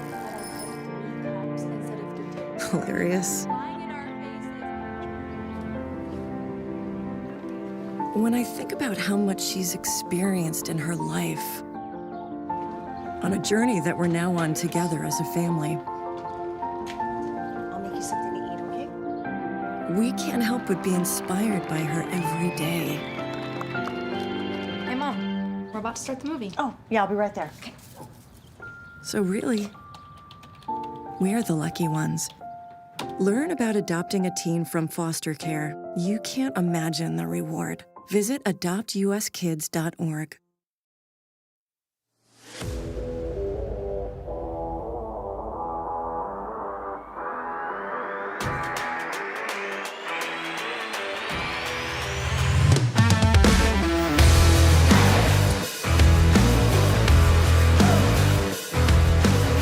hilarious. When I think about how much she's experienced in her life, on a journey that we're now on together as a family, I'll make you something to eat, okay? we can't help but be inspired by her every day. Hey, Mom, we're about to start the movie. Oh, yeah, I'll be right there. Okay. So really, we're the lucky ones. Learn about adopting a teen from foster care. You can't imagine the reward. Visit adoptuskids.org.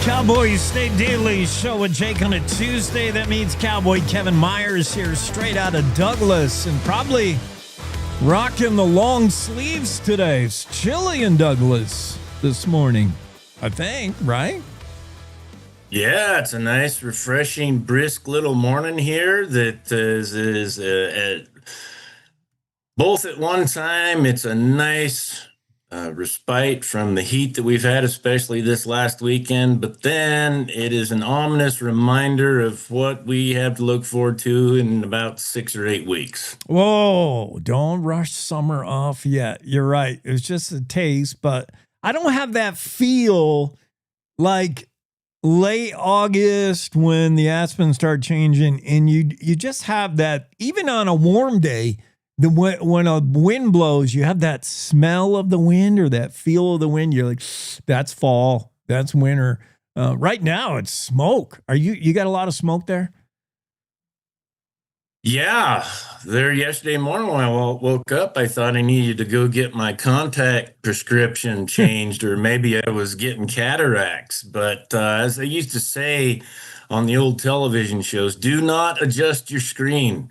Cowboy State Daily Show with Jake on a Tuesday. That means Cowboy Kevin Myers here straight out of Douglas and probably rocking the long sleeves today. It's chilly in Douglas this morning, I think, right? Yeah, it's a nice, refreshing, brisk little morning here that is at both at one time. It's a nice respite from the heat that we've had, especially this last weekend. But then it is an ominous reminder of what we have to look forward to in about 6 or 8 weeks. Whoa, don't rush summer off yet. You're right. It was just a taste, but I don't have that feel like late August when the aspens start changing and you just have that, even on a warm day, when a wind blows, you have that smell of the wind or that feel of the wind. You're like, that's fall, that's winter. Right now, it's smoke. You got a lot of smoke there? Yeah, there yesterday morning when I woke up, I thought I needed to go get my contact prescription changed, or maybe I was getting cataracts. But as they used to say on the old television shows, do not adjust your screen.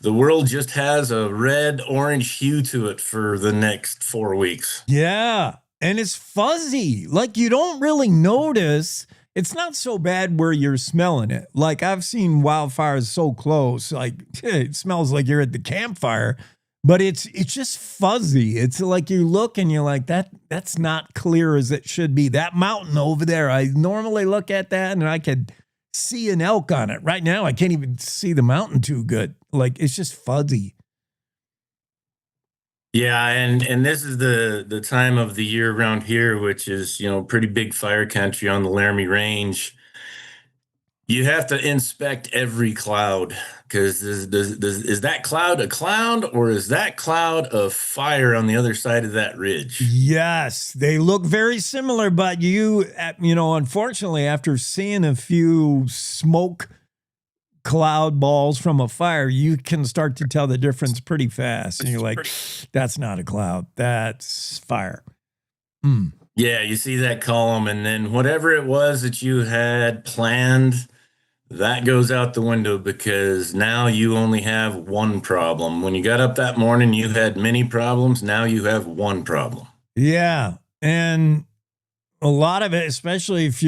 the world just has a red-orange hue to it for the next 4 weeks. Yeah. And it's fuzzy. Like, you don't really notice. It's not so bad where you're smelling it. Like, I've seen wildfires so close, like it smells like you're at the campfire, but it's just fuzzy. It's like you look and you're like, that's not clear as it should be. That mountain over there, I normally look at that and I could see an elk on it. Right now, I can't even see the mountain too good. Like, it's just fuzzy. Yeah, and this is the time of the year around here, which is, pretty big fire country on the Laramie Range. You have to inspect every cloud, because is that cloud a cloud, or is that cloud a fire on the other side of that ridge? Yes, they look very similar, but unfortunately, after seeing a few smoke cloud balls from a fire, you can start to tell the difference pretty fast. And you're like, that's not a cloud, that's fire. Yeah, you see that column, and then whatever it was that you had planned, that goes out the window, because now you only have one problem. When you got up that morning, you had many problems. Now you have one problem. Yeah. And a lot of it, especially if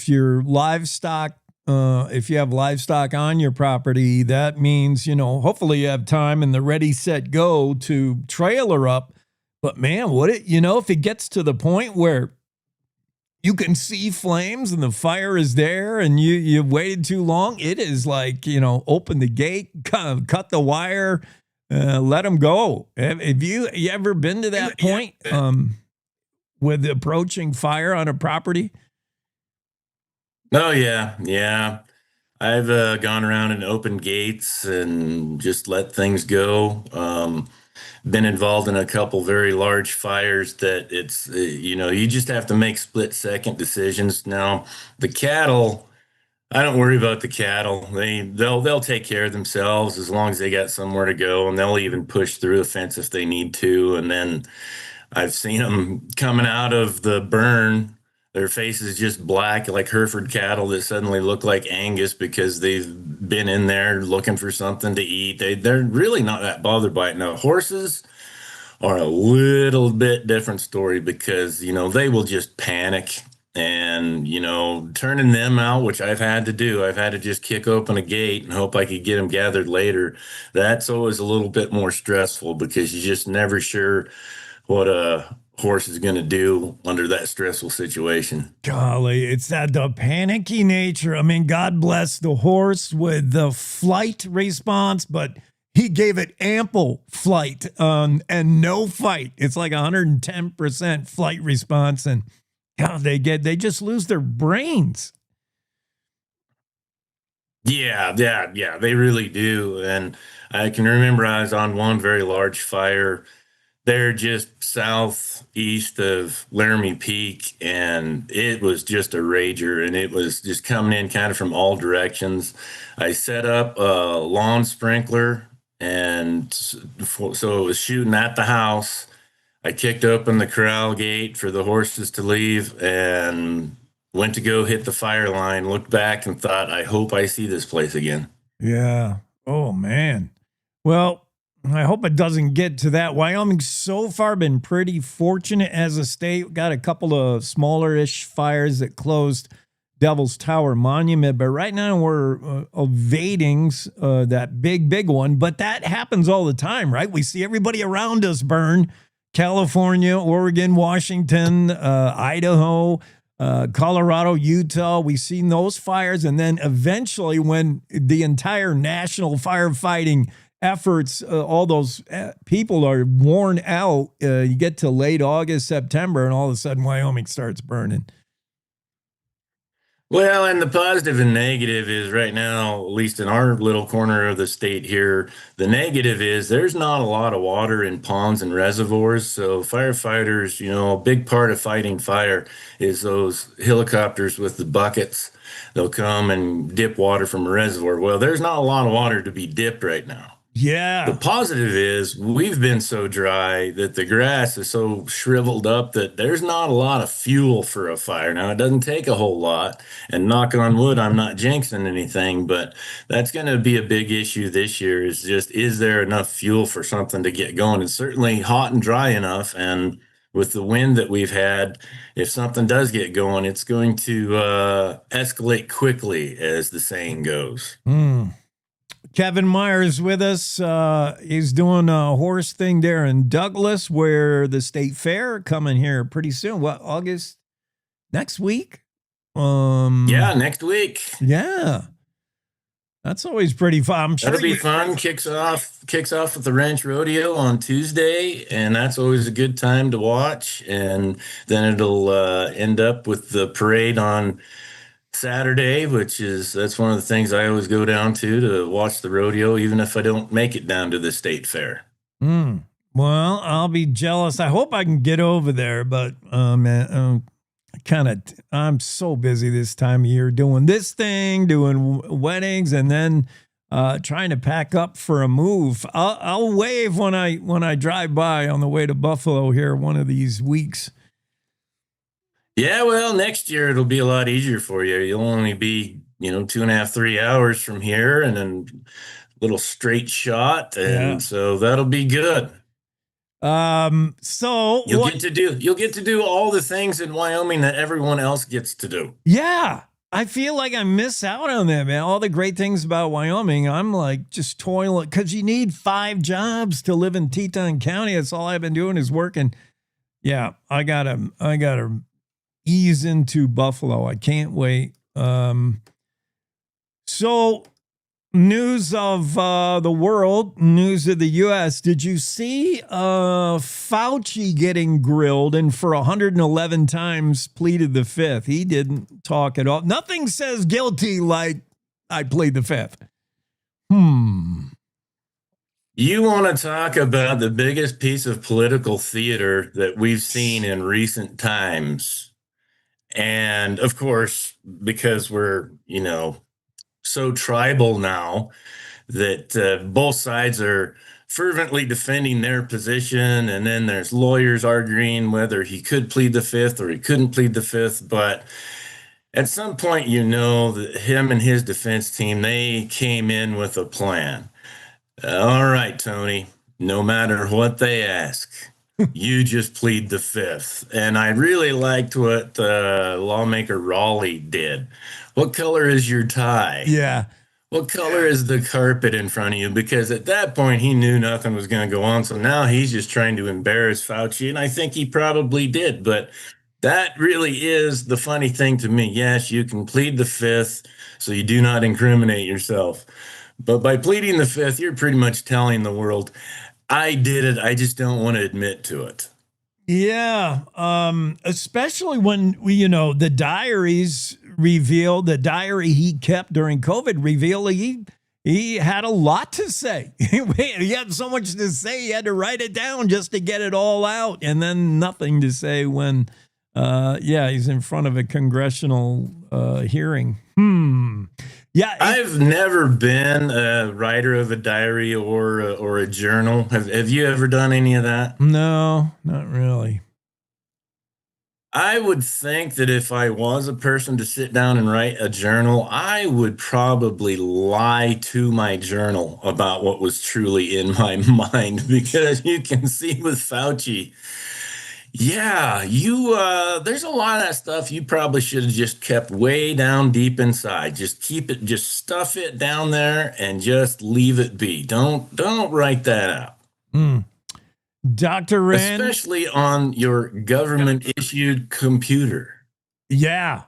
you're livestock, if you have livestock on your property, that means, hopefully you have time and the ready, set, go to trailer up. But man, if it gets to the point where you can see flames and the fire is there and you've waited too long, it is like, open the gate, cut the wire, let them go. Have you ever been to that point with approaching fire on a property? Oh, yeah. I've gone around and opened gates and just let things go. Been involved in a couple very large fires that it's, you just have to make split-second decisions. Now, the cattle, I don't worry about the cattle. They'll take care of themselves as long as they got somewhere to go, and they'll even push through a fence if they need to. And then I've seen them coming out of the burn, their faces just black, like Hereford cattle that suddenly look like Angus because they've been in there looking for something to eat. They're really not that bothered by it. Now, horses are a little bit different story, because, they will just panic, and, turning them out, which I've had to do. I've had to just kick open a gate and hope I could get them gathered later. That's always a little bit more stressful, because you're just never sure what a horse is going to do under that stressful situation. Golly, it's the panicky nature. I mean, God bless the horse with the flight response, but he gave it ample flight and no fight. It's like 110% flight response, and God, they just lose their brains. Yeah, they really do. And I can remember I was on one very large fire. They're just southeast of Laramie Peak, and it was just a rager, and it was just coming in kind of from all directions. I set up a lawn sprinkler, and so it was shooting at the house. I kicked open the corral gate for the horses to leave and went to go hit the fire line, looked back and thought, I hope I see this place again. Yeah. Oh, man. Well, I hope it doesn't get to that. Wyoming's so far been pretty fortunate as a state. Got a couple of smaller-ish fires that closed Devil's Tower Monument, but right now we're evading that big one. But that happens all the time, right? We see everybody around us burn. California, Oregon, Washington, Idaho, Colorado, Utah. We've seen those fires, and then eventually when the entire national firefighting efforts, all those people are worn out. You get to late August, September, and all of a sudden Wyoming starts burning. Well, and the positive and negative is right now, at least in our little corner of the state here, the negative is there's not a lot of water in ponds and reservoirs. So firefighters, a big part of fighting fire is those helicopters with the buckets. They'll come and dip water from a reservoir. Well, there's not a lot of water to be dipped right now. Yeah. The positive is we've been so dry that the grass is so shriveled up that there's not a lot of fuel for a fire. Now, it doesn't take a whole lot, and knock on wood, I'm not jinxing anything, but that's going to be a big issue this year is there enough fuel for something to get going? It's certainly hot and dry enough, and with the wind that we've had, if something does get going, it's going to escalate quickly, as the saying goes. Kevin Meyer is with us. He's doing a horse thing there in Douglas, where the state fair coming here pretty soon. What, August? Next week? Yeah, next week. Yeah. That's always pretty fun. I'm sure that'll be fun. Kicks off with the Ranch Rodeo on Tuesday, and that's always a good time to watch. And then it'll end up with the parade on Saturday, that's one of the things I always go down to watch the rodeo, even if I don't make it down to the state fair. Well, I'll be jealous. I hope I can get over there, but I'm so busy this time of year doing this thing, doing weddings, and then trying to pack up for a move. I'll wave when I drive by on the way to Buffalo here one of these weeks. Yeah, well, next year it'll be a lot easier for you. You'll only be, 2.5, 3 hours from here, and then a little straight shot, and so that'll be good. So you'll get to do all the things in Wyoming that everyone else gets to do. Yeah, I feel like I miss out on that, man. All the great things about Wyoming, I'm like just toiling because you need 5 jobs to live in Teton County. That's all I've been doing is working. Yeah, I gotta ease into Buffalo. I can't wait. So news of the world, news of the U.S. Did you see Fauci getting grilled and for 111 times pleaded the fifth? He didn't talk at all. Nothing says guilty like I plead the fifth. You want to talk about the biggest piece of political theater that we've seen in recent times. And of course, because we're, so tribal now that both sides are fervently defending their position. And then there's lawyers arguing whether he could plead the fifth or he couldn't plead the fifth. But at some point, that him and his defense team, they came in with a plan. All right, Tony, no matter what they ask, you just plead the fifth. And I really liked what lawmaker Raleigh did. What color is your tie? Yeah. What color is the carpet in front of you? Because at that point, he knew nothing was going to go on. So now he's just trying to embarrass Fauci. And I think he probably did. But that really is the funny thing to me. Yes, you can plead the fifth so you do not incriminate yourself. But by pleading the fifth, you're pretty much telling the world, I did it. I just don't want to admit to it. Yeah. Especially when the diaries revealed, the diary he kept during COVID revealed he had a lot to say. He had so much to say. He had to write it down just to get it all out. And then nothing to say when, he's in front of a congressional hearing. Yeah, I've never been a writer of a diary or a journal. Have you ever done any of that? No, not really. I would think that if I was a person to sit down and write a journal, I would probably lie to my journal about what was truly in my mind, because you can see with Fauci, there's a lot of that stuff you probably should have just kept way down deep inside. Just keep it, just stuff it down there and just leave it be. Don't write that out. Dr. Rand, especially on your government-issued computer. Yeah.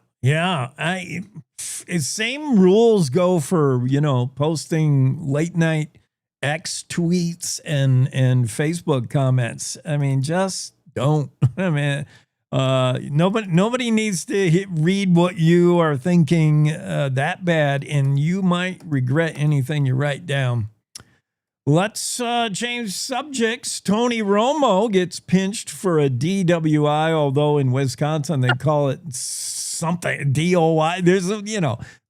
Same rules go for posting late night X tweets and Facebook comments. I mean, just don't. I mean, nobody needs to read what you are thinking that bad, and you might regret anything you write down. Let's change subjects. Tony Romo gets pinched for a DWI, although in Wisconsin they call it something, DOI. There's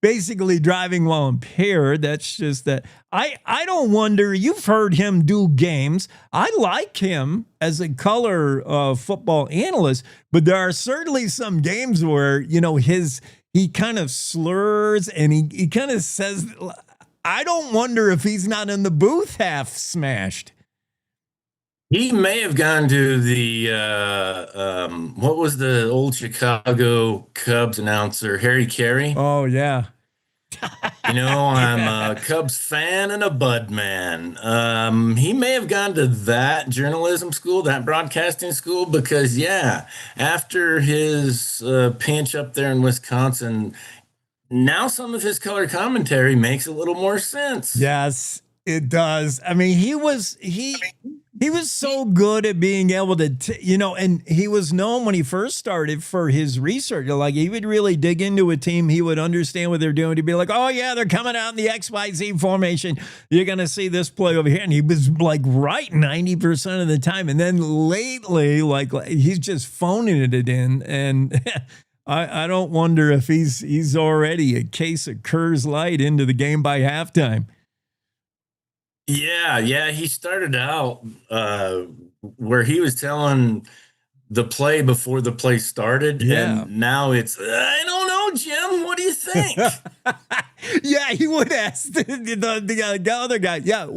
basically driving while impaired. That's just that. I don't wonder. You've heard him do games. I like him as a color football analyst, but there are certainly some games where he kind of slurs and he kind of says. I don't wonder if he's not in the booth half smashed. He may have gone to the what was the old Chicago Cubs announcer, Harry Carey? Oh yeah. I'm a Cubs fan and a Bud man. He may have gone to that journalism school, that broadcasting school, because after his pinch up there in Wisconsin, now some of his color commentary makes a little more sense. Yes, it does. I mean, he was so good at being able to, and he was known when he first started for his research. Like, he would really dig into a team. He would understand what they're doing. He'd be like, oh, yeah, they're coming out in the XYZ formation. You're going to see this play over here. And he was like right 90% of the time. And then lately, like he's just phoning it in. And I don't wonder if he's already a case of Coors Light into the game by halftime. Yeah. He started out where he was telling the play before the play started. Yeah. And now it's, I don't know, Jim, what do you think? Yeah, he would ask the other guy. Yeah,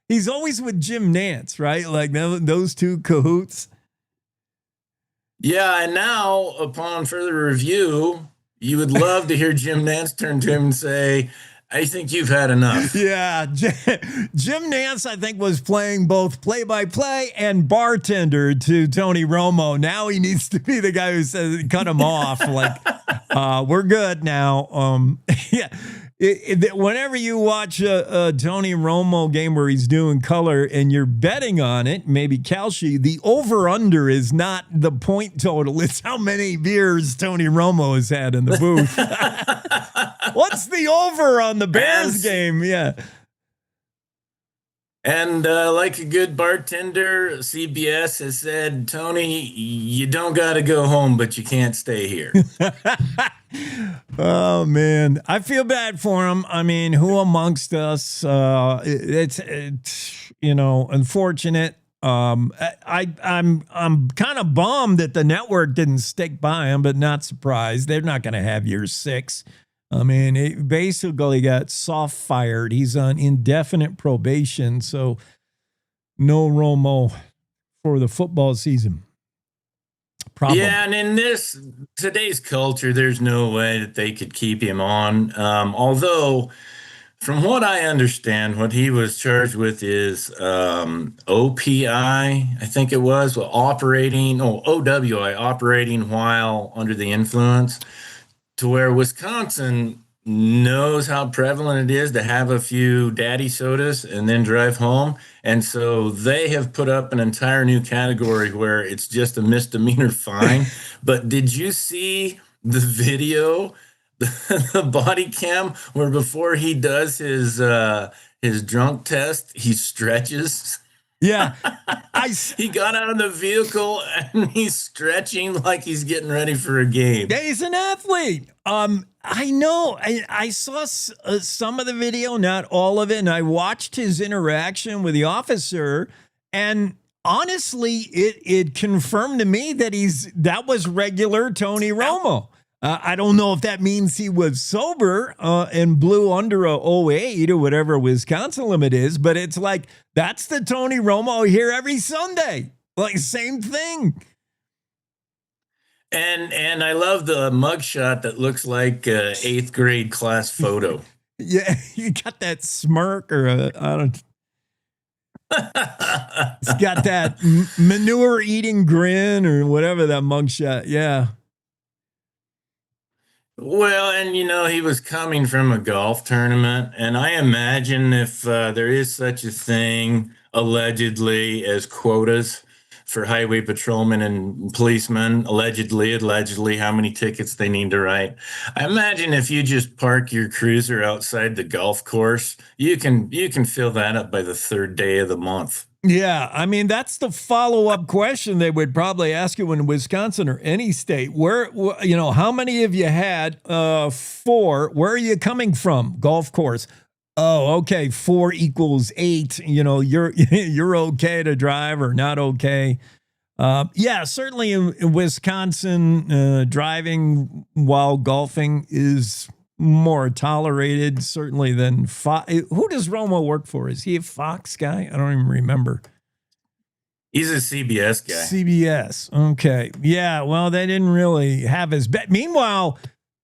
he's always with Jim Nantz, right? Like those two cahoots. Yeah, and now, upon further review, you would love to hear Jim Nantz turn to him and say, I think you've had enough. Yeah, Jim Nantz, I think, was playing both play-by-play and bartender to Tony Romo. Now he needs to be the guy who says, cut him off. Like, we're good now. Yeah. Whenever you watch a Tony Romo game where he's doing color and you're betting on it, maybe Calci, the over-under is not the point total. It's how many beers Tony Romo has had in the booth. What's the over on the Bears game? Yeah. And like a good bartender, CBS has said, Tony, you don't got to go home, but you can't stay here. Oh, man. I feel bad for him. I mean, who amongst us? It's unfortunate. I'm kind of bummed that the network didn't stick by him, but not surprised. They're not going to have year 6. I mean, it basically got soft fired. He's on indefinite probation, so no Romo for the football season. Probably. Yeah, and in today's culture, there's no way that they could keep him on. Although, from what I understand, what he was charged with is OPI, I think it was, OWI, operating while under the influence. To where Wisconsin knows how prevalent it is to have a few daddy sodas and then drive home. And so they have put up an entire new category where it's just a misdemeanor fine. But did you see the video, the body cam, where before he does his drunk test, he stretches? Yeah. He got out of the vehicle and he's stretching like he's getting ready for a game. Yeah, he's an athlete. I know. I saw some of the video, not all of it, and I watched his interaction with the officer, and honestly, it confirmed to me that that was regular Tony Romo. I don't know if that means he was sober and blew under a 08 or whatever Wisconsin limit is, but it's like, that's the Tony Romo here every Sunday. Like, same thing. And I love the mugshot that looks like an 8th grade class photo. Yeah, you got that smirk I don't. It's got that manure eating grin or whatever that mugshot. Yeah. Well, and he was coming from a golf tournament, and I imagine if there is such a thing, allegedly, as quotas for highway patrolmen and policemen, allegedly, how many tickets they need to write. I imagine if you just park your cruiser outside the golf course, you can fill that up by the 3rd day of the month. Yeah, I mean, that's the follow-up question they would probably ask you in Wisconsin or any state. How many have you had? 4. Where are you coming from? Golf course. Oh, okay. 4 equals 8. You're okay to drive or not okay. Yeah, certainly in Wisconsin, driving while golfing is more tolerated, certainly than Fox. Who does Romo work for? Is he a Fox guy? I don't even remember. He's a CBS guy. CBS. Okay. Yeah, well, they didn't really have his bet. Meanwhile,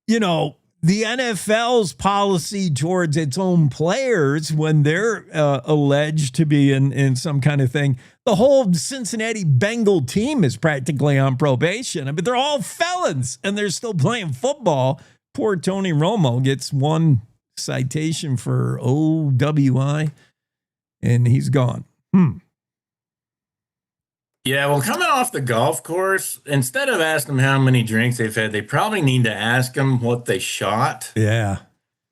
the NFL's policy towards its own players when they're alleged to be in some kind of thing, the whole Cincinnati Bengal team is practically on probation. I mean, they're all felons, and they're still playing football. Poor Tony Romo gets 1 citation for OWI, and he's gone. Yeah, well, coming off the golf course, instead of asking them how many drinks they've had, they probably need to ask them what they shot. Yeah.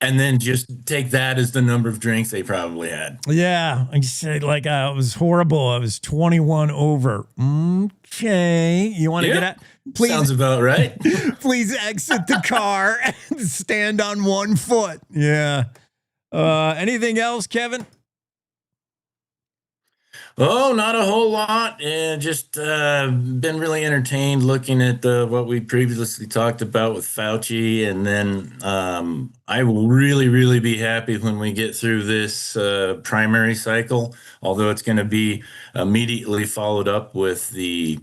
And then just take that as the number of drinks they probably had. Yeah. I said, it was horrible. I was 21 over. Okay. You want to get out? Please. Sounds about right. Please exit the car and stand on 1 foot. Yeah. Anything else, Kevin? Oh, not a whole lot. Just been really entertained looking at what we previously talked about with Fauci. And then I will really, really be happy when we get through this primary cycle, although it's going to be immediately followed up with the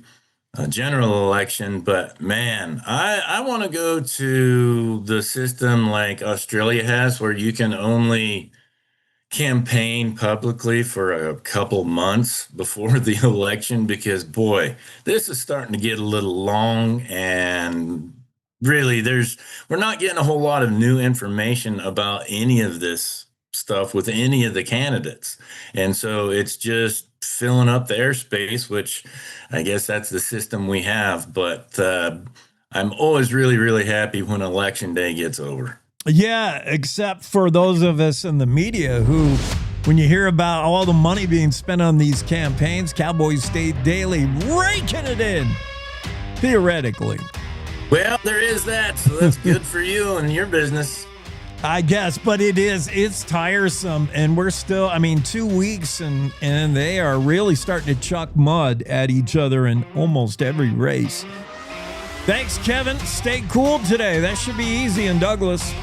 general election. But man, I want to go to the system like Australia has, where you can only campaign publicly for a couple months before the election, because boy, this is starting to get a little long, and really we're not getting a whole lot of new information about any of this stuff with any of the candidates. And so it's just filling up the airspace, which I guess that's the system we have. But I'm always really, really happy when election day gets over. Yeah, except for those of us in the media who, when you hear about all the money being spent on these campaigns, Cowboy State Daily raking it in, theoretically. Well, there is that, so that's good for you and your business. I guess, but it's tiresome, and we're still, 2 weeks, and they are really starting to chuck mud at each other in almost every race. Thanks, Kevin. Stay cool today. That should be easy in Douglas.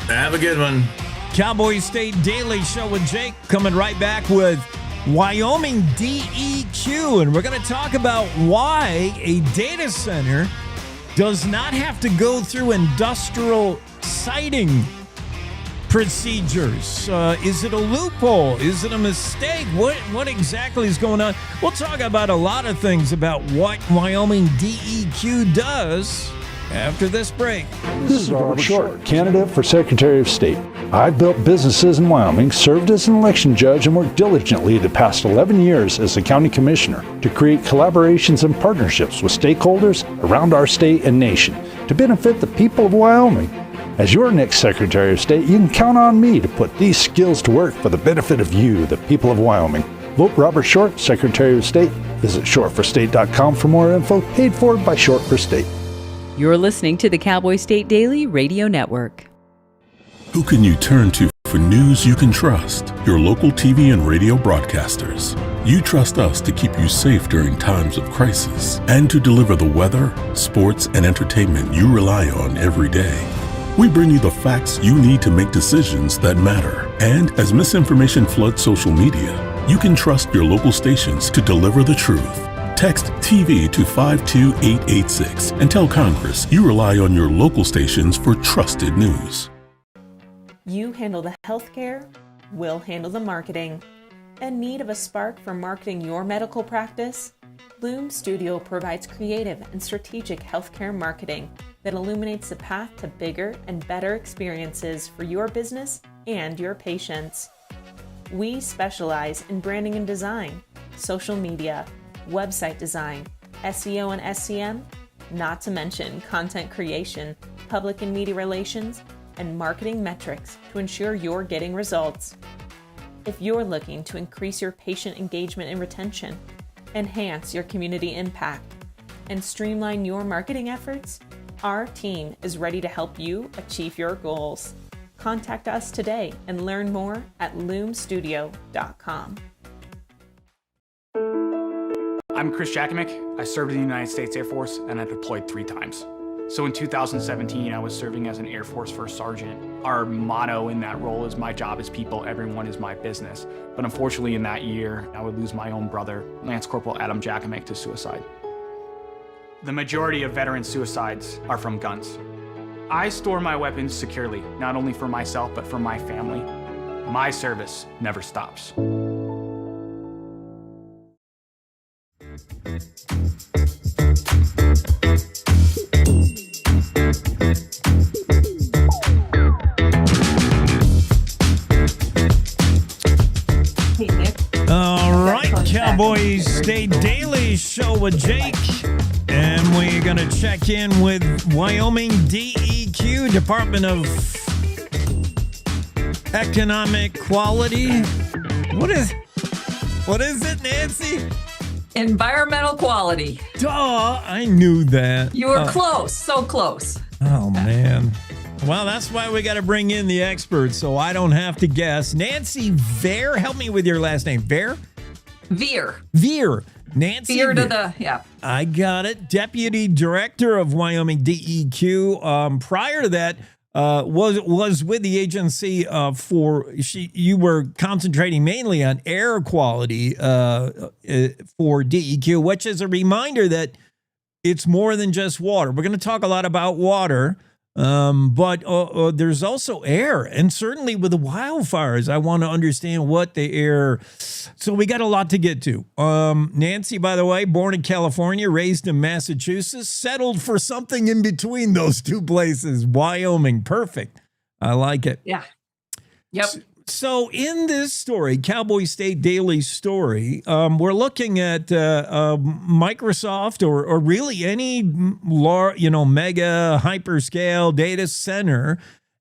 Have a good one. Cowboy State Daily Show with Jake coming right back with Wyoming DEQ. And we're going to talk about why a data center does not have to go through industrial siting procedures. Is it a loophole? Is it a mistake? What exactly is going on? We'll talk about a lot of things about what Wyoming DEQ does after this break. This is Robert Short, candidate for Secretary of State. I've built businesses in Wyoming, served as an election judge, and worked diligently the past 11 years as a county commissioner to create collaborations and partnerships with stakeholders around our state and nation to benefit the people of Wyoming. As your next Secretary of State, you can count on me to put these skills to work for the benefit of you, the people of Wyoming. Vote Robert Short, Secretary of State. Visit shortforstate.com for more info, paid for by Short for State. You're listening to the Cowboy State Daily Radio Network. Who can you turn to for news you can trust? Your local TV and radio broadcasters. You trust us to keep you safe during times of crisis and to deliver the weather, sports, and entertainment you rely on every day. We bring you the facts you need to make decisions that matter. And as misinformation floods social media, you can trust your local stations to deliver the truth. Text TV to 52886 and tell Congress you rely on your local stations for trusted news. You handle the healthcare, we'll handle the marketing. In need of a spark for marketing your medical practice? Bloom Studio provides creative and strategic healthcare marketing that illuminates the path to bigger and better experiences for your business and your patients. We specialize in branding and design, social media, website design, SEO and SCM, not to mention content creation, public and media relations, and marketing metrics to ensure you're getting results. If you're looking to increase your patient engagement and retention, enhance your community impact, and streamline your marketing efforts, our team is ready to help you achieve your goals. Contact us today and learn more at loomstudio.com. I'm Chris Jakimick. I served in the United States Air Force and I deployed 3 times. So in 2017, I was serving as an Air Force First Sergeant. Our motto in that role is my job is people, everyone is my business. But unfortunately in that year, I would lose my own brother, Lance Corporal Adam Jakimick, to suicide. The majority of veteran suicides are from guns. I store my weapons securely, not only for myself, but for my family. My service never stops. All right, Cowboy State Daily Show with Jake. And we're going to check in with Wyoming DEQ, Department of Economic Quality. What is it, Nancy? Environmental quality. Duh, I knew that. You were close, so close. Oh, man. Well, that's why we got to bring in the experts so I don't have to guess. Nancy Vehr, help me with your last name. Vehr? Vehr. Vehr. Nancy Vehr to the, yeah. I got it. Deputy Director of Wyoming DEQ. Prior to that, was with the agency you were concentrating mainly on air quality for DEQ, which is a reminder that it's more than just water. We're going to talk a lot about water. But there's also air, and certainly with the wildfires, I want to understand what the air. So we got a lot to get to. Nancy, by the way, born in California, raised in Massachusetts, settled for something in between those two places. Wyoming, perfect. I like it. Yeah. Yep. So in this story, Cowboy State Daily story, we're looking at Microsoft or really any mega hyperscale data center,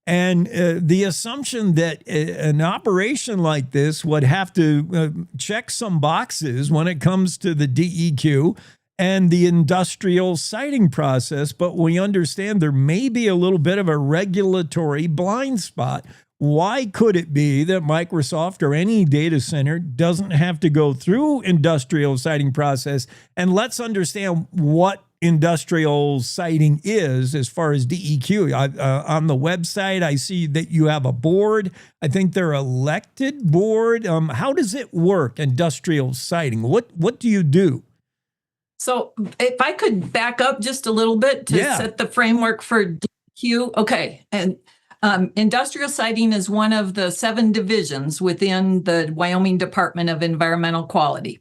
and the assumption that an operation like this would have to check some boxes when it comes to the DEQ and the industrial siting process, but we understand there may be a little bit of a regulatory blind spot. Why could it be that Microsoft or any data center doesn't have to go through industrial siting process? And let's understand what industrial siting is as far as DEQ. On the website, I see that you have a board. I think they're elected board. How does it work, industrial siting? What do you do? So if I could back up just a little bit to set the framework for DEQ. Okay. And industrial siting is one of the 7 divisions within the Wyoming Department of Environmental Quality.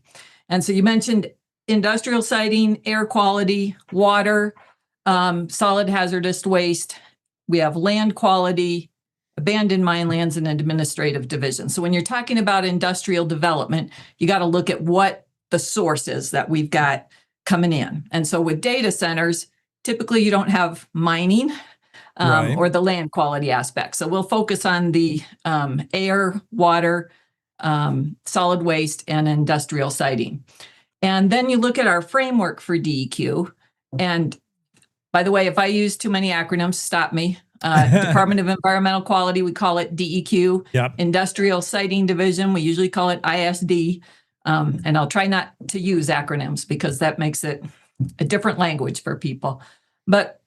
And so you mentioned industrial siting, air quality, water, solid hazardous waste. We have land quality, abandoned mine lands, and administrative division. So when you're talking about industrial development, you got to look at what the source is that we've got coming in. And so with data centers, typically you don't have mining. Right. Or the land quality aspect. So we'll focus on the air, water, solid waste, and industrial siting. And then you look at our framework for DEQ. And by the way, if I use too many acronyms, stop me. Department of Environmental Quality, we call it DEQ. Yep. Industrial Siting Division, we usually call it ISD. And I'll try not to use acronyms because that makes it a different language for people. But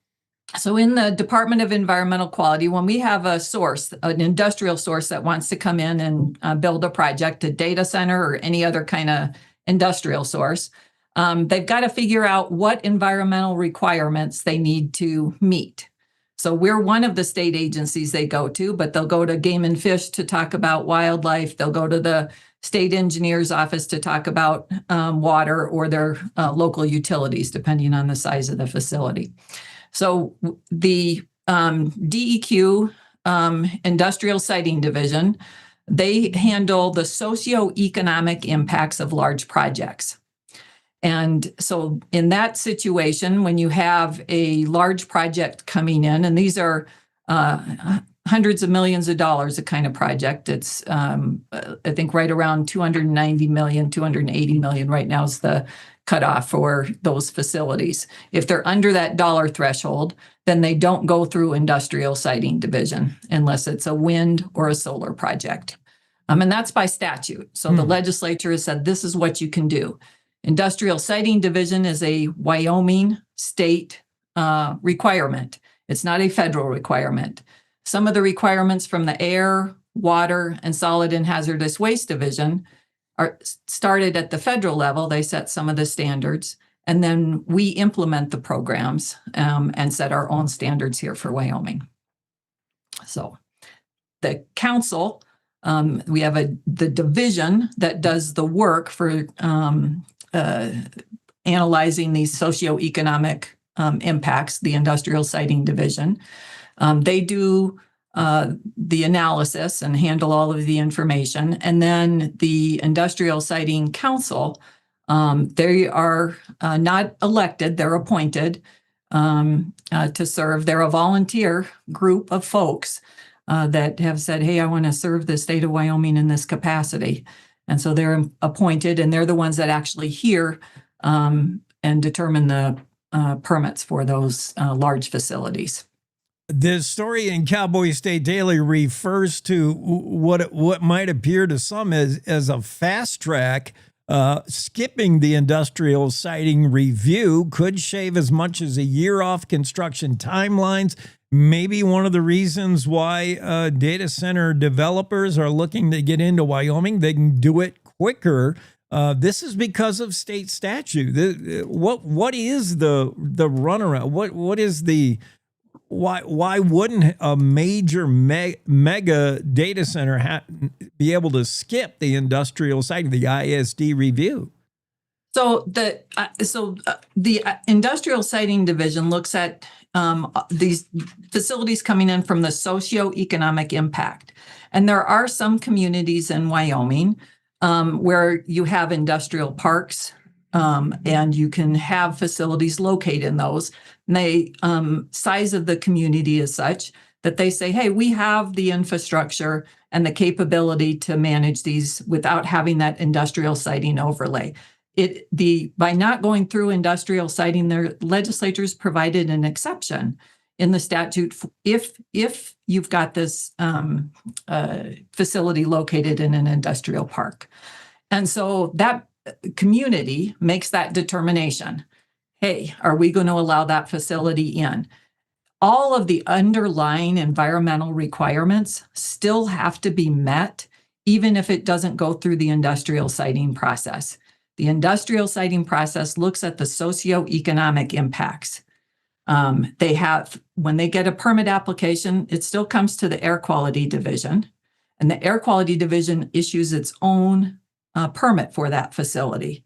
so in the Department of Environmental Quality, when we have a source, an industrial source that wants to come in and build a project, a data center or any other kind of industrial source, they've got to figure out what environmental requirements they need to meet. So we're one of the state agencies they go to, but they'll go to Game and Fish to talk about wildlife. They'll go to the state engineer's office to talk about water or their local utilities, depending on the size of the facility. So the DEQ Industrial Siting Division, they handle the socioeconomic impacts of large projects. And so in that situation, when you have a large project coming in, and these are hundreds of millions of dollars a kind of project. It's, I think, right around 290 million, 280 million right now is the cutoff for those facilities. If they're under that dollar threshold, then they don't go through industrial siting division unless it's a wind or a solar project. And that's by statute. So the legislature has said, this is what you can do. Industrial siting division is a Wyoming state requirement. It's not a federal requirement. Some of the requirements from the Air, Water, and Solid and Hazardous Waste Division are started at the federal level. They set some of the standards, and then we implement the programs and set our own standards here for Wyoming. So the council, we have the division that does the work for analyzing these socioeconomic impacts, the industrial siting division. They do the analysis and handle all of the information. And then the Industrial Siting Council, they are not elected, they're appointed to serve. They're a volunteer group of folks that have said, hey, I want to serve the state of Wyoming in this capacity. And so they're appointed, and they're the ones that actually hear and determine the permits for those large facilities. The story in Cowboy State Daily refers to what might appear to some as a fast track. Skipping the industrial siting review could shave as much as a year off construction timelines. Maybe one of the reasons why data center developers are looking to get into Wyoming, they can do it quicker. This is because of state statute. What is the runaround? What is the why wouldn't a major mega data center be able to skip the industrial siting, the ISD review? So the industrial siting division looks at these facilities coming in from the socioeconomic impact, and there are some communities in Wyoming where you have industrial parks, and you can have facilities located in those. And the size of the community is such that they say, hey, we have the infrastructure and the capability to manage these without having that industrial siting overlay. By not going through industrial siting, their legislatures provided an exception in the statute if you've got this facility located in an industrial park. And so that community makes that determination. Hey, are we going to allow that facility in? All of the underlying environmental requirements still have to be met, even if it doesn't go through the industrial siting process. The industrial siting process looks at the socioeconomic impacts. When they get a permit application, it still comes to the Air Quality Division, and the Air Quality Division issues its own permit for that facility.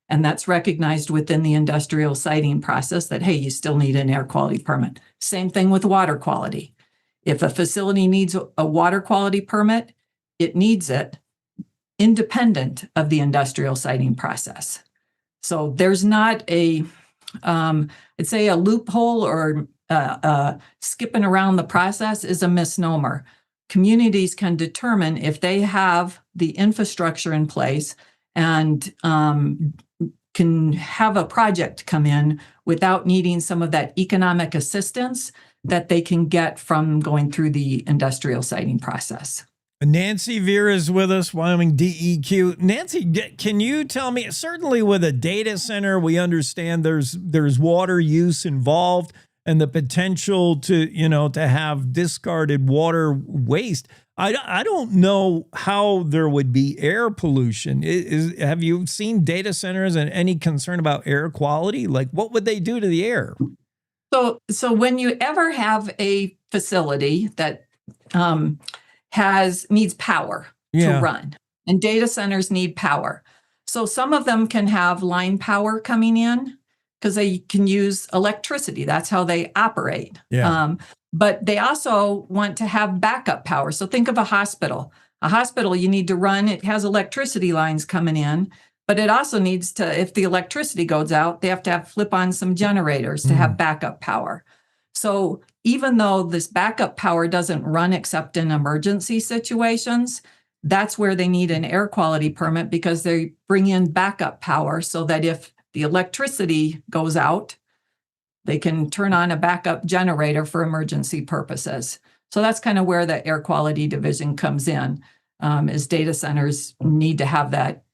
And that's recognized within the industrial siting process that, hey, you still need an air quality permit. Same thing with water quality. If a facility needs a water quality permit, it needs it independent of the industrial siting process. So there's not I'd say a loophole or skipping around the process is a misnomer. Communities can determine if they have the infrastructure in place and can have a project come in without needing some of that economic assistance that they can get from going through the industrial siting process. Nancy Vehr is with us, Wyoming DEQ. Nancy, can you tell me, certainly with a data center, we understand there's water use involved and the potential to have discarded water waste. I don't know how there would be air pollution. Have you seen data centers and any concern about air quality? Like, what would they do to the air? So when you ever have a facility that needs power to run, and data centers need power. So some of them can have line power coming in because they can use electricity. That's how they operate. Yeah. But they also want to have backup power. So think of a hospital. A hospital you need to run, it has electricity lines coming in, but it also needs to, if the electricity goes out, they have to flip on some generators to have backup power. So even though this backup power doesn't run except in emergency situations, that's where they need an air quality permit, because they bring in backup power so that if the electricity goes out, they can turn on a backup generator for emergency purposes. So that's kind of where the air quality division comes in, is data centers need to have that,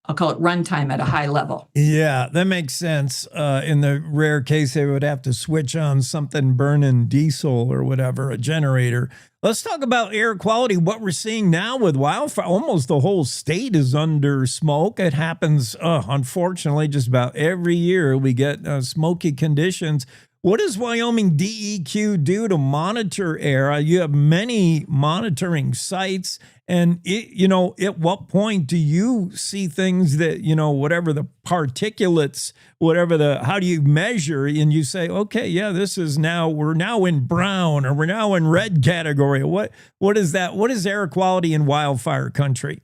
I'll call it runtime at a high level. Yeah, that makes sense. In the rare case, they would have to switch on something burning diesel or whatever, a generator. Let's talk about air quality. What we're seeing now with wildfire, almost the whole state is under smoke. It happens, unfortunately, just about every year we get smoky conditions. What does Wyoming DEQ do to monitor air? You have many monitoring sites. And, at what point do you see things that, whatever the particulates, how do you measure? And you say, okay, yeah, we're now in brown, or we're now in red category. What is that? What is air quality in wildfire country?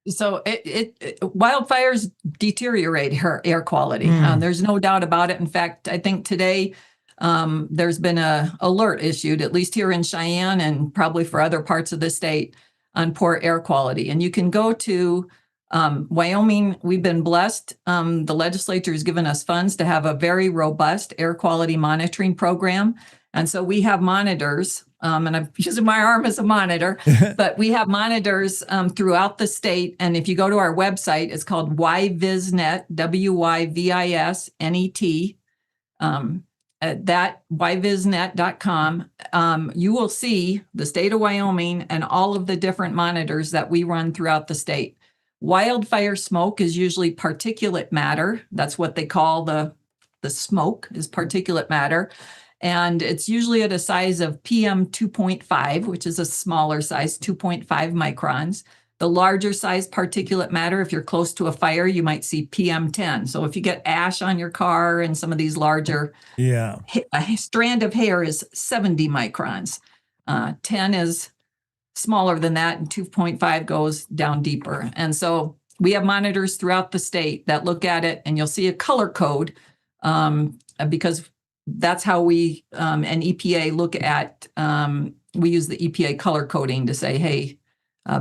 So wildfires deteriorate air quality. There's no doubt about it. In fact, I think today, there's been an alert issued, at least here in Cheyenne and probably for other parts of the state, on poor air quality. And you can go to Wyoming. We've been blessed. The legislature has given us funds to have a very robust air quality monitoring program. And so we have monitors, and I'm using my arm as a monitor, but we have monitors throughout the state. And if you go to our website, it's called YVisNet, WYVISNET. At that yvisnet.com, you will see the state of Wyoming and all of the different monitors that we run throughout the state. Wildfire smoke is usually particulate matter. That's what they call the smoke, is particulate matter. And it's usually at a size of PM 2.5, which is a smaller size, 2.5 microns. The larger size particulate matter, if you're close to a fire, you might see PM 10. So if you get ash on your car and some of these larger, a strand of hair is 70 microns. 10 is smaller than that, and 2.5 goes down deeper. And so we have monitors throughout the state that look at it, and you'll see a color code, because that's how we and EPA look at, we use the EPA color coding to say, hey,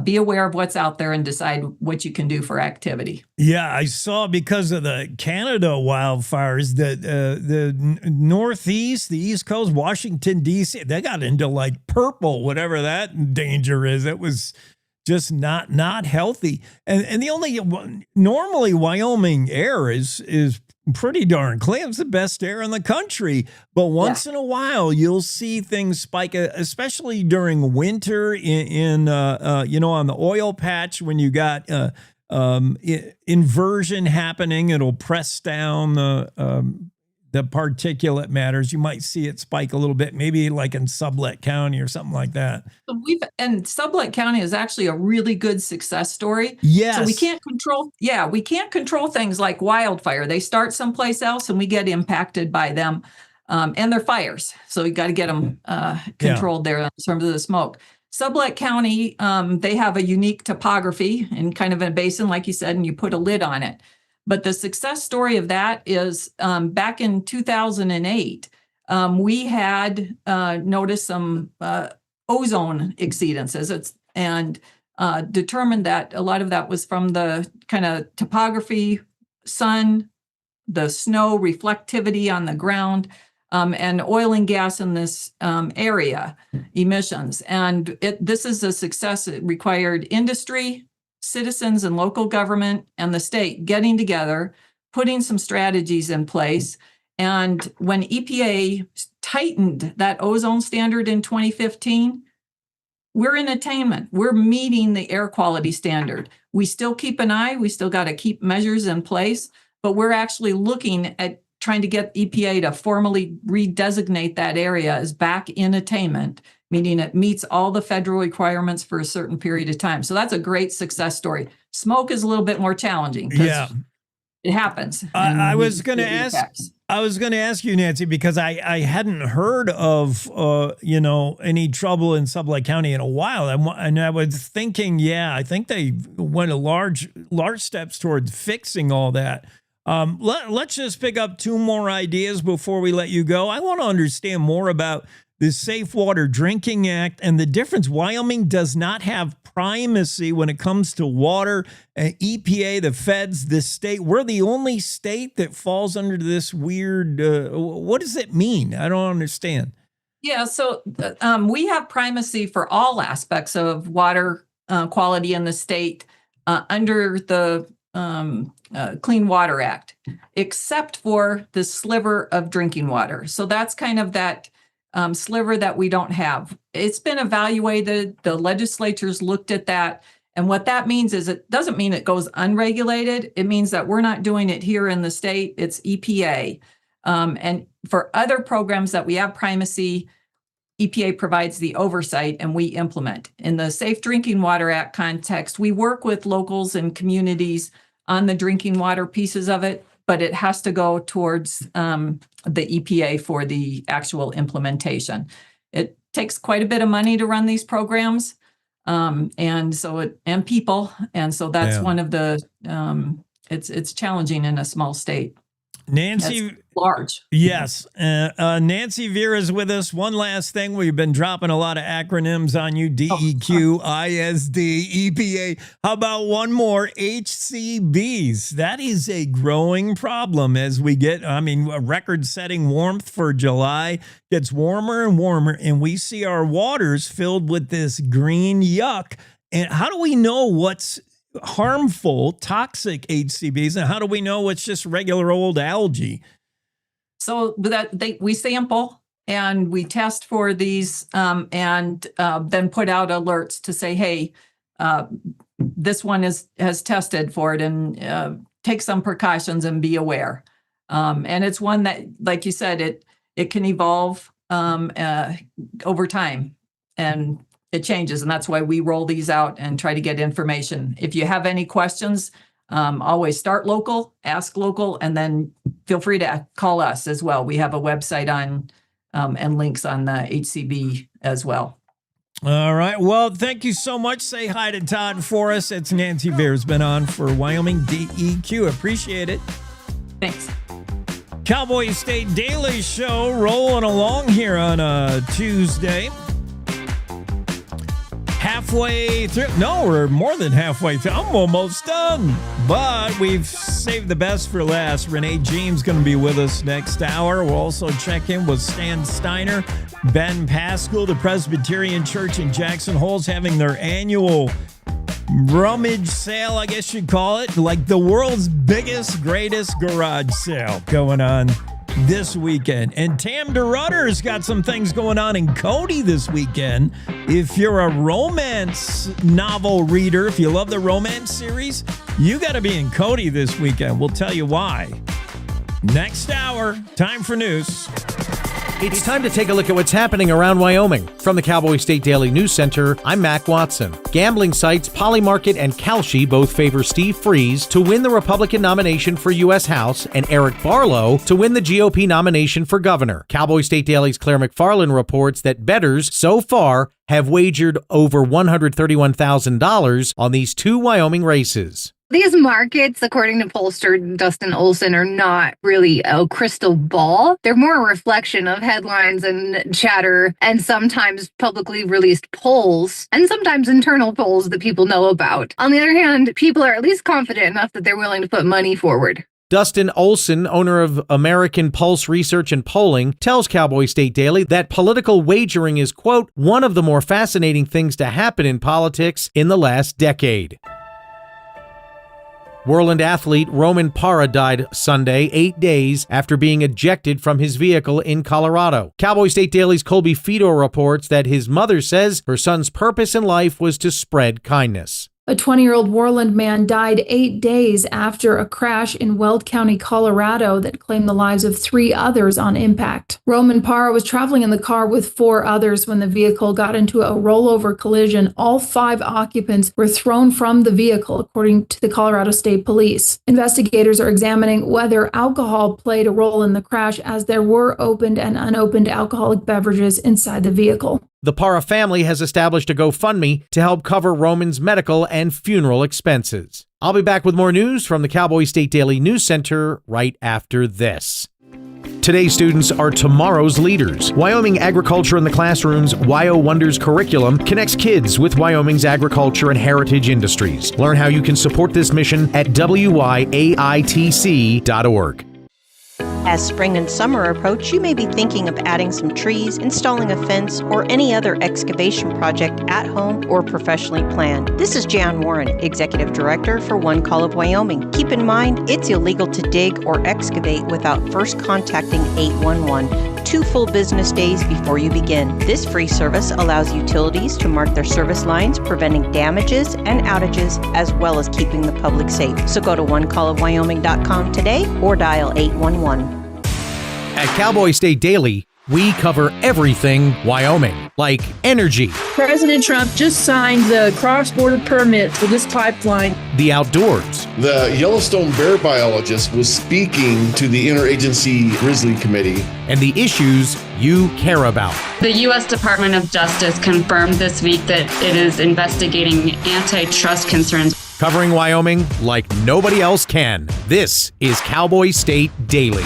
be aware of what's out there and decide what you can do for activity. Yeah, I saw, because of the Canada wildfires, that the Northeast, the East Coast, Washington, D.C., they got into like purple, whatever that danger is. It was just not healthy. And the only, normally Wyoming air is pretty darn clean. It's the best air in the country. But once in a while, you'll see things spike, especially during winter on the oil patch, when you got inversion happening. It'll press down the particulate matters. You might see it spike a little bit, maybe like in Sublette County or something like that. And Sublette County is actually a really good success story. Yes. So we can't control things like wildfire. They start someplace else and we get impacted by them. And they're fires. So you got to get them controlled there in terms of the smoke. Sublette County, they have a unique topography and kind of a basin, like you said, and you put a lid on it. But the success story of that is back in 2008, we had noticed some ozone exceedances and determined that a lot of that was from the kind of topography, sun, the snow, reflectivity on the ground, and oil and gas in this area, emissions. And this is a success. It required industry, citizens and local government and the state getting together, putting some strategies in place. And when EPA tightened that ozone standard in 2015, we're in attainment. We're meeting the air quality standard. We still keep an eye. We still got to keep measures in place, but we're actually looking at trying to get EPA to formally redesignate that area as back in attainment, meaning it meets all the federal requirements for a certain period of time. So that's a great success story. Smoke is a little bit more challenging because it happens. I was going to ask you, Nancy, because I hadn't heard of any trouble in Sublette County in a while, and I was thinking, I think they went a large steps towards fixing all that. Let's just pick up two more ideas before we let you go. I want to understand more about the Safe Water Drinking Act and the difference. Wyoming does not have primacy when it comes to water. EPA, the feds, the state, we're the only state that falls under this weird, what does it mean? I don't understand. Yeah, so we have primacy for all aspects of water quality in the state under the Clean Water Act, except for the sliver of drinking water. So that's kind of that sliver that we don't have. It's been evaluated. The legislature's looked at that. And what that means is it doesn't mean it goes unregulated. It means that we're not doing it here in the state. It's EPA. And for other programs that we have primacy, EPA provides the oversight and we implement. In the Safe Drinking Water Act context, we work with locals and communities on the drinking water pieces of it, but it has to go towards the EPA for the actual implementation. It takes quite a bit of money to run these programs, and people, and so that's one of the. It's challenging in a small state. Nancy, that's large. Yes. Nancy Vehr is with us. One last thing. We've been dropping a lot of acronyms on you. DEQ, ISD, EPA. How about one more? HCBs. That is a growing problem as we get, a record-setting warmth for July. Gets warmer and warmer, and we see our waters filled with this green yuck. And how do we know what's harmful, toxic HCBs, and how do we know it's just regular old algae? So we sample and we test for these, and then put out alerts to say, hey, this one has tested for it, and take some precautions and be aware. And it's one that, like you said, it can evolve over time, and it changes, and that's why we roll these out and try to get information. If you have any questions, always start local, ask local, and then feel free to call us as well. We have a website on and links on the HCB as well. All right. Well, thank you so much. Say hi to Todd for us. It's Nancy Vehr has been on for Wyoming DEQ. Appreciate it. Thanks. Cowboy State Daily Show rolling along here on a Tuesday. Halfway through. No, we're more than halfway through. I'm almost done. But we've saved the best for last. Renee Jean's going to be with us next hour. We'll also check in with Steiner, Ben Pascal. The Presbyterian Church in Jackson Hole's having their annual rummage sale, I guess you'd call it. Like the world's biggest, greatest garage sale going on this weekend. And Tam DeRudder's got some things going on in Cody this weekend. If you're a romance novel reader, if you love the romance series, you got to be in Cody this weekend. We'll tell you why. Next hour, time for news. It's time to take a look at what's happening around Wyoming. From the Cowboy State Daily News Center, I'm Mac Watson. Gambling sites Poly Market and Kalshi both favor Steve Freeze to win the Republican nomination for U.S. House and Eric Barlow to win the GOP nomination for governor. Cowboy State Daily's Claire McFarland reports that bettors so far have wagered over $131,000 on these two Wyoming races. These markets, according to pollster Dustin Olson, are not really a crystal ball. They're more a reflection of headlines and chatter and sometimes publicly released polls and sometimes internal polls that people know about. On the other hand, people are at least confident enough that they're willing to put money forward. Dustin Olson, owner of American Pulse Research and Polling, tells Cowboy State Daily that political wagering is, quote, one of the more fascinating things to happen in politics in the last decade. Whirlwind athlete Roman Parra died Sunday, 8 days after being ejected from his vehicle in Colorado. Cowboy State Daily's Colby Fedor reports that his mother says her son's purpose in life was to spread kindness. A 20-year-old Whirlwind man died 8 days after a crash in Weld County, Colorado that claimed the lives of 3 others on impact. Roman Parra was traveling in the car with 4 others when the vehicle got into a rollover collision. All 5 occupants were thrown from the vehicle, according to the Colorado State Police. Investigators are examining whether alcohol played a role in the crash, as there were opened and unopened alcoholic beverages inside the vehicle. The Parra family has established a GoFundMe to help cover Roman's medical and funeral expenses. I'll be back with more news from the Cowboy State Daily News Center right after this. Today's students are tomorrow's leaders. Wyoming Agriculture in the Classroom's Wyo Wonders curriculum connects kids with Wyoming's agriculture and heritage industries. Learn how you can support this mission at wyaitc.org. As spring and summer approach, you may be thinking of adding some trees, installing a fence, or any other excavation project at home or professionally planned. This is Jan Warren, Executive Director for One Call of Wyoming. Keep in mind, it's illegal to dig or excavate without first contacting 811 2 full business days before you begin. This free service allows utilities to mark their service lines, preventing damages and outages, as well as keeping the public safe. So go to onecallofwyoming.com today or dial 811. At Cowboy State Daily, we cover everything Wyoming, like energy, President Trump just signed the cross-border permit for this pipeline, the outdoors. The Yellowstone bear biologist was speaking to the Interagency Grizzly Committee, and the issues you care about. The U.S. Department of Justice confirmed this week that it is investigating antitrust concerns. Covering Wyoming like nobody else can. This is Cowboy State Daily.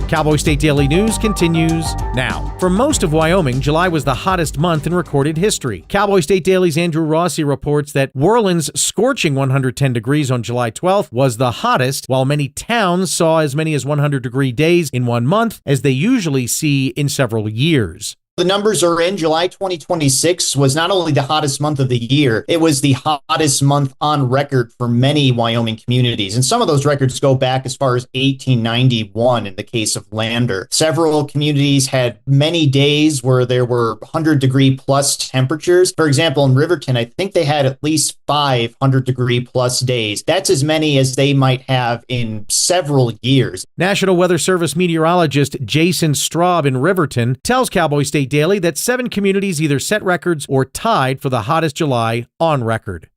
Cowboy State Daily News continues now. For most of Wyoming, July was the hottest month in recorded history. Cowboy State Daily's Andrew Rossi reports that Worland's scorching 110 degrees on July 12th was the hottest, while many towns saw as many as 100-degree days in 1 month, as they usually see in several years. The numbers are in. July 2026 was not only the hottest month of the year, it was the hottest month on record for many Wyoming communities. And some of those records go back as far as 1891 in the case of Lander. Several communities had many days where there were 100-degree plus temperatures. For example, in Riverton, I think they had at least 5 100-degree plus days. That's as many as they might have in several years. National Weather Service meteorologist Jason Straub in Riverton tells Cowboy State Daily that 7 communities either set records or tied for the hottest July on record.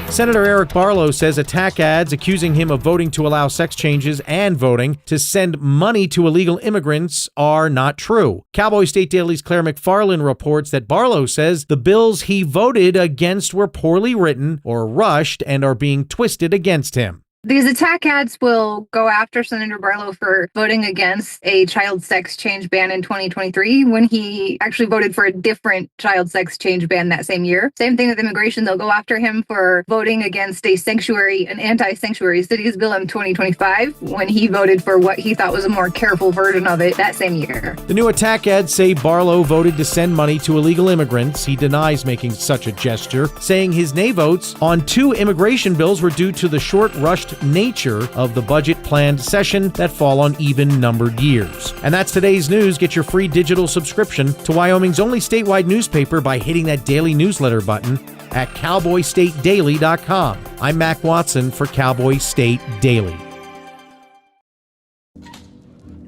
Senator Eric Barlow says attack ads accusing him of voting to allow sex changes and voting to send money to illegal immigrants are not true. Cowboy State Daily's Claire McFarland reports that Barlow says the bills he voted against were poorly written or rushed and are being twisted against him. These attack ads will go after Senator Barlow for voting against a child sex change ban in 2023 when he actually voted for a different child sex change ban that same year. Same thing with immigration. They'll go after him for voting against an anti-sanctuary cities bill in 2025 when he voted for what he thought was a more careful version of it that same year. The new attack ads say Barlow voted to send money to illegal immigrants. He denies making such a gesture, saying his nay votes on 2 immigration bills were due to the short, rushed nature of the budget planned session that fall on even-numbered years. And that's today's news. Get your free digital subscription to Wyoming's only statewide newspaper by hitting that daily newsletter button at cowboystatedaily.com. I'm Mac Watson for Cowboy State Daily.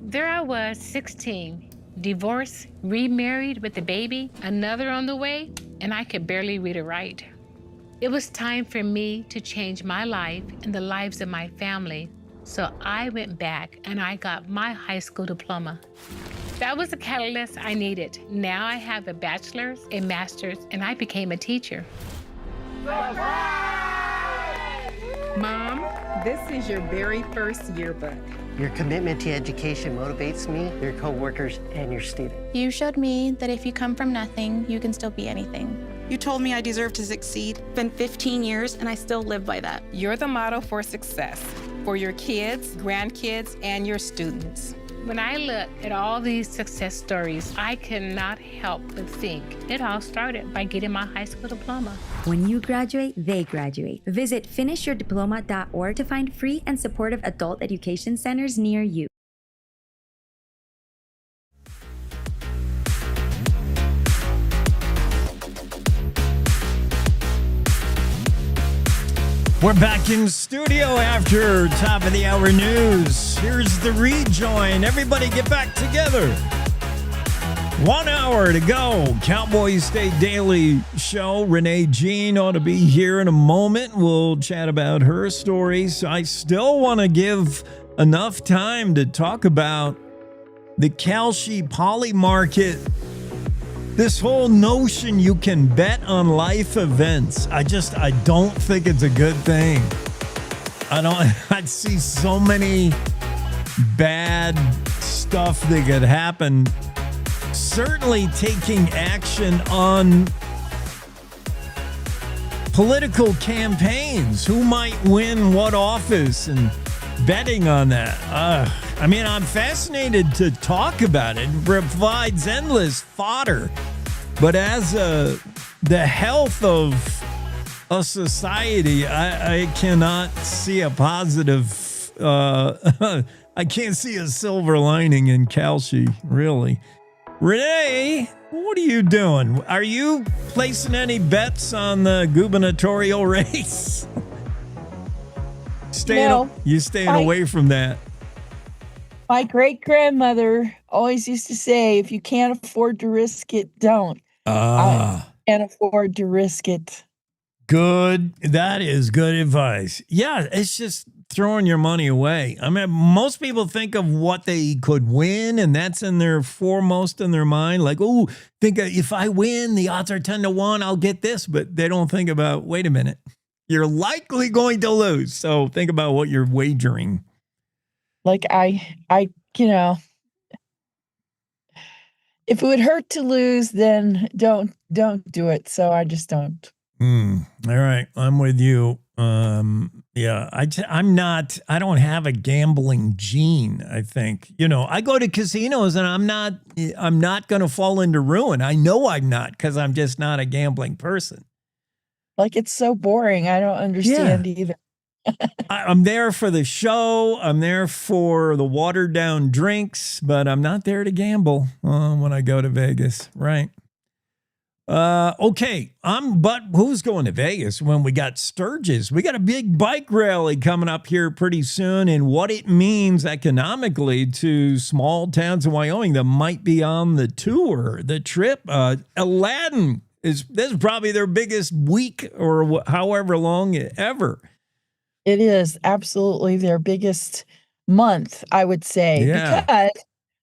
There I was, 16, divorced, remarried with a baby, another on the way, and I could barely read or write. It was time for me to change my life and the lives of my family, so I went back and I got my high school diploma. That was the catalyst I needed. Now I have a bachelor's, a master's, and I became a teacher. Mom, this is your very first yearbook. Your commitment to education motivates me, your coworkers, and your students. You showed me that if you come from nothing, you can still be anything. You told me I deserve to succeed. It's been 15 years and I still live by that. You're the model for success for your kids, grandkids, and your students. When I look at all these success stories, I cannot help but think it all started by getting my high school diploma. When you graduate, they graduate. Visit finishyourdiploma.org to find free and supportive adult education centers near you. We're back in studio after top of the hour news. Here's the rejoin. Everybody get back together. 1 hour to go. Cowboy State Daily Show. Renee Jean ought to be here in a moment. We'll chat about her stories. I still want to give enough time to talk about the Calshi Poly Market, this whole notion you can bet on life events, I don't think it's a good thing. I see so many bad stuff that could happen. Certainly taking action on political campaigns, who might win what office, and betting on that. I'm fascinated to talk about it. It provides endless fodder. But as the health of a society, I cannot see a positive, I can't see a silver lining in Calshi, really. Renee, what are you doing? Are you placing any bets on the gubernatorial race? You staying away from that? My great-grandmother always used to say, if you can't afford to risk it, don't. I can't afford to risk it. Good. That is good advice. Yeah, it's just throwing your money away. I mean, most people think of what they could win, and that's foremost in their mind. Like, oh, think if I win, the odds are 10 to 1, I'll get this. But they don't think about, wait a minute, you're likely going to lose. So think about what you're wagering. Like if it would hurt to lose, then don't do it. So I just don't. All right. I'm with you. Yeah, I don't have a gambling gene, I think. I go to casinos and I'm not going to fall into ruin. I know I'm not, because I'm just not a gambling person. Like, it's so boring. I don't understand either. I'm there for the show. I'm there for the watered down drinks, but I'm not there to gamble when I go to Vegas. Right. Okay. But who's going to Vegas when we got Sturgis? We got a big bike rally coming up here pretty soon, and what it means economically to small towns in Wyoming that might be on the tour, the trip. Aladdin this is probably their biggest week or however long ever. It is absolutely their biggest month, I would say, because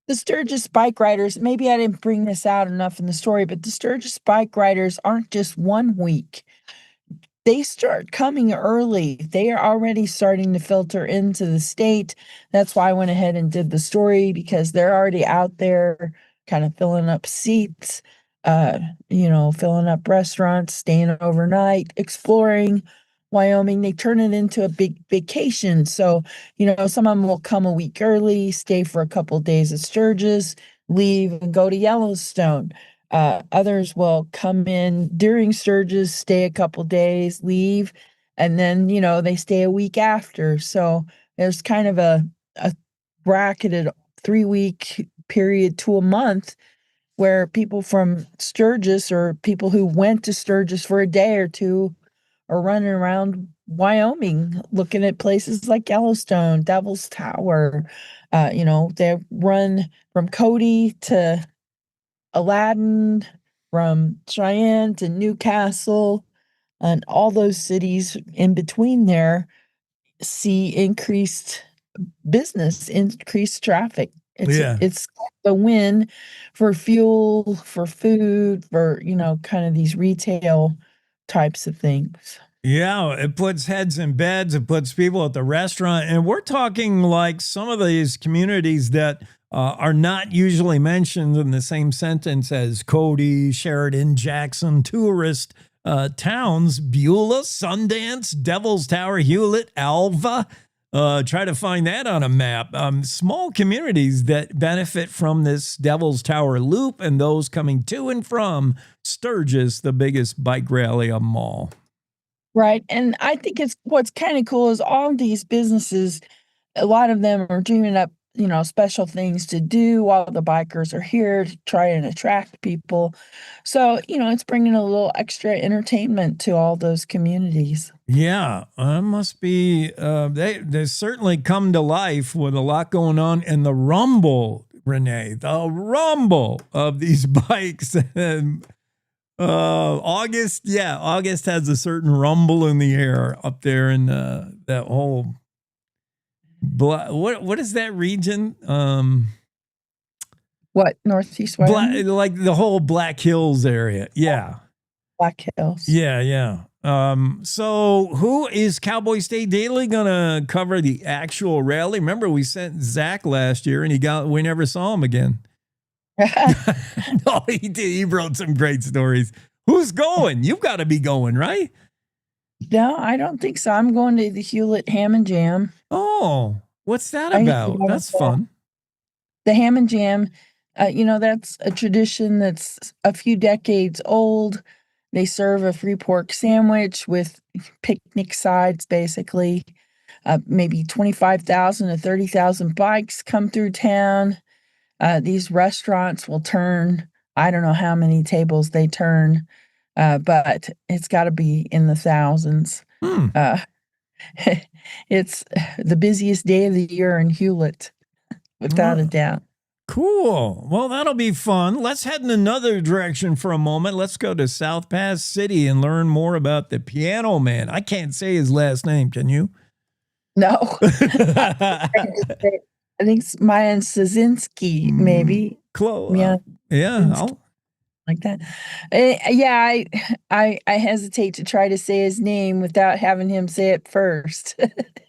the Sturgis bike riders, maybe I didn't bring this out enough in the story, but the Sturgis bike riders aren't just 1 week. They start coming early. They are already starting to filter into the state. That's why I went ahead and did the story, because they're already out there kind of filling up seats, filling up restaurants, staying overnight, exploring Wyoming. They turn it into a big vacation. So, some of them will come a week early, stay for a couple of days at Sturgis, leave and go to Yellowstone. Others will come in during Sturgis, stay a couple days, leave, and then, they stay a week after. So there's kind of a bracketed 3-week period to a month where people from Sturgis or people who went to Sturgis for a day or two are running around Wyoming looking at places like Yellowstone, Devil's Tower. They run from Cody to Aladdin, from Cheyenne to Newcastle, and all those cities in between there see increased business, increased traffic. It's the win for fuel, for food, for, kind of these retail types of things. Yeah, it puts heads in beds. It puts people at the restaurant. And we're talking like some of these communities that are not usually mentioned in the same sentence as Cody, Sheridan, Jackson, tourist towns, Beulah, Sundance, Devil's Tower, Hewlett, Alva. Try to find that on a map. Small communities that benefit from this Devil's Tower loop, and those coming to and from Sturgis, the biggest bike rally of them all. Right. And I think what's kind of cool is all these businesses, a lot of them are dreaming up, special things to do while the bikers are here to try and attract people. So, it's bringing a little extra entertainment to all those communities. Yeah, must be. They certainly come to life with a lot going on. And the rumble, Renee, the rumble of these bikes. August has a certain rumble in the air up there in that whole. What is that region? What, Northeast Wyoming? Like the whole Black Hills area. Yeah. Black Hills. Yeah. So who is Cowboy State Daily going to cover the actual rally? Remember, we sent Zach last year and we never saw him again. No, he did. He wrote some great stories. Who's going? You've got to be going, right? No, I don't think so. I'm going to the Hewlett Ham and Jam. Oh, what's that about? That's fun. The Ham and Jam, that's a tradition that's a few decades old. They serve a free pork sandwich with picnic sides, basically. Maybe 25,000 to 30,000 bikes come through town. These restaurants will turn, I don't know how many tables they turn, but it's got to be in the thousands. It's the busiest day of the year in Hewlett, without a doubt. Cool. Well, that'll be fun. Let's head in another direction for a moment. Let's go to South Pass City and learn more about the Piano Man. I can't say his last name. Can you? No. I think it's Meyer Cici, maybe. Close. Yeah. Like that. I hesitate to try to say his name without having him say it first.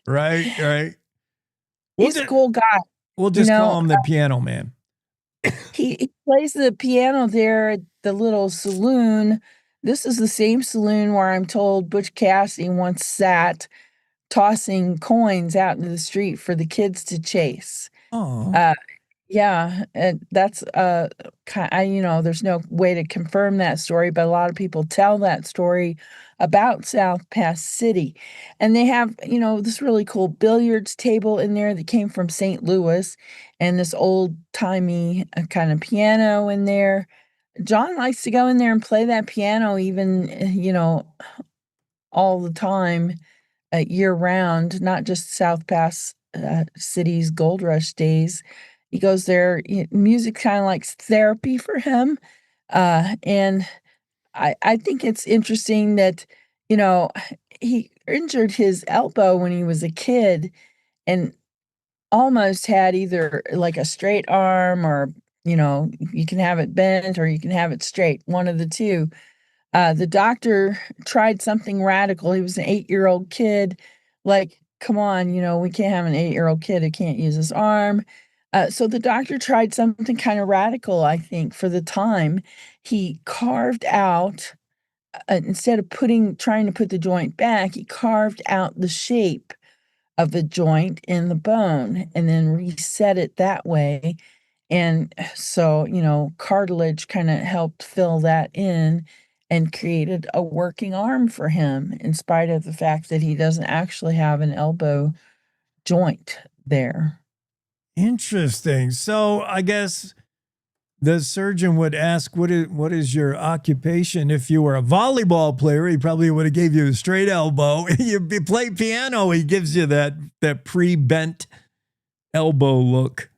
Right. He's a cool guy. We'll just call him the Piano Man. He plays the piano there at the little saloon. This is the same saloon where I'm told Butch Cassidy once sat tossing coins out into the street for the kids to chase. Oh. Yeah, and that's there's no way to confirm that story, but a lot of people tell that story about South Pass City. And they have, this really cool billiards table in there that came from St. Louis, and this old-timey kind of piano in there. John likes to go in there and play that piano even, all the time, year-round, not just South Pass City's Gold Rush days. He goes there. Music kind of like therapy for him. And I think it's interesting that, he injured his elbow when he was a kid and almost had either like a straight arm or, you can have it bent or you can have it straight, one of the two. The doctor tried something radical. He was an 8-year-old kid. Like, come on, we can't have an 8-year-old kid who can't use his arm. So the doctor tried something kind of radical, I think, for the time. He carved out, instead of trying to put the joint back, he carved out the shape of the joint in the bone and then reset it that way. And so, cartilage kind of helped fill that in and created a working arm for him, in spite of the fact that he doesn't actually have an elbow joint there. Interesting. So I guess the surgeon would ask, what is your occupation? If you were a volleyball player, he probably would have gave you a straight elbow. You play piano, he gives you that pre-bent elbow look.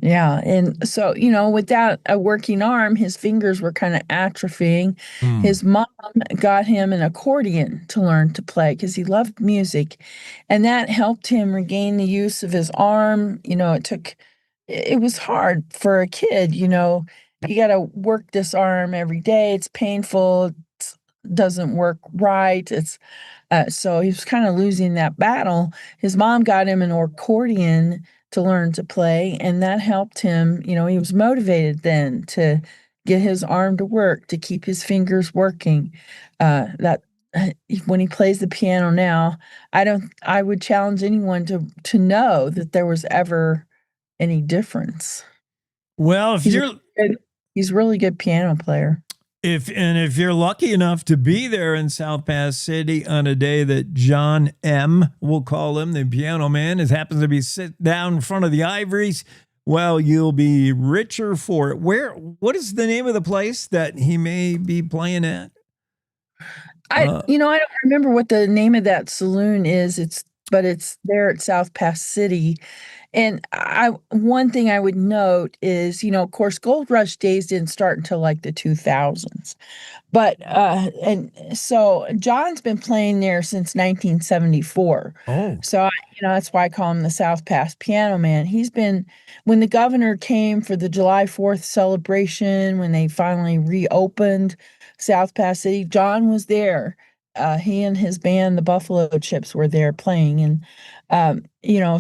Yeah. And so, without a working arm, his fingers were kind of atrophying. His mom got him an accordion to learn to play because he loved music. And that helped him regain the use of his arm. It was hard for a kid, you got to work this arm every day. It's painful. It doesn't work right. So he was kind of losing that battle. His mom got him an accordion to learn to play, and that helped him. He was motivated then to get his arm to work, to keep his fingers working. When he plays the piano now, I would challenge anyone to know that there was ever any difference. Well, he's a really good piano player. If you're lucky enough to be there in South Pass City on a day that John M., we'll call him, the Piano Man, happens to be sit down in front of the Ivories, well, you'll be richer for it. What is the name of the place that he may be playing at? I don't remember what the name of that saloon is. It's but it's there at South Pass City. And one thing I would note is, of course, Gold Rush days didn't start until like the 2000s. But and so John's been playing there since 1974. Oh. So that's why I call him the South Pass Piano Man. He's been when the governor came for the July 4th celebration, when they finally reopened South Pass City, John was there. He and his band, the Buffalo Chips, were there playing. And,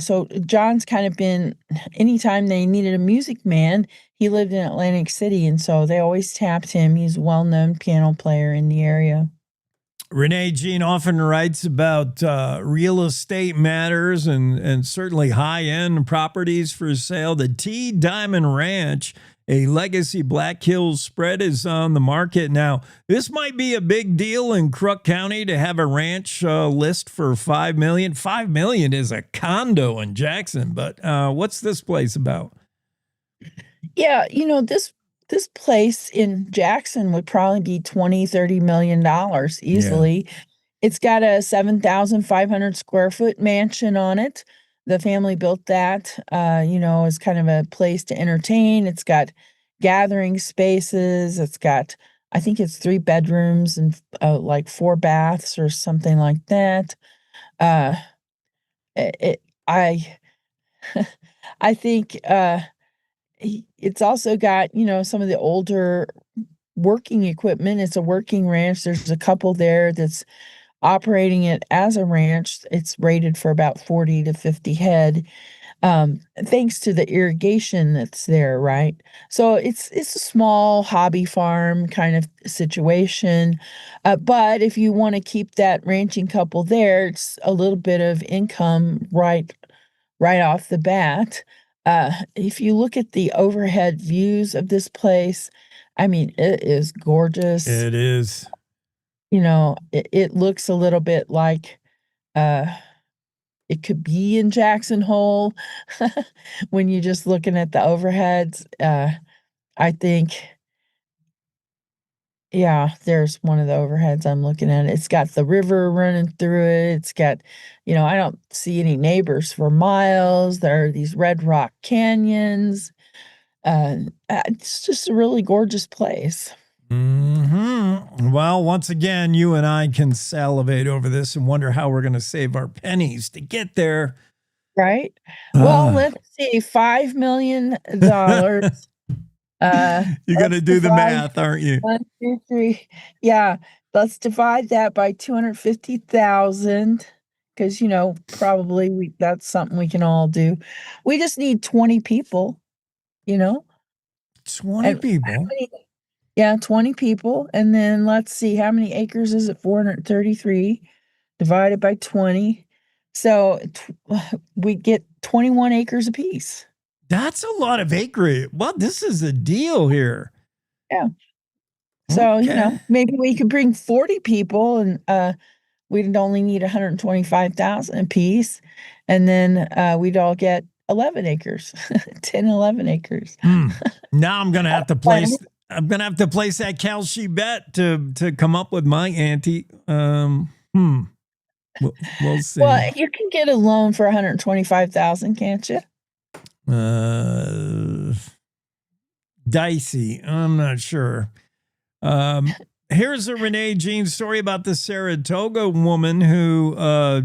so John's kind of been, anytime they needed a music man, he lived in Atlantic City. And so they always tapped him. He's a well-known piano player in the area. Renee Jean often writes about real estate matters and certainly high-end properties for sale. The T Diamond Ranch, a legacy Black Hills spread, is on the market now. This might be a big deal in Crook County to have a ranch list for $5 million. $5 million is a condo in Jackson, but what's this place about? Yeah, this place in Jackson would probably be $20-30 million easily. Yeah. It's got a 7,500 square foot mansion on it. The family built that, as kind of a place to entertain. It's got gathering spaces. It's got, I think it's 3 bedrooms and like 4 baths or something like that. I think it's also got, some of the older working equipment. It's a working ranch. There's a couple there that's operating it as a ranch. It's rated for about 40 to 50 head, thanks to the irrigation that's there, right? So it's a small hobby farm kind of situation. But if you want to keep that ranching couple there, it's a little bit of income right off the bat. If you look at the overhead views of this place, I mean, it is gorgeous. It is. It looks a little bit like it could be in Jackson Hole when you're just looking at the overheads. I think, yeah, there's one of the overheads I'm looking at. It's got the river running through it. It's got, I don't see any neighbors for miles. There are these red rock canyons. It's just a really gorgeous place. Mm-hmm. Well, once again, you and I can salivate over this and wonder how we're going to save our pennies to get there. Right. Well, let's see, $5 million. You're going to do the math, aren't you? 1, 2, 3. Yeah. Let's divide that by 250,000 because, probably that's something we can all do. We just need 20 people, 20 people? Yeah, 20 people. And then let's see, how many acres is it? 433 divided by 20. So we get 21 acres apiece. That's a lot of acreage. Well, this is a deal here. Yeah. So, maybe we could bring 40 people and we'd only need 125,000 apiece. And then we'd all get 11 acres, 10, 11 acres. Now I'm going to have to place... I'm going to have to place that Kelsey bet to come up with my ante. We'll see. Well, you can get a loan for 125,000, can't you? Dicey. I'm not sure. Here's a Renee Jean story about the Saratoga woman who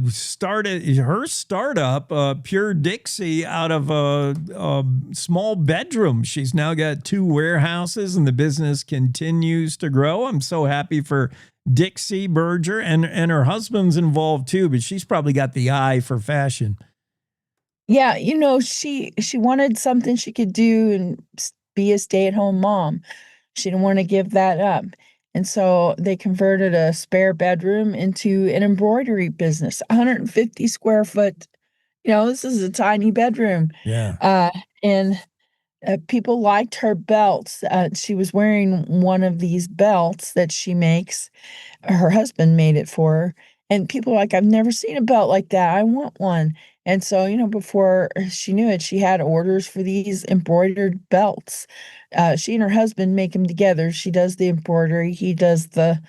started her startup, Pure Dixie, out of a small bedroom. She's now got 2 warehouses and the business continues to grow. I'm so happy for Dixie Berger, and her husband's involved too, but she's probably got the eye for fashion. Yeah, she wanted something she could do and be a stay-at-home mom. She didn't want to give that up. And so they converted a spare bedroom into an embroidery business, 150 square foot. This is a tiny bedroom. Yeah. And people liked her belts. She was wearing one of these belts that she makes. Her husband made it for her. And people were like, I've never seen a belt like that. I want one. And so, before she knew it, she had orders for these embroidered belts. She and her husband make them together. She does the embroidery. He does the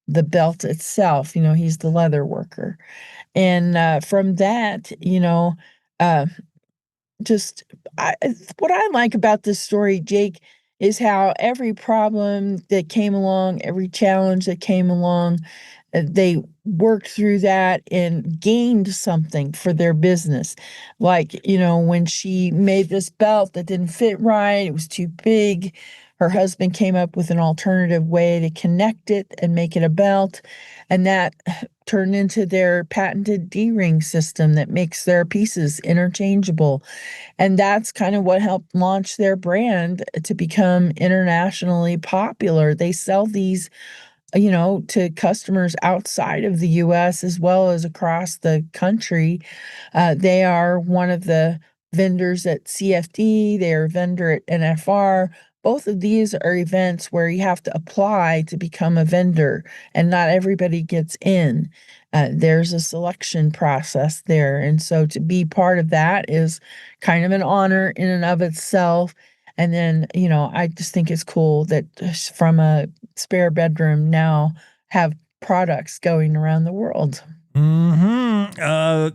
the belt itself. He's the leather worker. And from that, just what I like about this story, Jake, is how every problem that came along, every challenge that came along, they worked through that and gained something for their business. Like, when she made this belt that didn't fit right, it was too big. Her husband came up with an alternative way to connect it and make it a belt. And that turned into their patented D-ring system that makes their pieces interchangeable. And that's kind of what helped launch their brand to become internationally popular. They sell these, to customers outside of the U.S. as well as across the country. They are one of the vendors at CFD. They are a vendor at NFR. Both of these are events where you have to apply to become a vendor, and not everybody gets in. There's a selection process there. And so to be part of that is kind of an honor in and of itself. And then, I just think it's cool that from a spare bedroom now have products going around the world.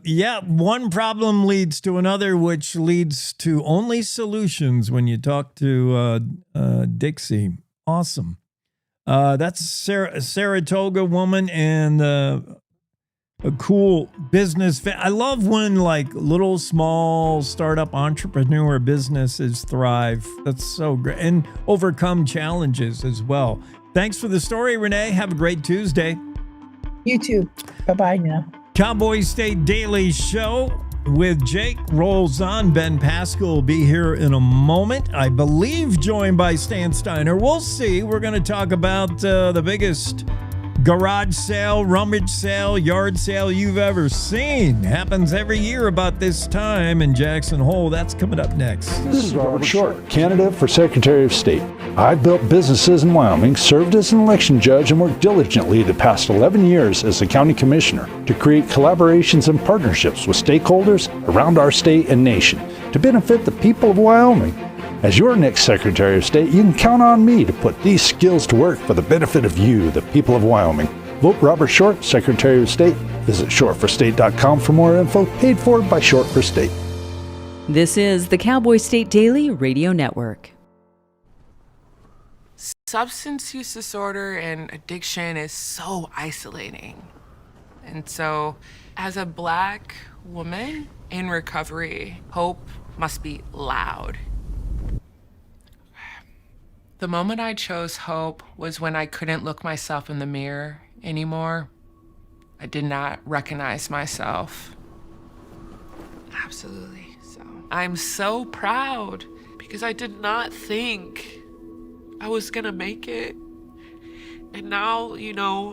Yeah, one problem leads to another, which leads to only solutions when you talk to Dixie. Awesome. That's Saratoga woman and a cool business. I love when little small startup entrepreneur businesses thrive. That's so great. And overcome challenges as well. Thanks for the story, Renee. Have a great Tuesday. You too. Bye-bye now. Cowboy State Daily Show with Jake rolls on. Ben Pascal will be here in a moment. I believe joined by Stan Steiner. We'll see. We're going to talk about the biggest garage sale, rummage sale, yard sale you've ever seen. Happens every year about this time in Jackson Hole. That's coming up next. This is Robert Short, candidate for Secretary of State. I've built businesses in Wyoming, served as an election judge, and worked diligently the past 11 years as a county commissioner to create collaborations and partnerships with stakeholders around our state and nation to benefit the people of Wyoming. As your next Secretary of State, you can count on me to put these skills to work for the benefit of you, the people of Wyoming. Vote Robert Short, Secretary of State. Visit shortforstate.com for more info, paid for by Short for State. This is the Cowboy State Daily Radio Network. Substance use disorder and addiction is so isolating. And so, as a Black woman in recovery, hope must be loud. The moment I chose hope was when I couldn't look myself in the mirror anymore. I did not recognize myself. Absolutely. So I'm so proud because I did not think I was gonna make it. And now,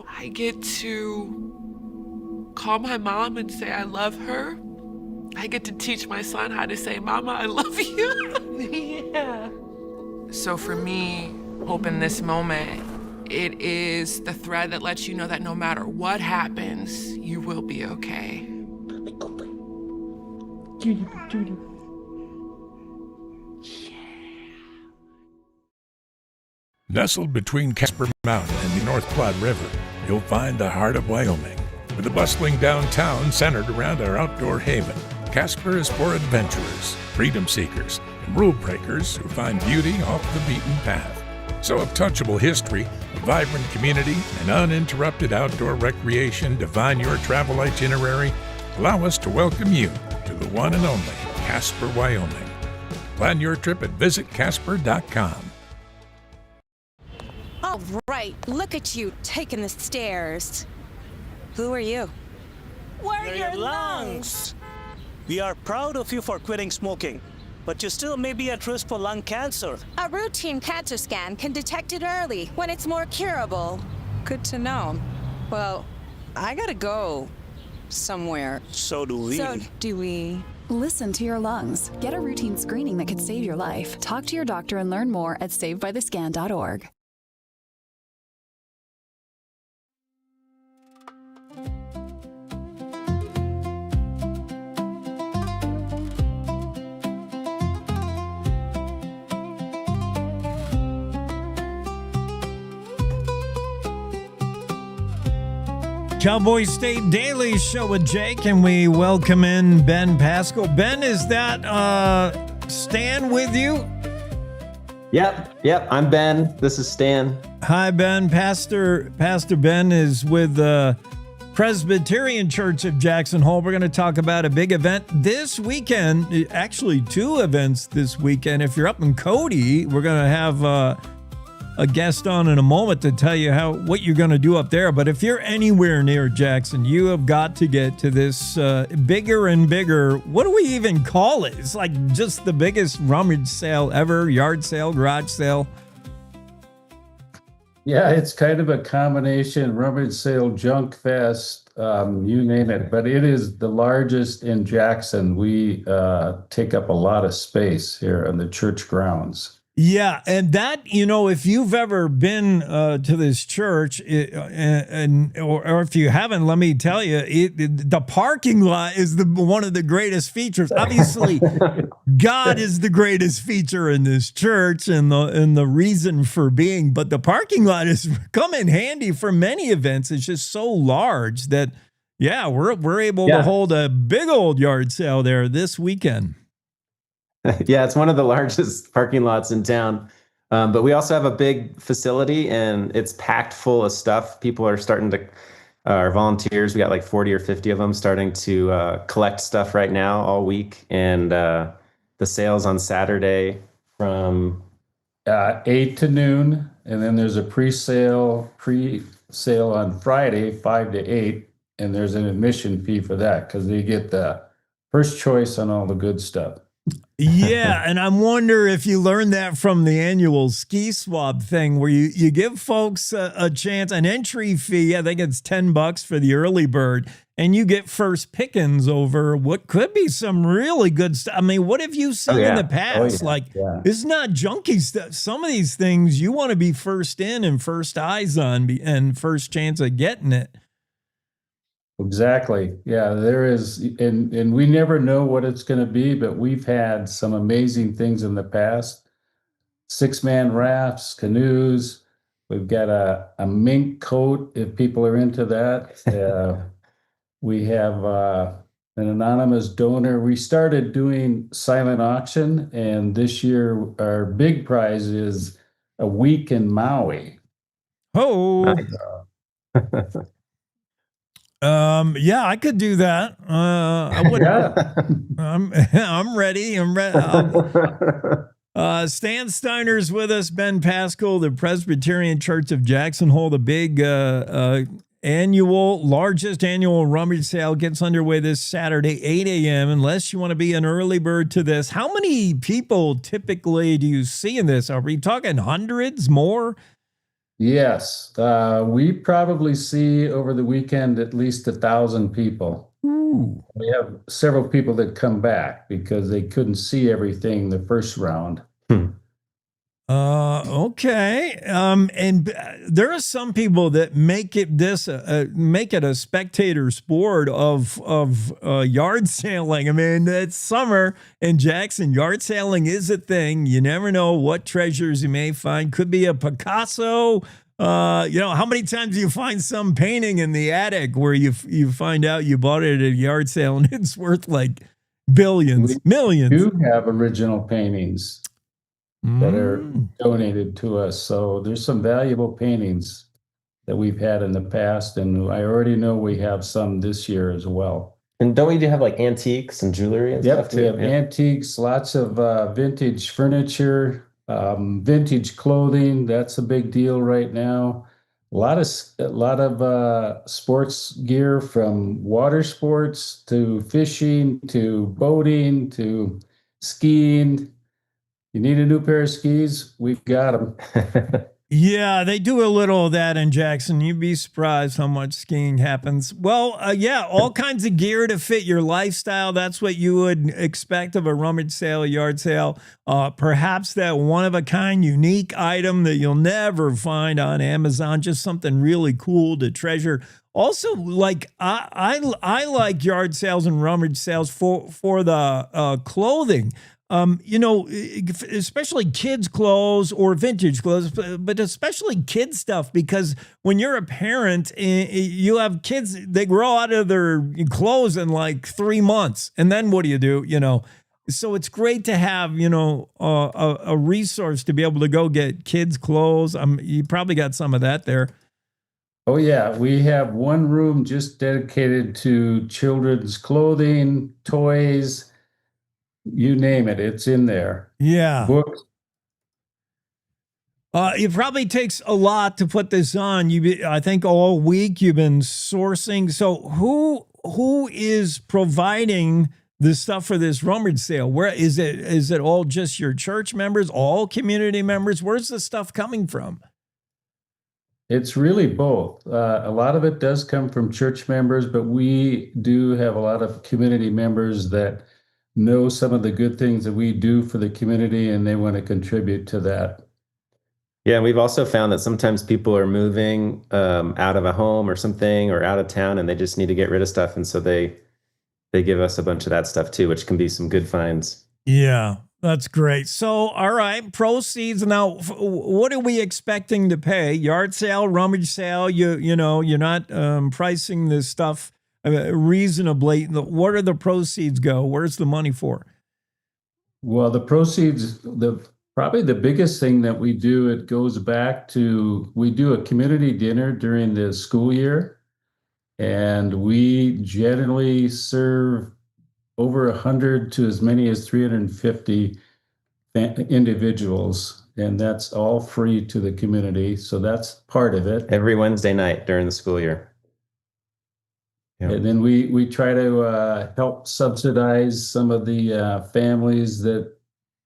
I get to call my mom and say I love her. I get to teach my son how to say, Mama, I love you. Yeah. So for me, hope in this moment, it is the thread that lets you know that no matter what happens, you will be okay. Judy. Nestled between Casper Mountain and the North Platte River, you'll find the heart of Wyoming. With a bustling downtown centered around our outdoor haven, Casper is for adventurers, freedom seekers, and rule breakers who find beauty off the beaten path. So if touchable history, a vibrant community, and uninterrupted outdoor recreation define your travel itinerary, allow us to welcome you to the one and only Casper, Wyoming. Plan your trip at visitcasper.com. All right, look at you taking the stairs. Who are you? We're your lungs. We are proud of you for quitting smoking, but you still may be at risk for lung cancer. A routine cancer scan can detect it early when it's more curable. Good to know. Well, I gotta go somewhere. So do we. Listen to your lungs. Get a routine screening that could save your life. Talk to your doctor and learn more at savebythescan.org. Cowboy State Daily Show with Jake, and we welcome in Ben Pascal. Ben, is that Stan with you? Yep. I'm Ben. This is Stan. Hi, Ben. Pastor Ben is with the Presbyterian Church of Jackson Hole. We're going to talk about a big event this weekend. Actually, 2 events this weekend. If you're up in Cody, we're going to have a guest on in a moment to tell you what you're going to do up there. But if you're anywhere near Jackson, you have got to get to this bigger and bigger. What do we even call it? It's like just the biggest rummage sale ever, yard sale, garage sale. Yeah, it's kind of a combination rummage sale, junk fest, you name it. But it is the largest in Jackson. We take up a lot of space here on the church grounds. Yeah, and that, if you've ever been to this church, or if you haven't, let me tell you, the parking lot is one of the greatest features. Obviously, God is the greatest feature in this church and the reason for being. But the parking lot has come in handy for many events. It's just so large that, we're able to hold a big old yard sale there this weekend. Yeah, it's one of the largest parking lots in town. But we also have a big facility, and it's packed full of stuff. People are starting to, our volunteers, we got like 40 or 50 of them starting to collect stuff right now all week. And the sale's on Saturday from 8 to noon. And then there's a pre-sale on Friday, 5 to 8. And there's an admission fee for that because they get the first choice on all the good stuff. Yeah, and I wonder if you learned that from the annual ski swab thing where you give folks a chance, an entry fee. I think it's $10 for the early bird, and you get first pickings over what could be some really good stuff. I mean, what have you seen in the past? It's not junky stuff. Some of these things you want to be first in and first eyes on and first chance of getting it. Exactly. Yeah, there is. And we never know what it's going to be, but we've had some amazing things in the past. 6-man rafts, canoes. We've got a mink coat if people are into that. We have an anonymous donor. We started doing silent auction, and this year our big prize is a week in Maui. Oh. Yeah, I could do that. I would. I'm ready. Stan Steiner's with us. Ben Pascal, the Presbyterian Church of Jackson Hole, the big largest annual rummage sale gets underway this Saturday, 8 a.m. Unless you want to be an early bird to this. How many people typically do you see in this? Are we talking hundreds more? Yes, we probably see over the weekend at least 1,000 people. Ooh. We have several people that come back because they couldn't see everything the first round. Okay. And there are some people that make it a spectator sport of yard sailing. I mean, it's summer in Jackson. Yard sailing is a thing. You never know what treasures you may find. Could be a Picasso. How many times do you find some painting in the attic where you find out you bought it at a yard sale and it's worth like millions. We do have original paintings that are donated to us. So there's some valuable paintings that we've had in the past, and I already know we have some this year as well. And don't we have like antiques and jewelry and stuff too? We have antiques, lots of vintage furniture, vintage clothing. That's a big deal right now. A lot of sports gear, from water sports to fishing to boating to skiing. You need a new pair of skis? We've got them. Yeah, they do a little of that in Jackson. You'd be surprised how much skiing happens. Well, all kinds of gear to fit your lifestyle. That's what you would expect of a rummage sale, a yard sale. Perhaps that one-of-a-kind, unique item that you'll never find on Amazon, just something really cool to treasure. Also, like I like yard sales and rummage sales for the clothing. Especially kids' clothes or vintage clothes, but especially kids' stuff, because when you're a parent, you have kids, they grow out of their clothes in like 3 months. And then what do you do? So it's great to have, a resource to be able to go get kids' clothes. You probably got some of that there. Oh, yeah. We have one room just dedicated to children's clothing, toys, you name it, it's in there. Yeah. Books. It probably takes a lot to put this on. I think all week you've been sourcing. So who is providing the stuff for this rummage sale? Where is it? Is it all just your church members, all community members? Where's the stuff coming from? It's really both. A lot of it does come from church members, but we do have a lot of community members that know some of the good things that we do for the community, and they want to contribute to that. Yeah, we've also found that sometimes people are moving out of a home or something, or out of town, and they just need to get rid of stuff, and so they give us a bunch of that stuff too, which can be some good finds. Yeah, that's great. So, all right, proceeds. Now, what are we expecting to pay? Yard sale, rummage sale? You're not pricing this stuff reasonably. Where do the proceeds go? Where's the money for? Well, the proceeds, probably the biggest thing that we do, it goes back to, we do a community dinner during the school year, and we generally serve over 100 to as many as 350 individuals, and that's all free to the community. So that's part of it. Every Wednesday night during the school year. Yeah. And then we try to help subsidize some of the families that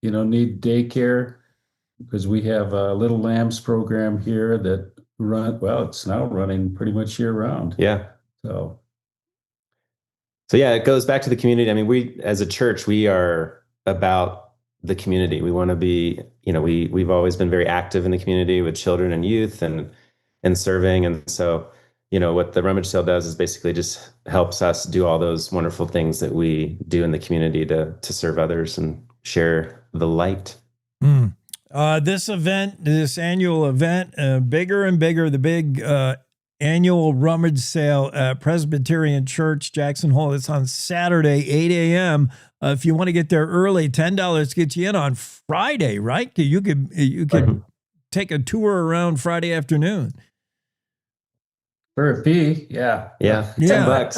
need daycare, because we have a Little Lambs program here that it's now running pretty much year round. Yeah. So yeah, it goes back to the community. I mean, we as a church, we are about the community. We want to be, we've always been very active in the community with children and youth and serving, and so. What the rummage sale does is basically just helps us do all those wonderful things that we do in the community to serve others and share the light. This annual event, bigger and bigger, the big annual rummage sale at Presbyterian Church, Jackson Hole. It's on Saturday, 8 a.m. If you want to get there early, $10 gets you in on Friday, right? You could take a tour around Friday afternoon. For a fee, yeah. $10.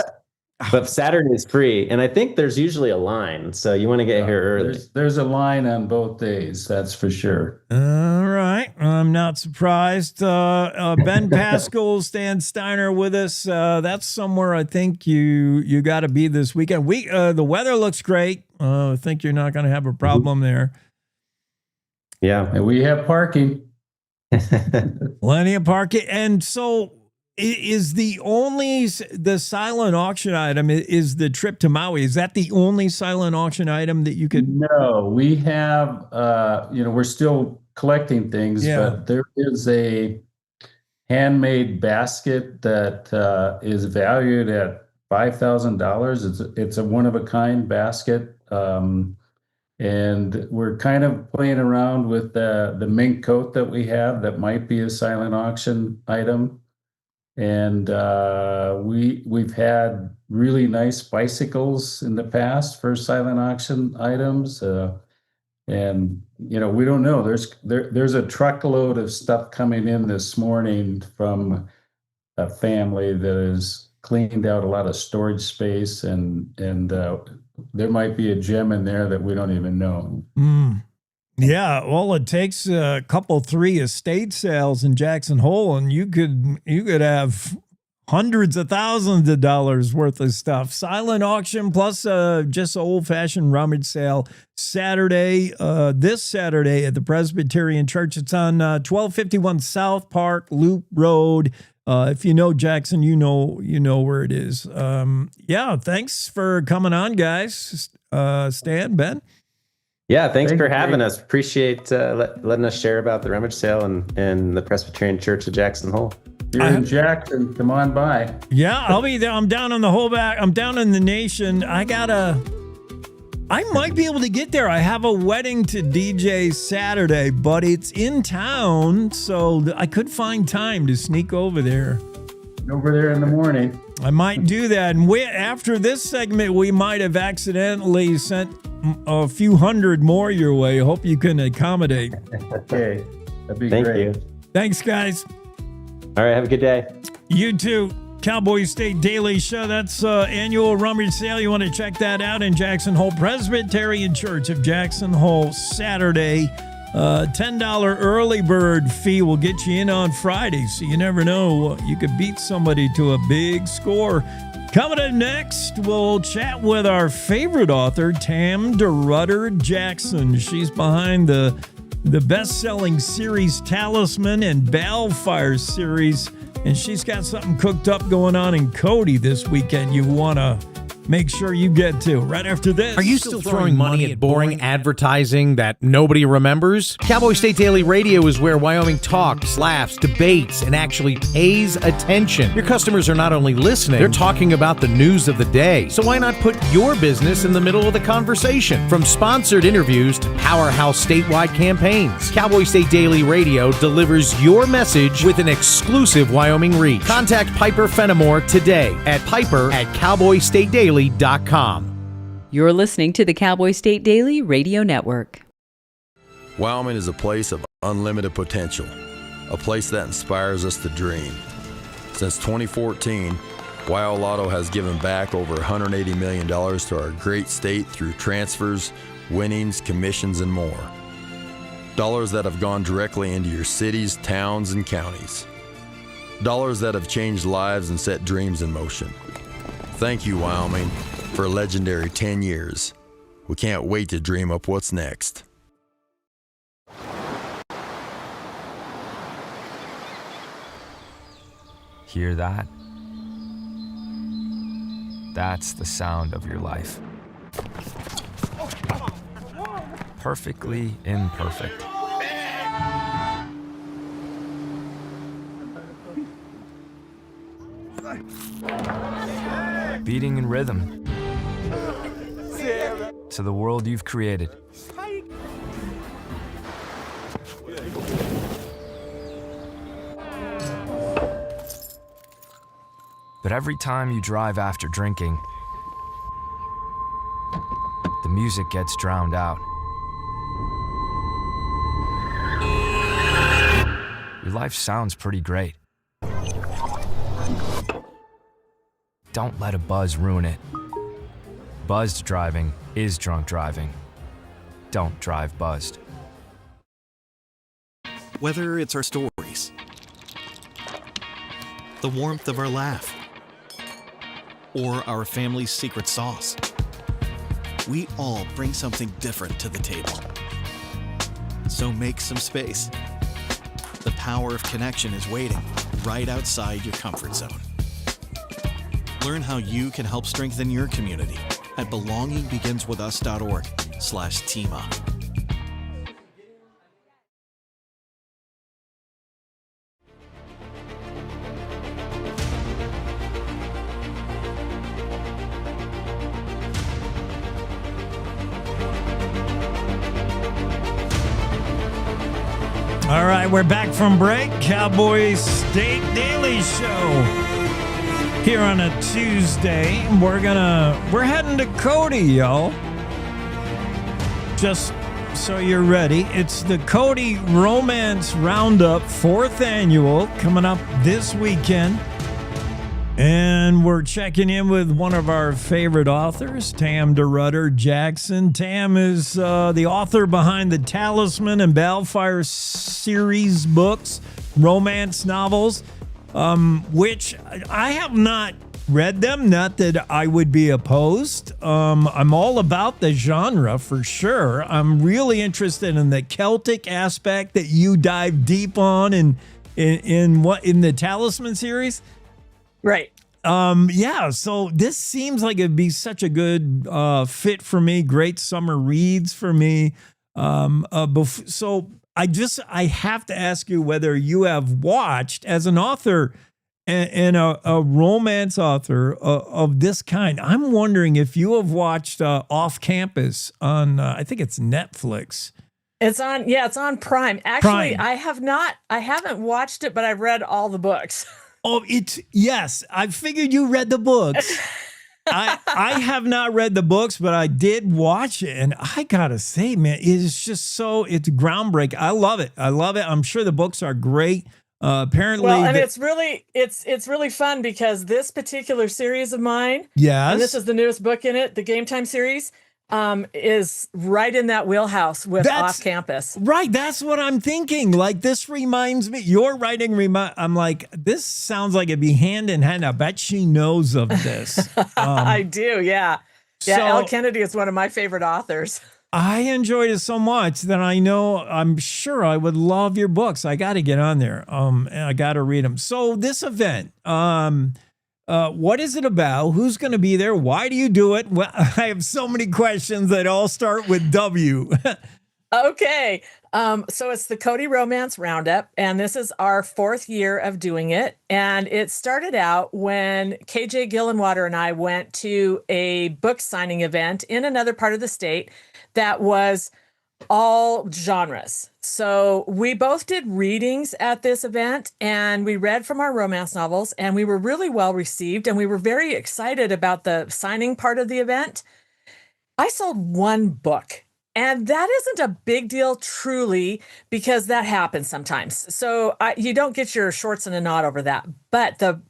But Saturday is free, and I think there's usually a line, so you want to get here early. There's a line on both days, that's for sure. All right, I'm not surprised. Ben Pascal, Stan Steiner with us. That's somewhere I think you got to be this weekend. The weather looks great. I think you're not going to have a problem there. Yeah, and we have parking. Plenty of parking, and so. Is the silent auction item is the trip to Maui? Is that the only silent auction item that you could? No, we have, we're still collecting things, but there is a handmade basket that is valued at $5,000. It's a one-of-a-kind basket. And we're kind of playing around with the mink coat that we have that might be a silent auction item. And we've had really nice bicycles in the past for silent auction items, and we don't know. There's a truckload of stuff coming in this morning from a family that has cleaned out a lot of storage space, and there might be a gem in there that we don't even know. Yeah, well, it takes a couple, 3 estate sales in Jackson Hole, and you could have hundreds of thousands of dollars worth of stuff. Silent auction plus just an old-fashioned rummage sale Saturday, this Saturday at the Presbyterian Church. It's on 1251 South Park Loop Road. If you know Jackson, you know where it is. Thanks for coming on, guys. Stan, Ben. Yeah, thanks for having us. Appreciate letting us share about the rummage sale and the Presbyterian Church of Jackson Hole. You're in Jackson. Come on by. Yeah, I'll be there. I'm down on the whole back. I'm down in the nation. I might be able to get there. I have a wedding to DJ Saturday, but it's in town, so I could find time to sneak over there. Over there in the morning. I might do that. And after this segment, we might have accidentally sent a few hundred more your way. Hope you can accommodate. Okay. That'd be Thank great. you. Thanks, guys. All right, have a good day. You too. Cowboy State Daily Show. That's annual rummage sale. You want to check that out in Jackson Hole. Presbyterian Church of Jackson Hole, Saturday. $10 early bird fee will get you in on Friday, so you never know. You could beat somebody to a big score. Coming up next, we'll chat with our favorite author, DeRudder Jackson. She's behind the best-selling series Talisman and Balefire series, and she's got something cooked up going on in Cody this weekend you want to make sure you get to right after this. Are you still throwing money at boring advertising that nobody remembers? Cowboy State Daily Radio is where Wyoming talks, laughs, debates, and actually pays attention. Your customers are not only listening, they're talking about the news of the day. So why not put your business in the middle of the conversation? From sponsored interviews to powerhouse statewide campaigns, Cowboy State Daily Radio delivers your message with an exclusive Wyoming reach. Contact Piper Fenimore today at piper@cowboystatedaily.com. You're listening to the Cowboy State Daily Radio Network. Wyoming is a place of unlimited potential, a place that inspires us to dream. Since 2014, Wyoming Lotto has given back over $180 million to our great state through transfers, winnings, commissions, and more. Dollars that have gone directly into your cities, towns, and counties. Dollars that have changed lives and set dreams in motion. Thank you, Wyoming, for a legendary 10 years. We can't wait to dream up what's next. Hear that? That's the sound of your life. Perfectly imperfect. Beating in rhythm to the world you've created. But every time you drive after drinking, the music gets drowned out. Your life sounds pretty great. Don't let a buzz ruin it. Buzzed driving is drunk driving. Don't drive buzzed. Whether it's our stories, the warmth of our laugh, or our family's secret sauce, we all bring something different to the table. So make some space. The power of connection is waiting right outside your comfort zone. Learn how you can help strengthen your community at belongingbeginswithus.org/team up. All right, we're back from break. Cowboy State Daily Show. Here on a Tuesday, we're heading to Cody, y'all. Just so you're ready, it's the Cody Romance Roundup 4th annual coming up this weekend. And we're checking in with one of our favorite authors, DeRudder Jackson. Tam is the author behind the Talisman and Balefire series books, romance novels. Which I have not read them, not that I would be opposed. I'm all about the genre for sure. I'm really interested in the Celtic aspect that you dive deep on in the Talisman series. Right. Yeah. So this seems like it'd be such a good fit for me. Great summer reads for me. So I have to ask you whether you have watched, as an author and a romance author of this kind, I'm wondering if you have watched Off Campus on, I think it's Netflix. It's on Prime. Actually, I haven't watched it, but I've read all the books. Oh, yes. I figured you read the books. I have not read the books, but I did watch it. And I got to say, man, it's groundbreaking. I love it. I'm sure the books are great. Apparently. Well, and it's really fun because this particular series of mine, yes, and this is the newest book in it, the Game Time series, is right in that wheelhouse with Off Campus. Right. That's what I'm thinking. Like, this reminds me, your writing I'm like, this sounds like it'd be hand in hand. I bet she knows of this. I do. Yeah. Yeah. So, Elle Kennedy is one of my favorite authors. I enjoyed it so much that I'm sure I would love your books. I got to get on there. And I got to read them. So this event, what is it about? Who's going to be there? Why do you do it? Well, I have so many questions that all start with W. Okay. So it's the Cody Romance Roundup, and this is our 4th year of doing it. And it started out when KJ Gillenwater and I went to a book signing event in another part of the state that was all genres. So we both did readings at this event, and we read from our romance novels, and we were really well received, and we were very excited about the signing part of the event. I sold 1 book, and that isn't a big deal, truly, because that happens sometimes. So you don't get your shorts in a knot over that. But the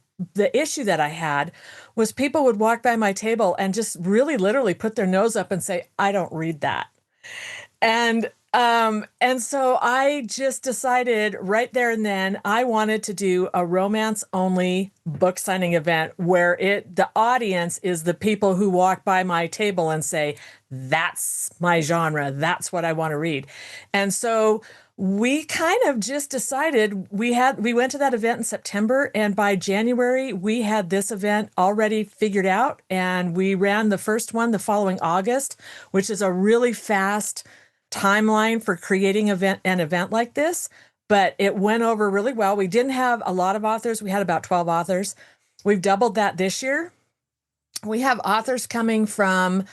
issue that I had was people would walk by my table and just really literally put their nose up and say, I don't read that. And so I just decided right there and then I wanted to do a romance only book signing event where the audience is the people who walk by my table and say, that's my genre. That's what I want to read. And so we kind of just decided we went to that event in September, and by January we had this event already figured out, and we ran the first one the following August, which is a really fast timeline for creating an event like this, but it went over really well. We didn't have a lot of authors. We had about 12 authors. We've doubled that this year. We have authors coming from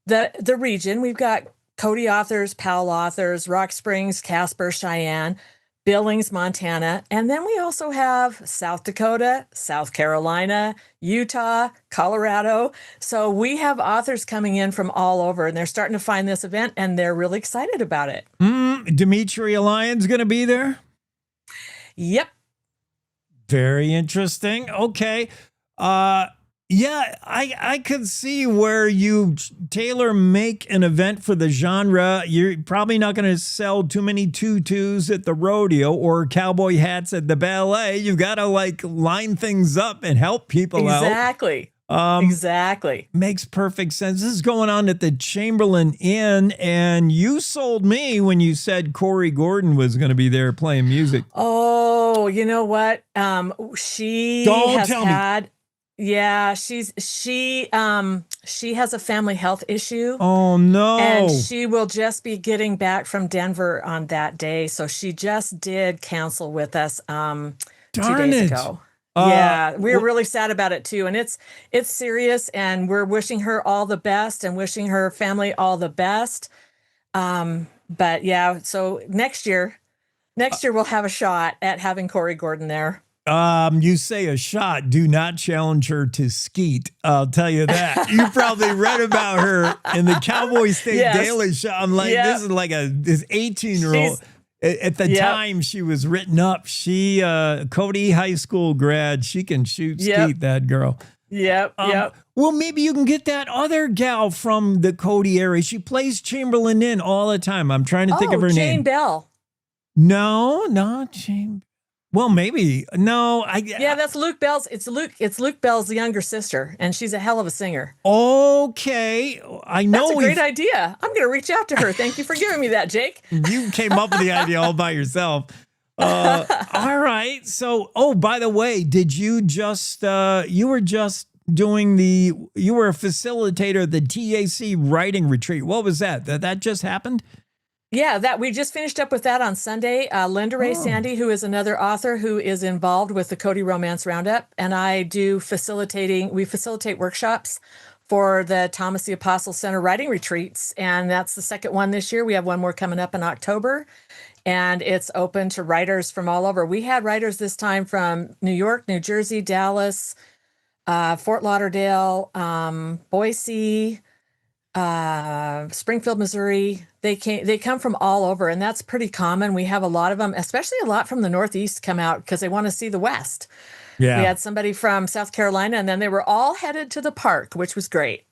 the region. We've got Cody authors, Powell authors, Rock Springs, Casper, Cheyenne, Billings, Montana. And then we also have South Dakota, South Carolina, Utah, Colorado. So we have authors coming in from all over, and they're starting to find this event, and they're really excited about it. Dimitri Lyon's going to be there? Yep. Very interesting. Okay. Yeah, I could see where you make an event for the genre. You're probably not going to sell too many tutus at the rodeo or cowboy hats at the ballet. You've got to line things up and help people out. Exactly. Makes perfect sense. This is going on at the Chamberlain Inn, and you sold me when you said Corey Gordon was going to be there playing music. Oh, you know what? She has had. Yeah, she has a family health issue. Oh no. And she will just be getting back from Denver on that day. So she just did cancel with us 2 days ago. Yeah, we're really sad about it too. And it's serious, and we're wishing her all the best and wishing her family all the best. But yeah, so next year we'll have a shot at having Corey Gordon there. You say a shot. Do not challenge her to skeet. I'll tell you that. You probably read about her in the Cowboy State Daily Show. I'm like, this is like this 18-year-old. At the time she was written up, she Cody high school grad. She can shoot skeet, that girl. Yep. Well, maybe you can get that other gal from the Cody area. She plays Chamberlain Inn all the time. I'm trying to think of her name. Jane Bell. No, not Jane. Well, maybe. No, yeah, that's Luke Bell's. It's Luke Bell's younger sister, and she's a hell of a singer. Okay. I know. That's a great idea. I'm going to reach out to her. Thank you for giving me that, Jake. You came up with the idea all by yourself. All right. So, by the way, did you just, you were a facilitator of the TAC writing retreat. What was that? That just happened? Yeah, that we just finished up with that on Sunday. Linda Ray Sandy, who is another author who is involved with the Cody Romance Roundup, and I do we facilitate workshops for the Thomas the Apostle Center writing retreats, and that's the second one this year. We have one more coming up in October, and it's open to writers from all over. We had writers this time from New York, New Jersey, Dallas, Fort Lauderdale, Boise, Springfield, Missouri. They come from all over, and that's pretty common. We have a lot of them, especially a lot from the Northeast, come out because they want to see the West. Yeah. We had somebody from South Carolina, and then they were all headed to the park, which was great.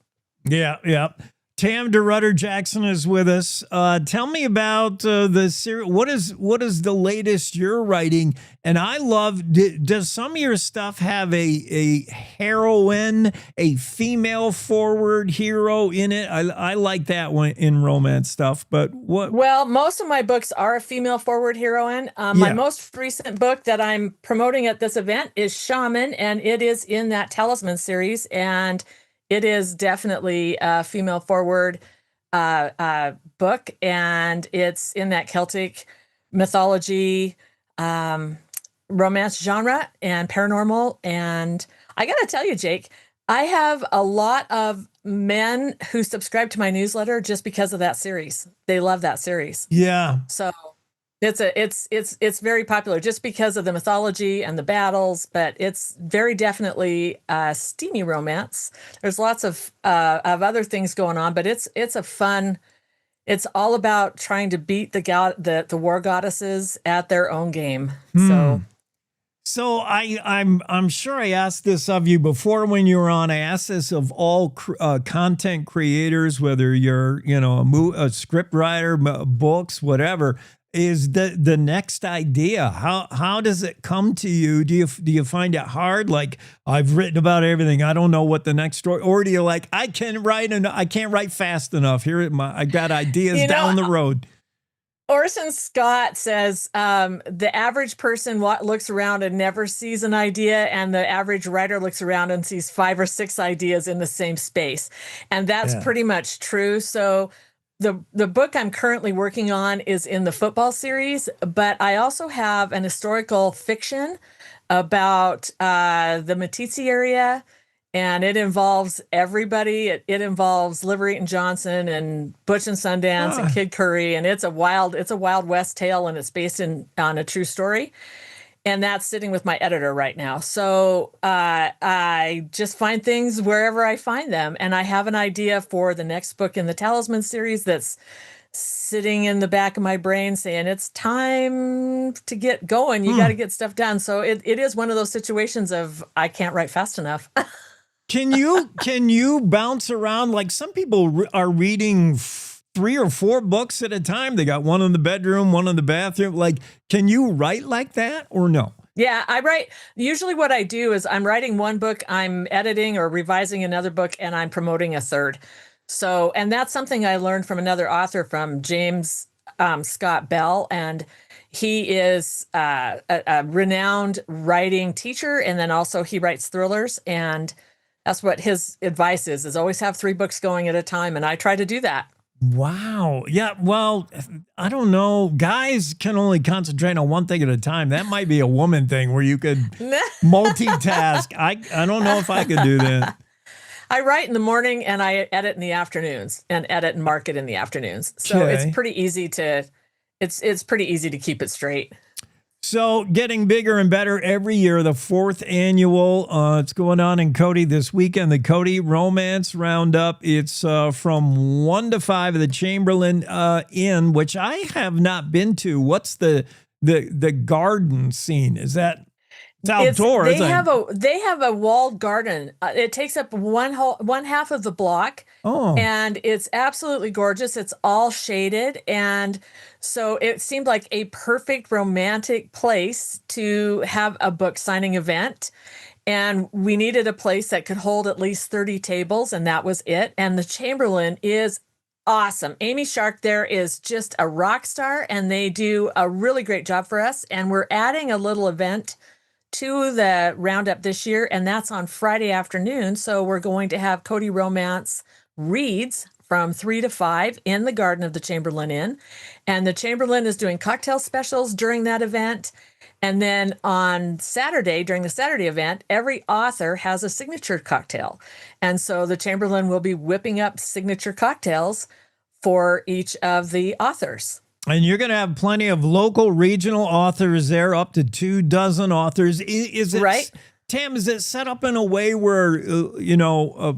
Yeah, yeah. Tam DeRudder Jackson is with us. Tell me about the series. What is the latest you're writing? And I love, does some of your stuff have a heroine, a female forward hero in it? I like that one in romance stuff, but what? Well, most of my books are a female forward heroine. My most recent book that I'm promoting at this event is Shaman, and it is in that Talisman series, and it is definitely a female forward book, and it's in that Celtic mythology, romance genre and paranormal. And I got to tell you, Jake, I have a lot of men who subscribe to my newsletter just because of that series. They love that series. Yeah. So it's very popular just because of the mythology and the battles, but it's very definitely a steamy romance. There's lots of other things going on, but it's a fun. It's all about trying to beat the war goddesses at their own game. So I'm sure I asked this of you before when you were on. I asked this of all content creators, whether you're a script writer, books, whatever. Is the next idea? How does it come to you? Do you find it hard? Like, I've written about everything, I don't know what the next story, or do you like, I can't write fast enough. I got ideas down the road. Orson Scott says the average person looks around and never sees an idea, and the average writer looks around and sees 5 or 6 ideas in the same space, and that's pretty much true. So the book I'm currently working on is in the football series, but I also have an historical fiction about the Meeteetse area, and it involves everybody. It involves Liver Eaton Johnson and Butch and Sundance and Kid Curry, and it's a Wild West tale, and it's based on a true story. And that's sitting with my editor right now. So I just find things wherever I find them. And I have an idea for the next book in the Talisman series that's sitting in the back of my brain saying, it's time to get going. You got to get stuff done. So it is one of those situations of I can't write fast enough. Can you bounce around? Like, some people are reading 3 or 4 books at a time. They got one in the bedroom, one in the bathroom. Like, can you write like that or no? Yeah, I write. Usually what I do is I'm writing one book, I'm editing or revising another book, and I'm promoting a third. So, and that's something I learned from another author, from James Scott Bell. And he is a renowned writing teacher. And then also he writes thrillers. And that's what his advice is always have 3 books going at a time. And I try to do that. Wow. Yeah. Well, I don't know. Guys can only concentrate on one thing at a time. That might be a woman thing where you could multitask. I don't know if I could do that. I write in the morning and I edit in the afternoons, and edit and market in the afternoons. So it's pretty easy to, it's pretty easy to keep it straight. So, getting bigger and better every year, the 4th annual, it's going on in Cody this weekend, the Cody Romance Roundup. It's from 1 to 5 at the Chamberlain Inn, which I have not been to. What's the garden scene? Is that... It's outdoors. They have a walled garden. It takes up one half of the block. Oh. And it's absolutely gorgeous. It's all shaded. And so it seemed like a perfect romantic place to have a book signing event. And we needed a place that could hold at least 30 tables, and that was it. And the Chamberlain is Awesome. Amy Shark there is just a rock star, and they do a really great job for us. And we're adding a little event to the Roundup this year, and that's on Friday afternoon. So we're going to have Cody Romance reads from 3 to 5 in the garden of the Chamberlain Inn. And the Chamberlain is doing cocktail specials during that event. And then on Saturday, during the Saturday event, every author has a signature cocktail. And so the Chamberlain will be whipping up signature cocktails for each of the authors. And you're going to have plenty of local, regional authors there, up to 24 authors. Is it right? Tam, is it set up in a way where,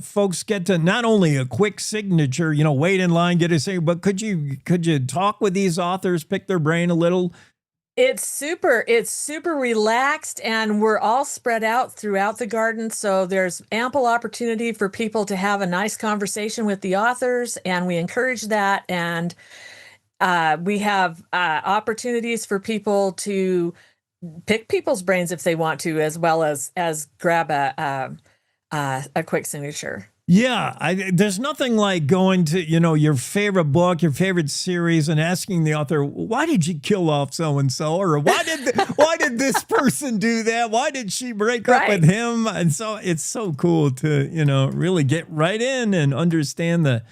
folks get to not only a quick signature, wait in line, get a signature, but could you talk with these authors, pick their brain a little? It's super relaxed, and we're all spread out throughout the garden. So there's ample opportunity for people to have a nice conversation with the authors, and we encourage that. And we have opportunities for people to pick people's brains if they want to, as well as grab a quick signature. Yeah, there's nothing like going to, your favorite book, your favorite series, and asking the author, why did you kill off so-and-so? Or why did this person do that? Why did she break up with him? And so it's so cool to, really get right in and understand the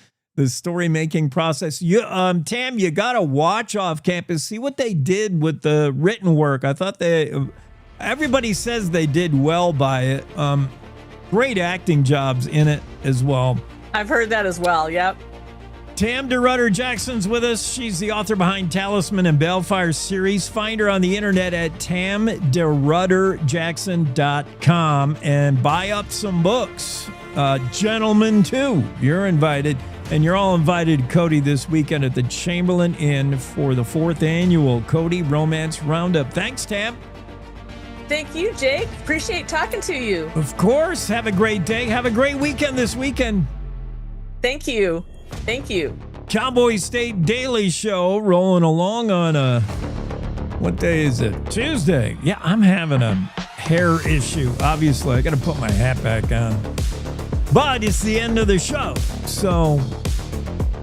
story-making process. Tam, you got to watch Off Campus, see what they did with the written work. I thought everybody says they did well by it. Great acting jobs in it as well. I've heard that as well, yep. Tam DeRudder Jackson's with us. She's the author behind Talisman and Balefire series. Find her on the internet at tamderudderjackson.com and buy up some books. Gentlemen, too, you're invited. And you're all invited to Cody this weekend at the Chamberlain Inn for the 4th annual Cody Romance Roundup. Thanks, Tam. Thank you, Jake. Appreciate talking to you. Of course. Have a great day. Have a great weekend this weekend. Thank you. Thank you. Cowboy State Daily Show rolling along on what day is it? Tuesday. Yeah, I'm having a hair issue. Obviously, I got to put my hat back on. But it's the end of the show, so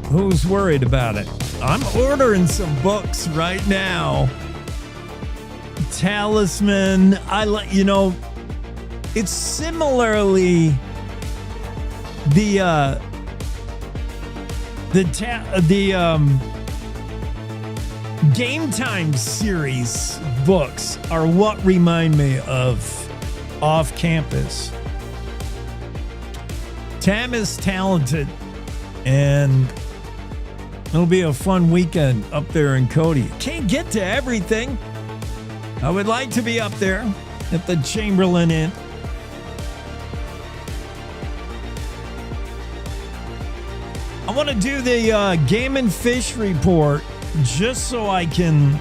who's worried about it? I'm ordering some books right now. Talisman, it's similarly the Game Time series books are what remind me of Off Campus. Tam is talented, and it'll be a fun weekend up there in Cody. Can't get to everything. I would like to be up there at the Chamberlain Inn. I want to do the Game and Fish report just so I can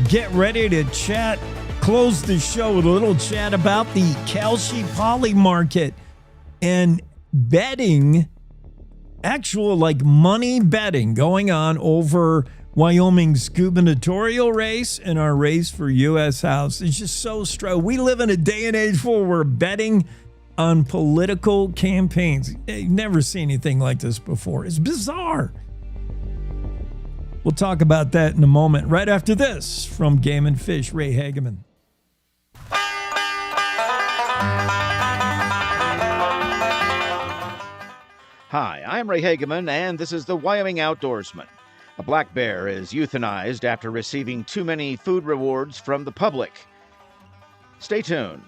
get ready to close the show with a little chat about the Kalshi Poly Market and betting, actual money betting going on over Wyoming's gubernatorial race and our race for U.S. House. It's just so strong. We live in a day and age where we're betting on political campaigns. You've never seen anything like this before. It's bizarre. We'll talk about that in a moment, right after this from Game and Fish, Ray Hageman. Hi, I'm Ray Hageman, and this is the Wyoming Outdoorsman. A black bear is euthanized after receiving too many food rewards from the public. Stay tuned.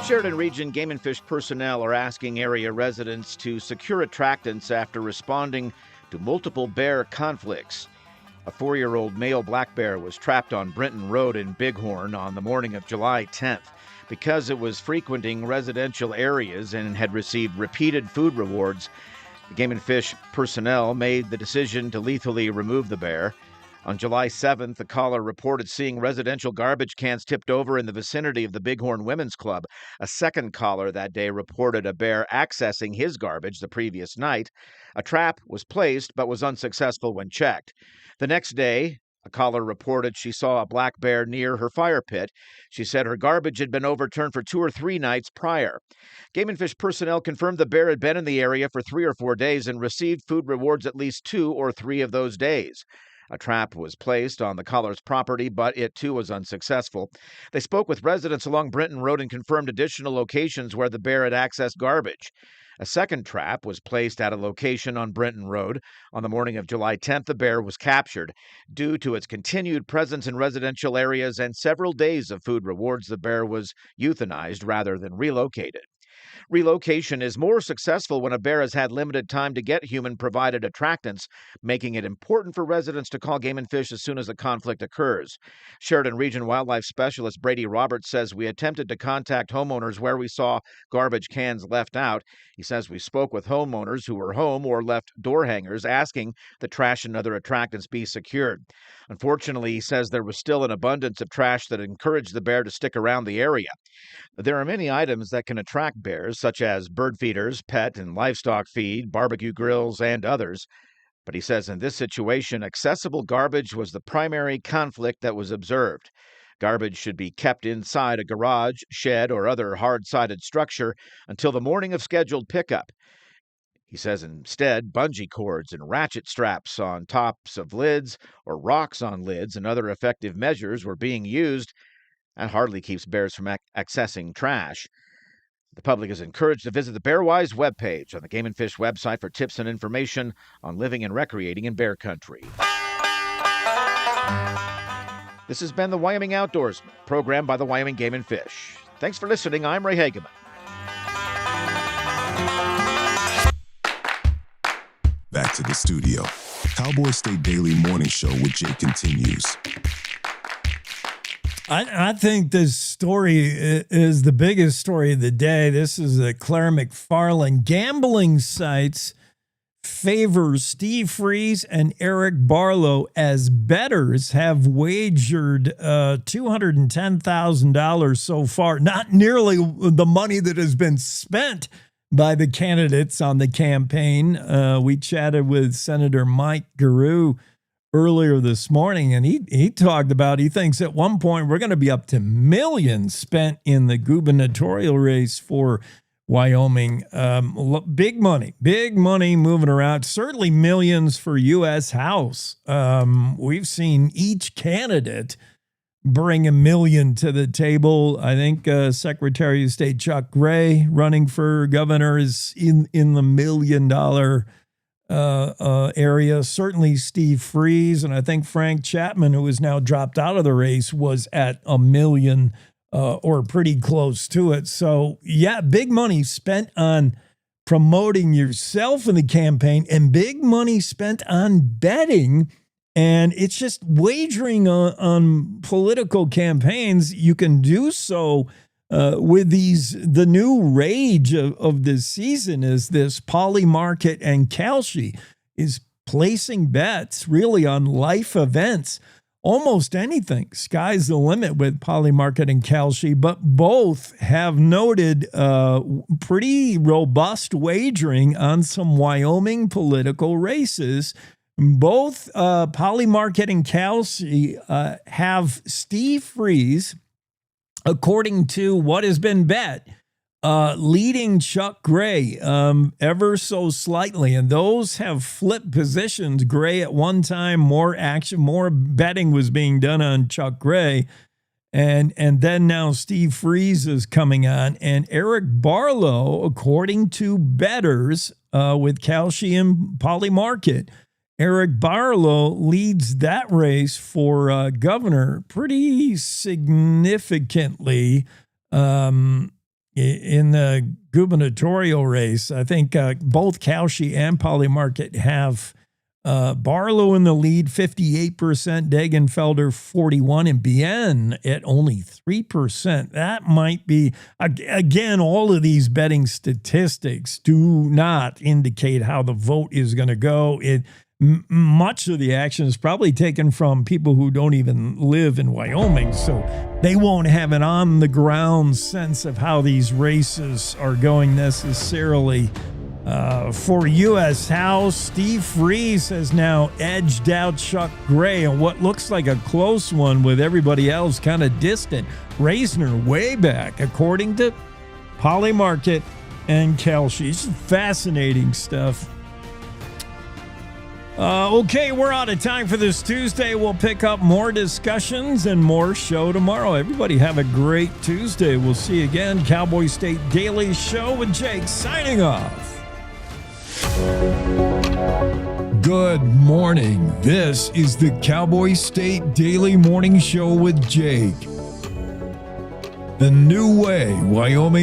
Sheridan Region Game and Fish personnel are asking area residents to secure attractants after responding to multiple bear conflicts. A 4-year-old male black bear was trapped on Brenton Road in Bighorn on the morning of July 10th. Because it was frequenting residential areas and had received repeated food rewards, the Game and Fish personnel made the decision to lethally remove the bear. On July 7th, the caller reported seeing residential garbage cans tipped over in the vicinity of the Bighorn Women's Club. A second caller that day reported a bear accessing his garbage the previous night. A trap was placed but was unsuccessful when checked. The next day, A caller reported she saw a black bear near her fire pit. She said her garbage had been overturned for 2 or 3 nights prior. Game and Fish personnel confirmed the bear had been in the area for 3 or 4 days and received food rewards at least 2 or 3 of those days. A trap was placed on the caller's property, but it too was unsuccessful. They spoke with residents along Brenton Road and confirmed additional locations where the bear had accessed garbage. A second trap was placed at a location on Brenton Road. On the morning of July 10th, the bear was captured. Due to its continued presence in residential areas and several days of food rewards, the bear was euthanized rather than relocated. Relocation is more successful when a bear has had limited time to get human-provided attractants, making it important for residents to call Game and Fish as soon as a conflict occurs. Sheridan Region Wildlife Specialist Brady Roberts says we attempted to contact homeowners where we saw garbage cans left out. He says we spoke with homeowners who were home or left door hangers asking that trash and other attractants be secured. Unfortunately, he says there was still an abundance of trash that encouraged the bear to stick around the area. There are many items that can attract bears, such as bird feeders, pet and livestock feed, barbecue grills, and others. But he says in this situation, accessible garbage was the primary conflict that was observed. Garbage should be kept inside a garage, shed, or other hard-sided structure until the morning of scheduled pickup. He says instead, bungee cords and ratchet straps on tops of lids or rocks on lids and other effective measures were being used. That hardly keeps bears from accessing trash. The public is encouraged to visit the Bearwise webpage on the Game and Fish website for tips and information on living and recreating in bear country. This has been the Wyoming Outdoorsman, programmed by the Wyoming Game and Fish. Thanks for listening. I'm Ray Hageman. Back to the studio. Cowboy State Daily Morning Show with Jay continues. I think this story is the biggest story of the day. This is a Claire McFarland. Gambling sites favor Steve Freeze and Eric Barlow as bettors have wagered $210,000 so far. Not nearly the money that has been spent by the candidates on the campaign. We chatted with Senator Mike Gierau earlier this morning, and he talked about, he thinks at one point we're going to be up to millions spent in the gubernatorial race for Wyoming. Big money moving around. Certainly millions for U.S. House. We've seen each candidate bring $1 million to the table. I think Secretary of State Chuck Gray running for governor is in the $1 million area. Certainly Steve Freeze, and I think Frank Chapman, who is now dropped out of the race, was at $1 million or pretty close to it. So yeah, big money spent on promoting yourself in the campaign and big money spent on betting. And it's just wagering on political campaigns. You can do so with the new rage of this season is this Polymarket and Kalshi is placing bets really on life events, almost anything. Sky's the limit with Polymarket and Kalshi, but both have noted pretty robust wagering on some Wyoming political races. Both Polymarket and Kalshi have Steve Freeze, according to what has been bet, leading Chuck Gray ever so slightly. And those have flipped positions. Gray at one time, more action, more betting was being done on Chuck Gray. And then now Steve Freeze is coming on. And Eric Barlow, according to bettors with Kalshi and Polymarket, Eric Barlow leads that race for governor pretty significantly in the gubernatorial race. I think both Kalshi and Polymarket have Barlow in the lead, 58%, Degenfelder 41%, and Bien at only 3%. That might be, again, all of these betting statistics do not indicate how the vote is going to go. Much of the action is probably taken from people who don't even live in Wyoming, so they won't have an on-the-ground sense of how these races are going necessarily. For U.S. House, Steve Freeze has now edged out Chuck Gray on what looks like a close one with everybody else kind of distant. Reisner way back, according to Polymarket and Kelshi. Fascinating stuff. Okay, we're out of time for this Tuesday. We'll pick up more discussions and more show tomorrow. Everybody have a great Tuesday. We'll see you again. Cowboy State Daily Show with Jake signing off. Good morning. This is the Cowboy State Daily Morning Show with Jake. The new way Wyoming